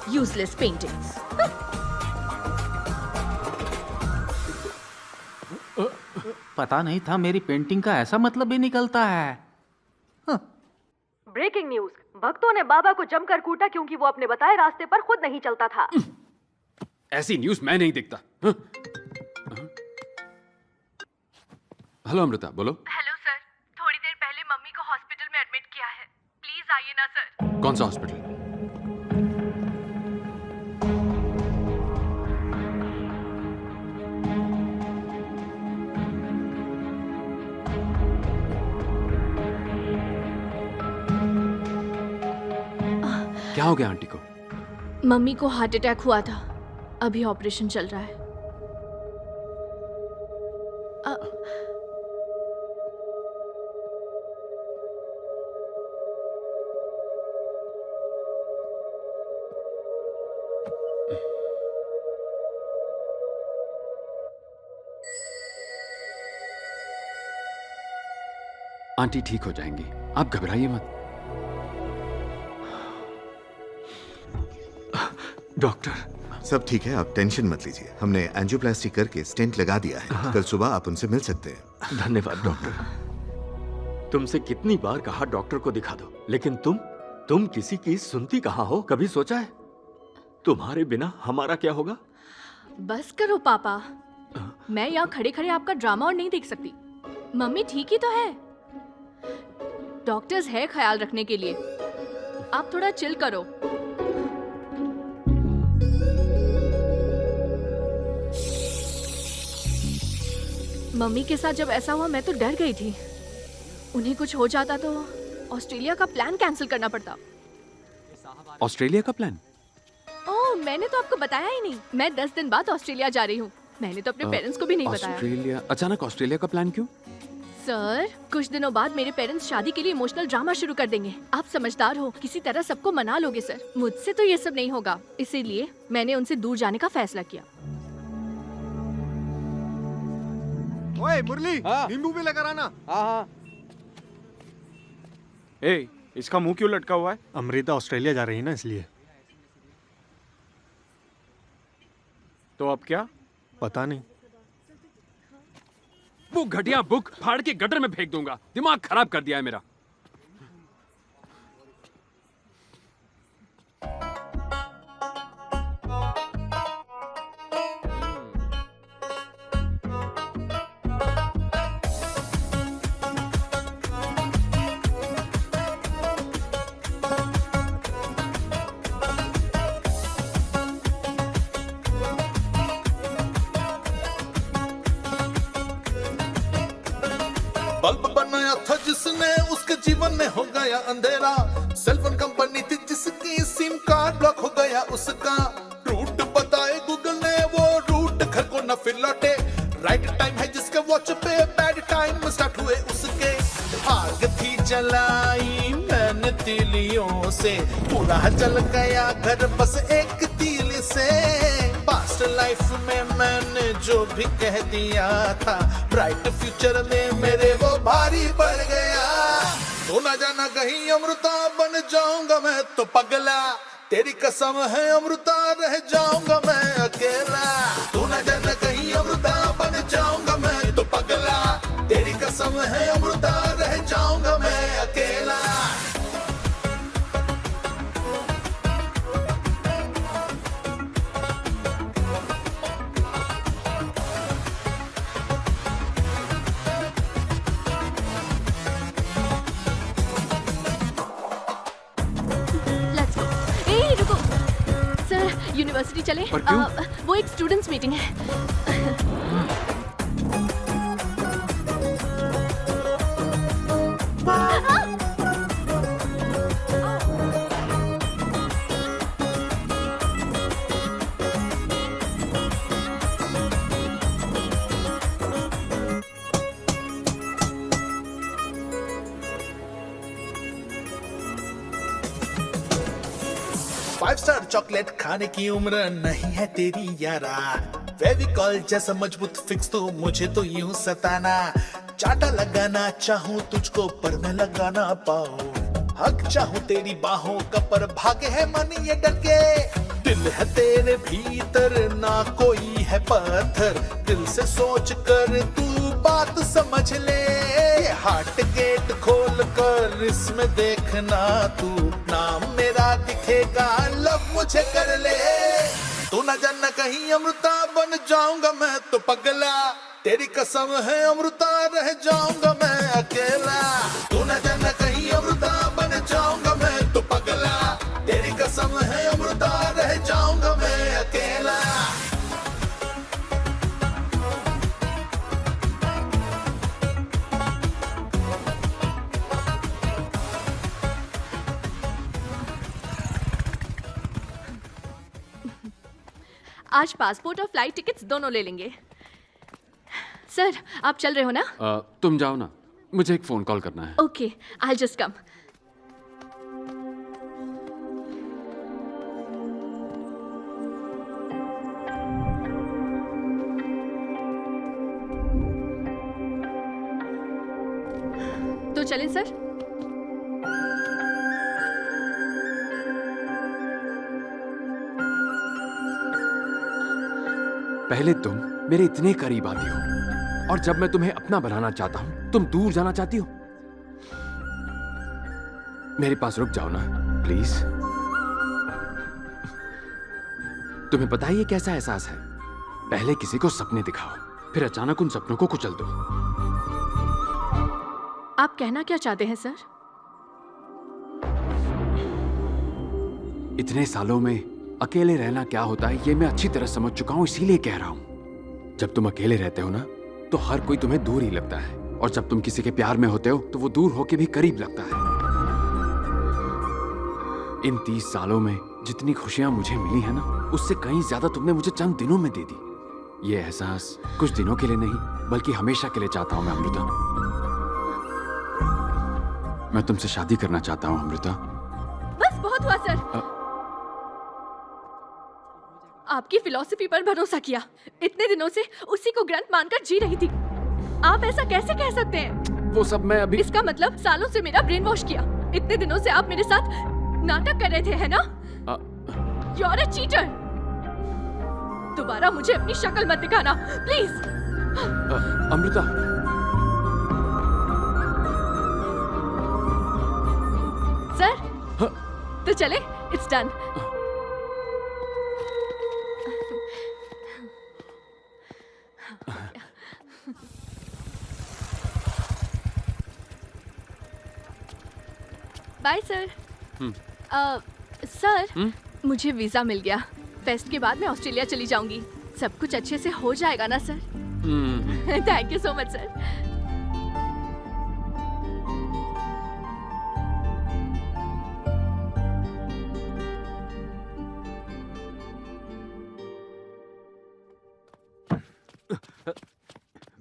Useless paintings. पता नहीं था मेरी पेंटिंग का ऐसा मतलब भी निकलता है। ब्रेकिंग न्यूज, भक्तों ने बाबा को जमकर कूटा क्योंकि वो अपने बताए रास्ते पर खुद नहीं चलता था। ऐसी न्यूज मैं नहीं देखता। हेलो अमृता, बोलो। हेलो सर, थोड़ी देर पहले मम्मी को हॉस्पिटल में एडमिट किया है, प्लीज आइए ना सर। कौन सा हॉस्पिटल? क्या हो गया आंटी को? मम्मी को हार्ट अटैक हुआ था, अभी ऑपरेशन चल रहा है। आंटी ठीक हो जाएंगी, आप घबराइए मत। डॉक्टर सब ठीक है, आप टेंशन मत लीजिए। हमने एंजियोप्लास्टी करके स्टेंट लगा दिया है। कल सुबह आप उनसे मिल सकते हैं। धन्यवाद डॉक्टर। तुमसे कितनी बार कहा डॉक्टर को दिखा दो, लेकिन तुम किसी की सुनती कहाँ हो? कभी सोचा है तुम्हारे बिना हमारा क्या होगा? बस करो पापा, मैं यहाँ खड़े खड़े आपका ड्रामा और नहीं देख सकती। मम्मी ठीक ही तो है, डॉक्टर्स है ख्याल रखने के लिए। आप थोड़ा चिल करो। मम्मी के साथ जब ऐसा हुआ मैं तो डर गई थी। उन्हें कुछ हो जाता तो ऑस्ट्रेलिया का प्लान कैंसिल करना पड़ता। ऑस्ट्रेलिया का प्लान? ओह, मैंने तो आपको बताया ही नहीं। मैं 10 दिन बाद ऑस्ट्रेलिया जा रही हूँ। मैंने तो अपने पेरेंट्स को भी नहीं बताया। ऑस्ट्रेलिया? अचानक ऑस्ट्रेलिया का प्लान क्यों? सर, कुछ दिनों बाद मेरे पेरेंट्स शादी के लिए इमोशनल ड्रामा शुरू कर देंगे। आप समझदार हो, किसी तरह सबको मना लोगे सर। मुझसे तो ये सब नहीं होगा, इसीलिए मैंने उनसे दूर जाने का फैसला किया। ओए मुरली, नींबू भी लेकर आना। हाँ। ए, इसका मुंह क्यों लटका हुआ है? अमृता ऑस्ट्रेलिया जा रही है ना, इसलिए। तो अब क्या? पता नहीं। वो घटिया बुक फाड़ के गटर में फेंक दूंगा। दिमाग खराब कर दिया है मेरा। बल्ब बनाया था जिसने, उसके जीवन में हो गया अंधेरा। सेलफोन कंपनी थी जिसकी सिम कार्ड ब्लॉक हो गया उसका। रूट बताए गूगल ने, वो रूट घर को न फिर लौटे। राइट टाइम है जिसके वॉच पे, बैड टाइम स्टार्ट हुए उसके। आग थी जलाई मैंने तीलियों से, पूरा जल गया घर बस एक तीली से। पास्ट लाइफ में मैंने जो भी कह दिया था, ब्राइट फ्यूचर में मेरे वो भारी पड़ गया। तो ना जाना कहीं अमृता बन जाऊंगा मैं तो पगला। तेरी कसम है अमृता रह जाऊंगा मैं अकेला। तो ना जाना कहीं अमृता बन जाऊंगा मैं तो पगला। है अमृता, रह जाऊंगा मैं अकेला। Let's go. ए रुको सर, यूनिवर्सिटी चले? पर क्यों? वो एक स्टूडेंट्स मीटिंग है। फाइव स्टार चॉकलेट खाने की उम्र नहीं है तेरी यारा, फेविकॉल जैसा मजबूत फिक्स तो मुझे तो यूं सताना। चाटा लगाना चाहूं तुझको पर मैं लगा ना पाऊं, हक चाहूं तेरी बाहों का पर भागे है मन ये डके। दिल है तेरे भीतर ना कोई है पत्थर, दिल से सोच कर तू बात समझ ले। हार्ट गेट खोल कर इसमें देखना तू, नाम मेरा दिखेगा लव मुझे कर ले। तू न जाना कहीं अमृता, बन जाऊंगा मैं तो पगला। तेरी कसम है अमृता, रह जाऊंगा मैं अकेला। तू न जाना कहीं अमृता, बन जाऊंगा मैं तो पगला। तेरी कसम है अमृता, रह जाऊंगा मैं अकेला। आज पासपोर्ट और फ्लाइट टिकट्स दोनों ले लेंगे। सर, आप चल रहे हो ना? तुम जाओ ना, मुझे एक फोन कॉल करना है। Okay, I just come. तो चलें सर? पहले तुम मेरे इतने करीब आती हो, और जब मैं तुम्हें अपना बनाना चाहता हूं तुम दूर जाना चाहती हो। मेरे पास रुक जाओ ना प्लीज। तुम्हें पता है ये कैसा एहसास है? पहले किसी को सपने दिखाओ, फिर अचानक उन सपनों को कुचल दो। आप कहना क्या चाहते हैं सर? इतने सालों में अकेले रहना क्या होता है ये मैं अच्छी तरह समझ चुका हूं, इसीलिए कह रहा हूं। जब तुम अकेले रहते हो ना तो हर कोई तुम्हें दूर ही लगता है, और जब तुम किसी के प्यार में होते हो तो वो दूर होके भी करीब लगता है। इन 30 सालों में जितनी खुशियां मुझे मिली है ना, उससे कहीं ज्यादा तुमने मुझे चंद दिनों में दे दी। ये एहसास कुछ दिनों के लिए नहीं बल्कि हमेशा के लिए चाहता हूं मैं अमृता। मैं तुमसे शादी करना चाहता हूं अमृता। बस बहुत हुआ सर। आपकी फिलॉसफी पर भरोसा किया, इतने दिनों से उसी को ग्रंथ मानकर जी रही थी। आप ऐसा कैसे कह सकते हैं? वो सब मैं अभी... इसका मतलब सालों से मेरा ब्रेन वॉश किया। इतने दिनों से आप मेरे साथ नाटक कर रहे थे, है ना? You are a cheater। दोबारा मुझे अपनी शक्ल मत दिखाना प्लीज। अमृता, सर तो चले, it's done. Bye sir. Sir, मुझे वीजा मिल गया। फेस्ट के बाद मैं ऑस्ट्रेलिया चली जाऊंगी। सब कुछ अच्छे से हो जाएगा ना sir? Thank you so much sir.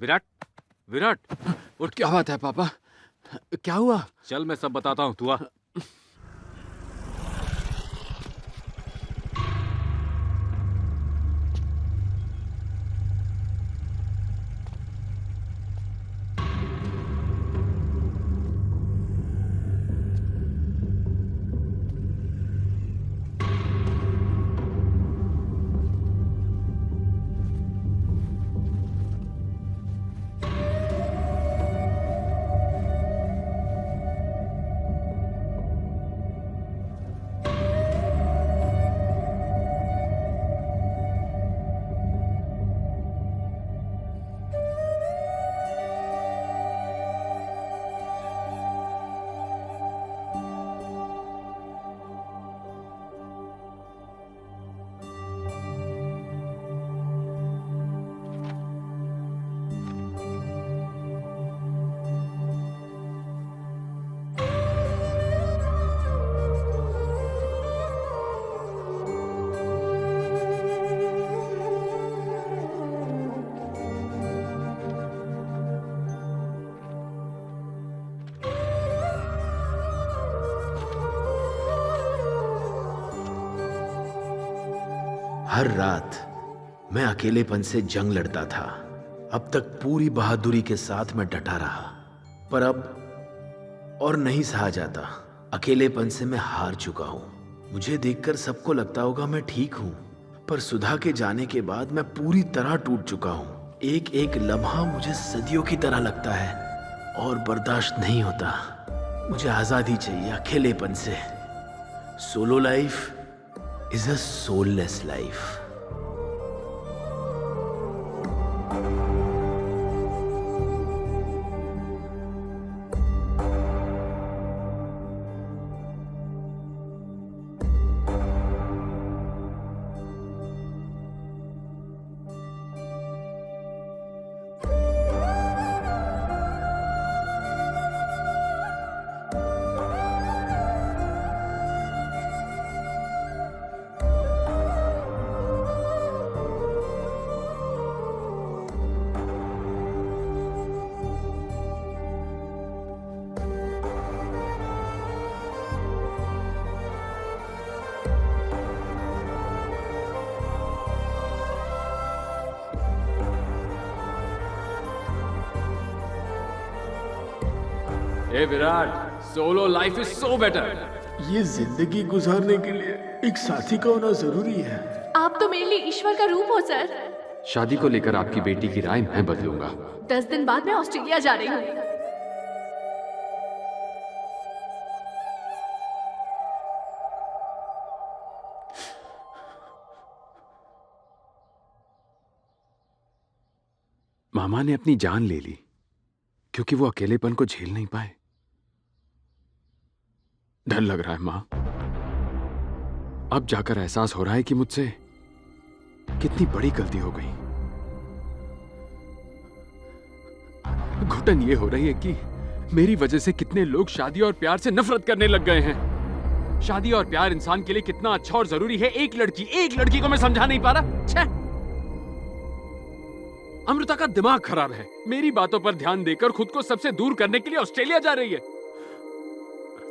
Virat, Virat उठ। क्या बात है पापा? क्या हुआ? चल मैं सब बताता हूँ, तू आ। हर रात मैं अकेलेपन से जंग लड़ता था। अब तक पूरी बहादुरी के साथ मैं डटा रहा, पर अब और नहीं सहा जाता। अकेलेपन से मैं हार चुका हूं। मुझे देखकर सबको लगता होगा मैं ठीक हूं, पर सुधा के जाने के बाद मैं पूरी तरह टूट चुका हूं। एक एक लम्हा मुझे सदियों की तरह लगता है और बर्दाश्त नहीं होता। मुझे आजादी चाहिए अकेलेपन से। Solo life is a soulless life. A Virat, solo life is so better. ये जिंदगी गुजारने के लिए एक साथी का होना जरूरी है। आप तो मेरे लिए ईश्वर का रूप हो सर। शादी को लेकर आपकी बेटी की राय मैं बदलूंगा। 10 दिन बाद मैं ऑस्ट्रेलिया जा रही हूँ। मामा ने अपनी जान ले ली क्योंकि वो अकेलेपन को झेल नहीं पाए। डर लग रहा है मां। अब जाकर एहसास हो रहा है कि मुझसे कितनी बड़ी गलती हो गई। घुटन ये हो रही है कि मेरी वजह से कितने लोग शादी और प्यार से नफरत करने लग गए हैं। शादी और प्यार इंसान के लिए कितना अच्छा और जरूरी है, एक लड़की को मैं समझा नहीं पा रहा। छे! अमृता का दिमाग खराब है। मेरी बातों पर ध्यान देकर खुद को सबसे दूर करने के लिए ऑस्ट्रेलिया जा रही है।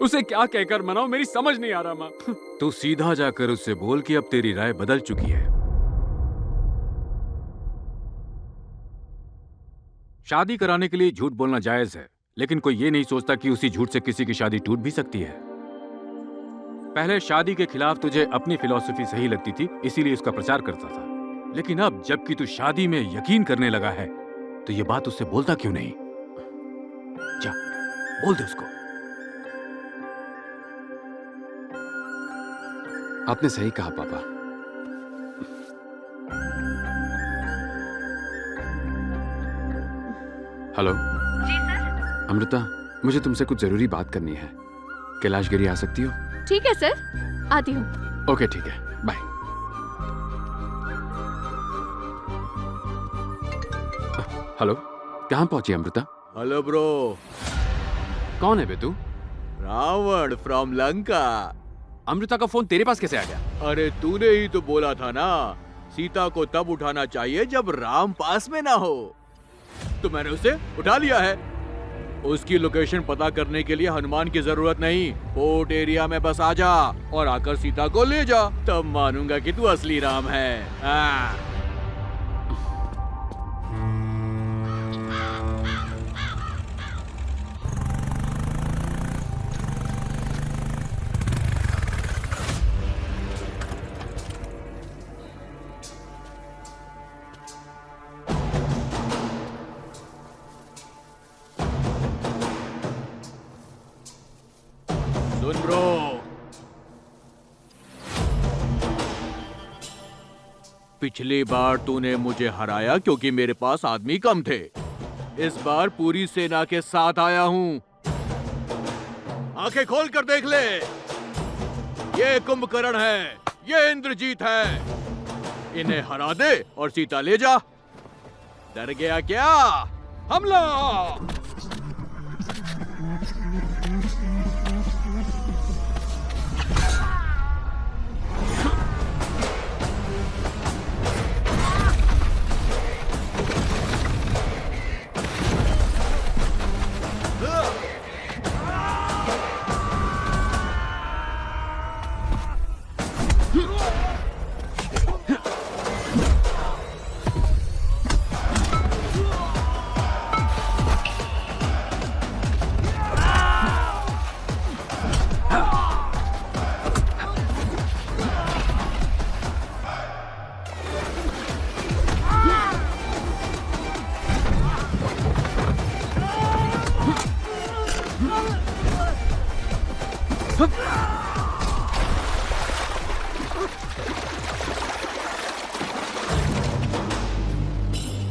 उसे क्या कहकर मनाऊं, मेरी समझ नहीं आ रहा मां। तू सीधा जाकर उससे बोल कि अब तेरी राय बदल चुकी है। शादी कराने के लिए झूठ बोलना जायज है, लेकिन कोई ये नहीं सोचता कि उसी झूठ से किसी की शादी टूट भी सकती है। पहले शादी के खिलाफ तुझे अपनी फिलॉसफी सही लगती थी, इसीलिए उसका प्रचार करता था। लेकिन अब जबकि तू शादी में यकीन करने लगा है, तो ये बात उससे बोलता क्यों नहीं? जा, बोल दे उसको। आपने सही कहा पापा। हेलो जी सर। अमृता, मुझे तुमसे कुछ जरूरी बात करनी है। कैलाशगिरी आ सकती हो? ठीक है सर, आती हूँ। ओके ठीक है, बाय। हेलो, कहाँ पहुंची अमृता? Hello bro. कौन है बे तू? रावण फ्रॉम लंका। अमृता का फोन तेरे पास कैसे आ गया? अरे तूने ही तो बोला था ना, सीता को तब उठाना चाहिए जब राम पास में ना हो। तो मैंने उसे उठा लिया है। उसकी लोकेशन पता करने के लिए हनुमान की जरूरत नहीं। पोर्ट एरिया में बस आ जा और आकर सीता को ले जा, तब मानूंगा कि तू असली राम है। सुन ब्रो, पिछली बार तूने मुझे हराया क्योंकि मेरे पास आदमी कम थे। इस बार पूरी सेना के साथ आया हूं। आंखें खोल कर देख ले, ये कुंभकर्ण है, ये इंद्रजीत है। इन्हें हरा दे और सीता ले जा। डर गया क्या? हमला!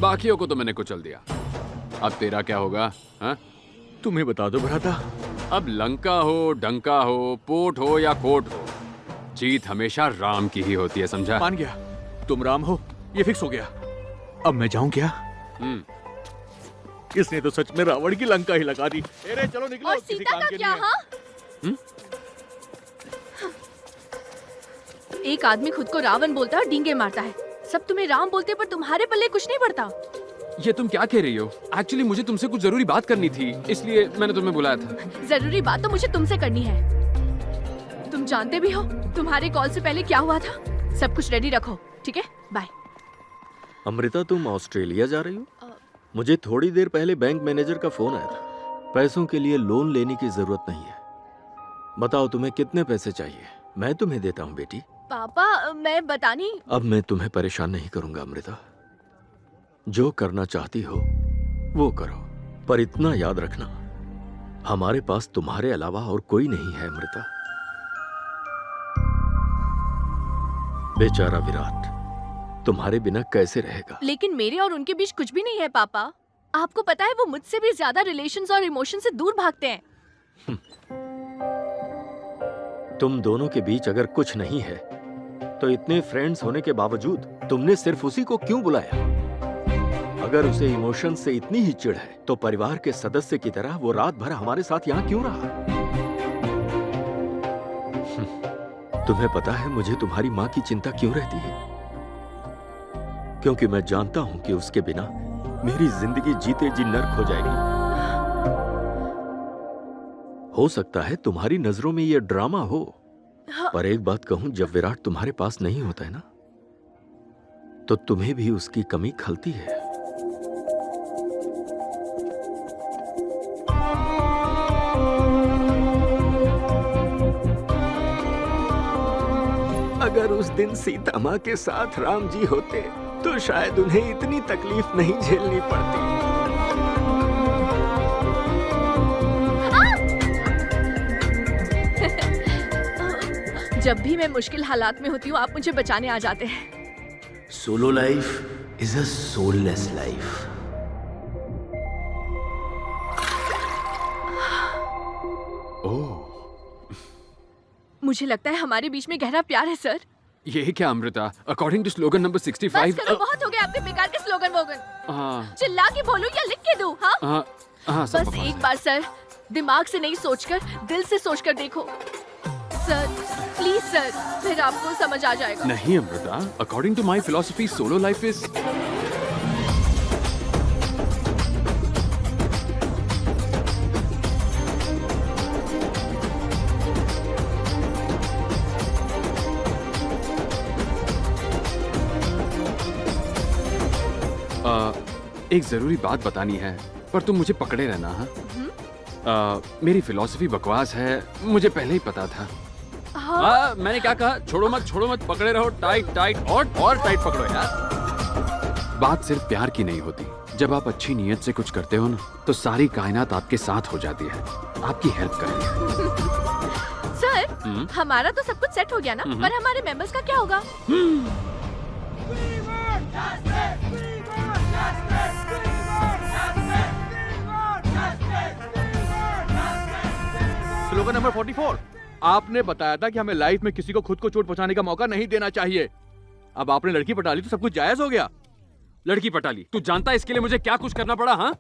बाकियों को तो मैंने कुचल दिया, अब तेरा क्या होगा? हाँ? तुम्हें बता दो भ्राता, अब लंका हो, डंका हो, पोर्ट हो या कोर्ट हो, जीत हमेशा राम की ही होती है, समझा? मान गया, तुम राम हो, ये फिक्स हो गया। अब मैं जाऊं क्या? इसने तो सच में रावण की लंका ही लगा दी। अरे चलो निकलो, और किसी सीता काम का के क्या? नहीं है। हाँ? एक आदमी खुद को रावण बोलता है और डींगे मारता है, सब तुम्हें राम बोलते हैं, पर तुम्हारे पल्ले कुछ नहीं पड़ता। ये तुम क्या कह रही हो? एक्चुअली मुझे तुमसे कुछ जरूरी बात करनी थी, इसलिए मैंने तुम्हें बुलाया था। जरूरी बात तो मुझे तुमसे करनी है। तुम जानते भी हो तुम्हारे कॉल से पहले क्या हुआ था। सब कुछ रेडी रखो, ठीक है? बाय। अमृता, तुम ऑस्ट्रेलिया जा रही हो? मुझे थोड़ी देर पहले बैंक मैनेजर का फोन आया था। पैसों के लिए लोन लेने की जरूरत नहीं है। बताओ तुम्हें कितने पैसे चाहिए, मैं तुम्हें देता हूँ बेटी। पापा मैं बतानी। अब मैं तुम्हें परेशान नहीं करूंगा अमृता, जो करना चाहती हो वो करो, पर इतना याद रखना हमारे पास तुम्हारे अलावा और कोई नहीं है अमृता। बेचारा विराट तुम्हारे बिना कैसे रहेगा? लेकिन मेरे और उनके बीच कुछ भी नहीं है पापा। आपको पता है वो मुझसे भी ज्यादा रिलेशंस और इमोशन से दूर भागते हैं। तुम दोनों के बीच अगर कुछ नहीं है तो इतने फ्रेंड्स होने के बावजूद तुमने सिर्फ उसी को क्यों बुलाया? अगर उसे इमोशन से इतनी ही चिढ़ है तो परिवार के सदस्य की तरह वो रात भर हमारे साथ यहाँ क्यों रहा? तुम्हें पता है मुझे तुम्हारी माँ की चिंता क्यों रहती है? क्योंकि मैं जानता हूं कि उसके बिना मेरी जिंदगी जीते जी नर्क हो जाएगी। हो सकता है तुम्हारी नजरों में यह ड्रामा हो, पर एक बात कहूं, जब विराट तुम्हारे पास नहीं होता है ना, तो तुम्हें भी उसकी कमी खलती है। अगर उस दिन सीता माँ के साथ राम जी होते तो शायद उन्हें इतनी तकलीफ नहीं झेलनी पड़ती। जब भी मैं मुश्किल हालात में होती हूँ आप मुझे बचाने आ जाते हैं। Solo life is a soulless life. मुझे लगता है हमारे बीच में गहरा प्यार है सर। ये क्या Amrita? According to slogan number 65। बस करो, बहुत हो गया आपके बेकार के स्लोगन वोगन। हाँ चिल्ला के बोलूं या लिख के दूं? हाँ हाँ, बस एक बार सर, दिमाग से नहीं सोचकर दिल से सोचकर देखो सर, प्लीज सर, फिर आपको समझ आ जाएगा। नहीं Amrita, according to my philosophy solo life is एक जरूरी बात बतानी है, पर तुम मुझे पकड़े रहना। हाँ मेरी फिलॉसफी बकवास है, मुझे पहले ही पता था। मैंने क्या कहा? छोड़ो मत, पकड़े रहो, टाइट टाइट और टाइट पकड़ो यार। बात सिर्फ प्यार की नहीं होती। जब आप अच्छी नीयत से कुछ करते हो ना, तो सारी कायनात आपके साथ हो जाती है, आपकी हेल्प करती है। सर हमारा तो सब कुछ सेट हो गया ना, पर हमारे मेंबर्स का क्या होगा? Slogan number 44। आपने बताया था कि हमें लाइफ में किसी को खुद को चोट पहुंचाने का मौका नहीं देना चाहिए। अब आपने लड़की पटा ली तो सब कुछ जायज हो गया। लड़की पटा ली? तू जानता है इसके लिए मुझे क्या कुछ करना पड़ा? हाँ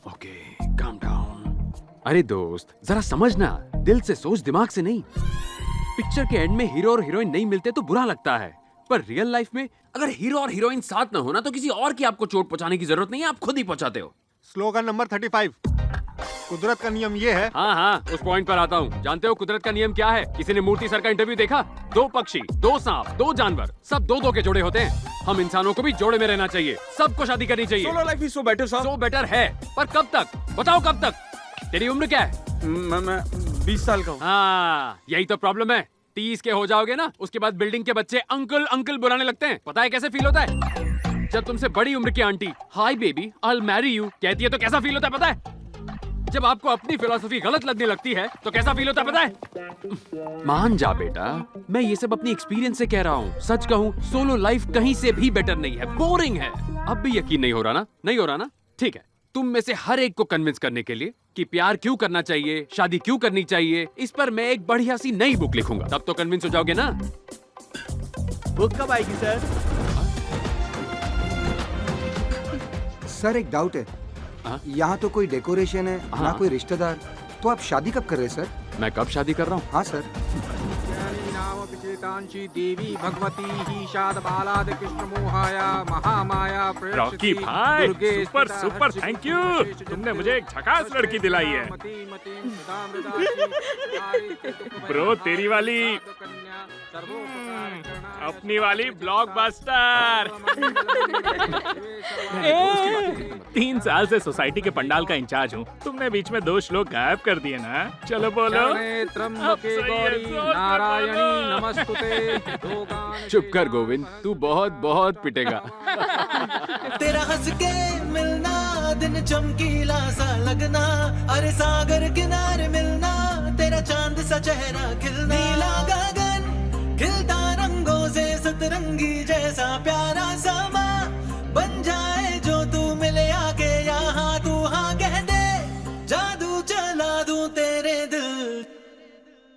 ओके, काम डाउन। अरे दोस्त जरा समझना, दिल से सोच, दिमाग से नहीं। पिक्चर के एंड में हीरो और हीरोइन नहीं मिलते तो बुरा लगता है, पर रियल लाइफ में अगर हीरो और हीरोइन साथ ना होना तो किसी और की आपको चोट पहुंचाने की जरूरत नहीं है, आप खुद ही पहुंचाते हो। Slogan number 35। कुदरत का नियम ये है। हाँ उस पॉइंट पर आता हूँ। जानते हो कुदरत का नियम क्या है? किसी ने मूर्ति सर का इंटरव्यू देखा? 2 पक्षी, 2 सांप, 2 जानवर, सब 2-2 के जोड़े होते हैं। हम इंसानों को भी जोड़े में रहना चाहिए, सबको शादी करनी चाहिए। Solo life is so better sir. So better है, पर कब तक? बताओ कब तक? तेरी उम्र क्या है? मैं 20 साल का हूँ। हाँ यही तो प्रॉब्लम है। 30 के हो जाओगे ना, उसके बाद बिल्डिंग के बच्चे अंकल अंकल बुलाने लगते हैं। पता है कैसे फील होता है? जब तुमसे बड़ी उम्र की aunty hi baby I will marry you कहती है तो कैसा फील होता है पता है? जब आपको अपनी फिलॉसफी गलत लगने लगती है तो कैसा फील होता है पता है? मान जा बेटा, मैं ये सब अपनी एक्सपीरियंस से कह रहा हूँ। सच कहूँ, सोलो लाइफ कहीं से भी बेटर नहीं है, बोरिंग है। अब भी यकीन नहीं हो रहा ना? नहीं हो रहा ना? ठीक है, तुम में से हर एक को कन्विंस करने के लिए कि प्यार क्यों करना चाहिए, शादी क्यों करनी चाहिए, इस पर मैं एक बढ़िया सी नई बुक लिखूंगा। तब तो कन्विंस हो जाओगे ना? बुक कब आएगी सर? सर एक डाउट है, यहाँ तो कोई डेकोरेशन है ना कोई रिश्तेदार, तो आप शादी कब कर रहे हैं सर? मैं कब शादी कर रहा हूँ? हाँ सर। देवी भगवती ही शाद बालाद कृष्ण मोहाया महामाया रॉकी भाई, सुपर सुपर, थैंक यू। तुमने मुझे एक झकास लड़की दिलाई है। ब्रो, तेरी वाली अपनी वाली ब्लॉकबस्टर। 3 साल से सोसाइटी के पंडाल का इंचार्ज हूँ। तुमने बीच में 2 श्लोक गायब कर दिए ना। चलो बोलो। त्र्यंबके गौरी नारायणी नमस्तुते। चुप कर गोविंद, तू बहुत बहुत पिटेगा। तेरा हंस के मिलना, दिन चमकीला सा लगना, अरे सागर किनारे मिलना, तेरा चांद सा चेहरा खिलना, नीला गगन खिलता रंगों से, सतरंगी जैसा प्यारा समा बन जाए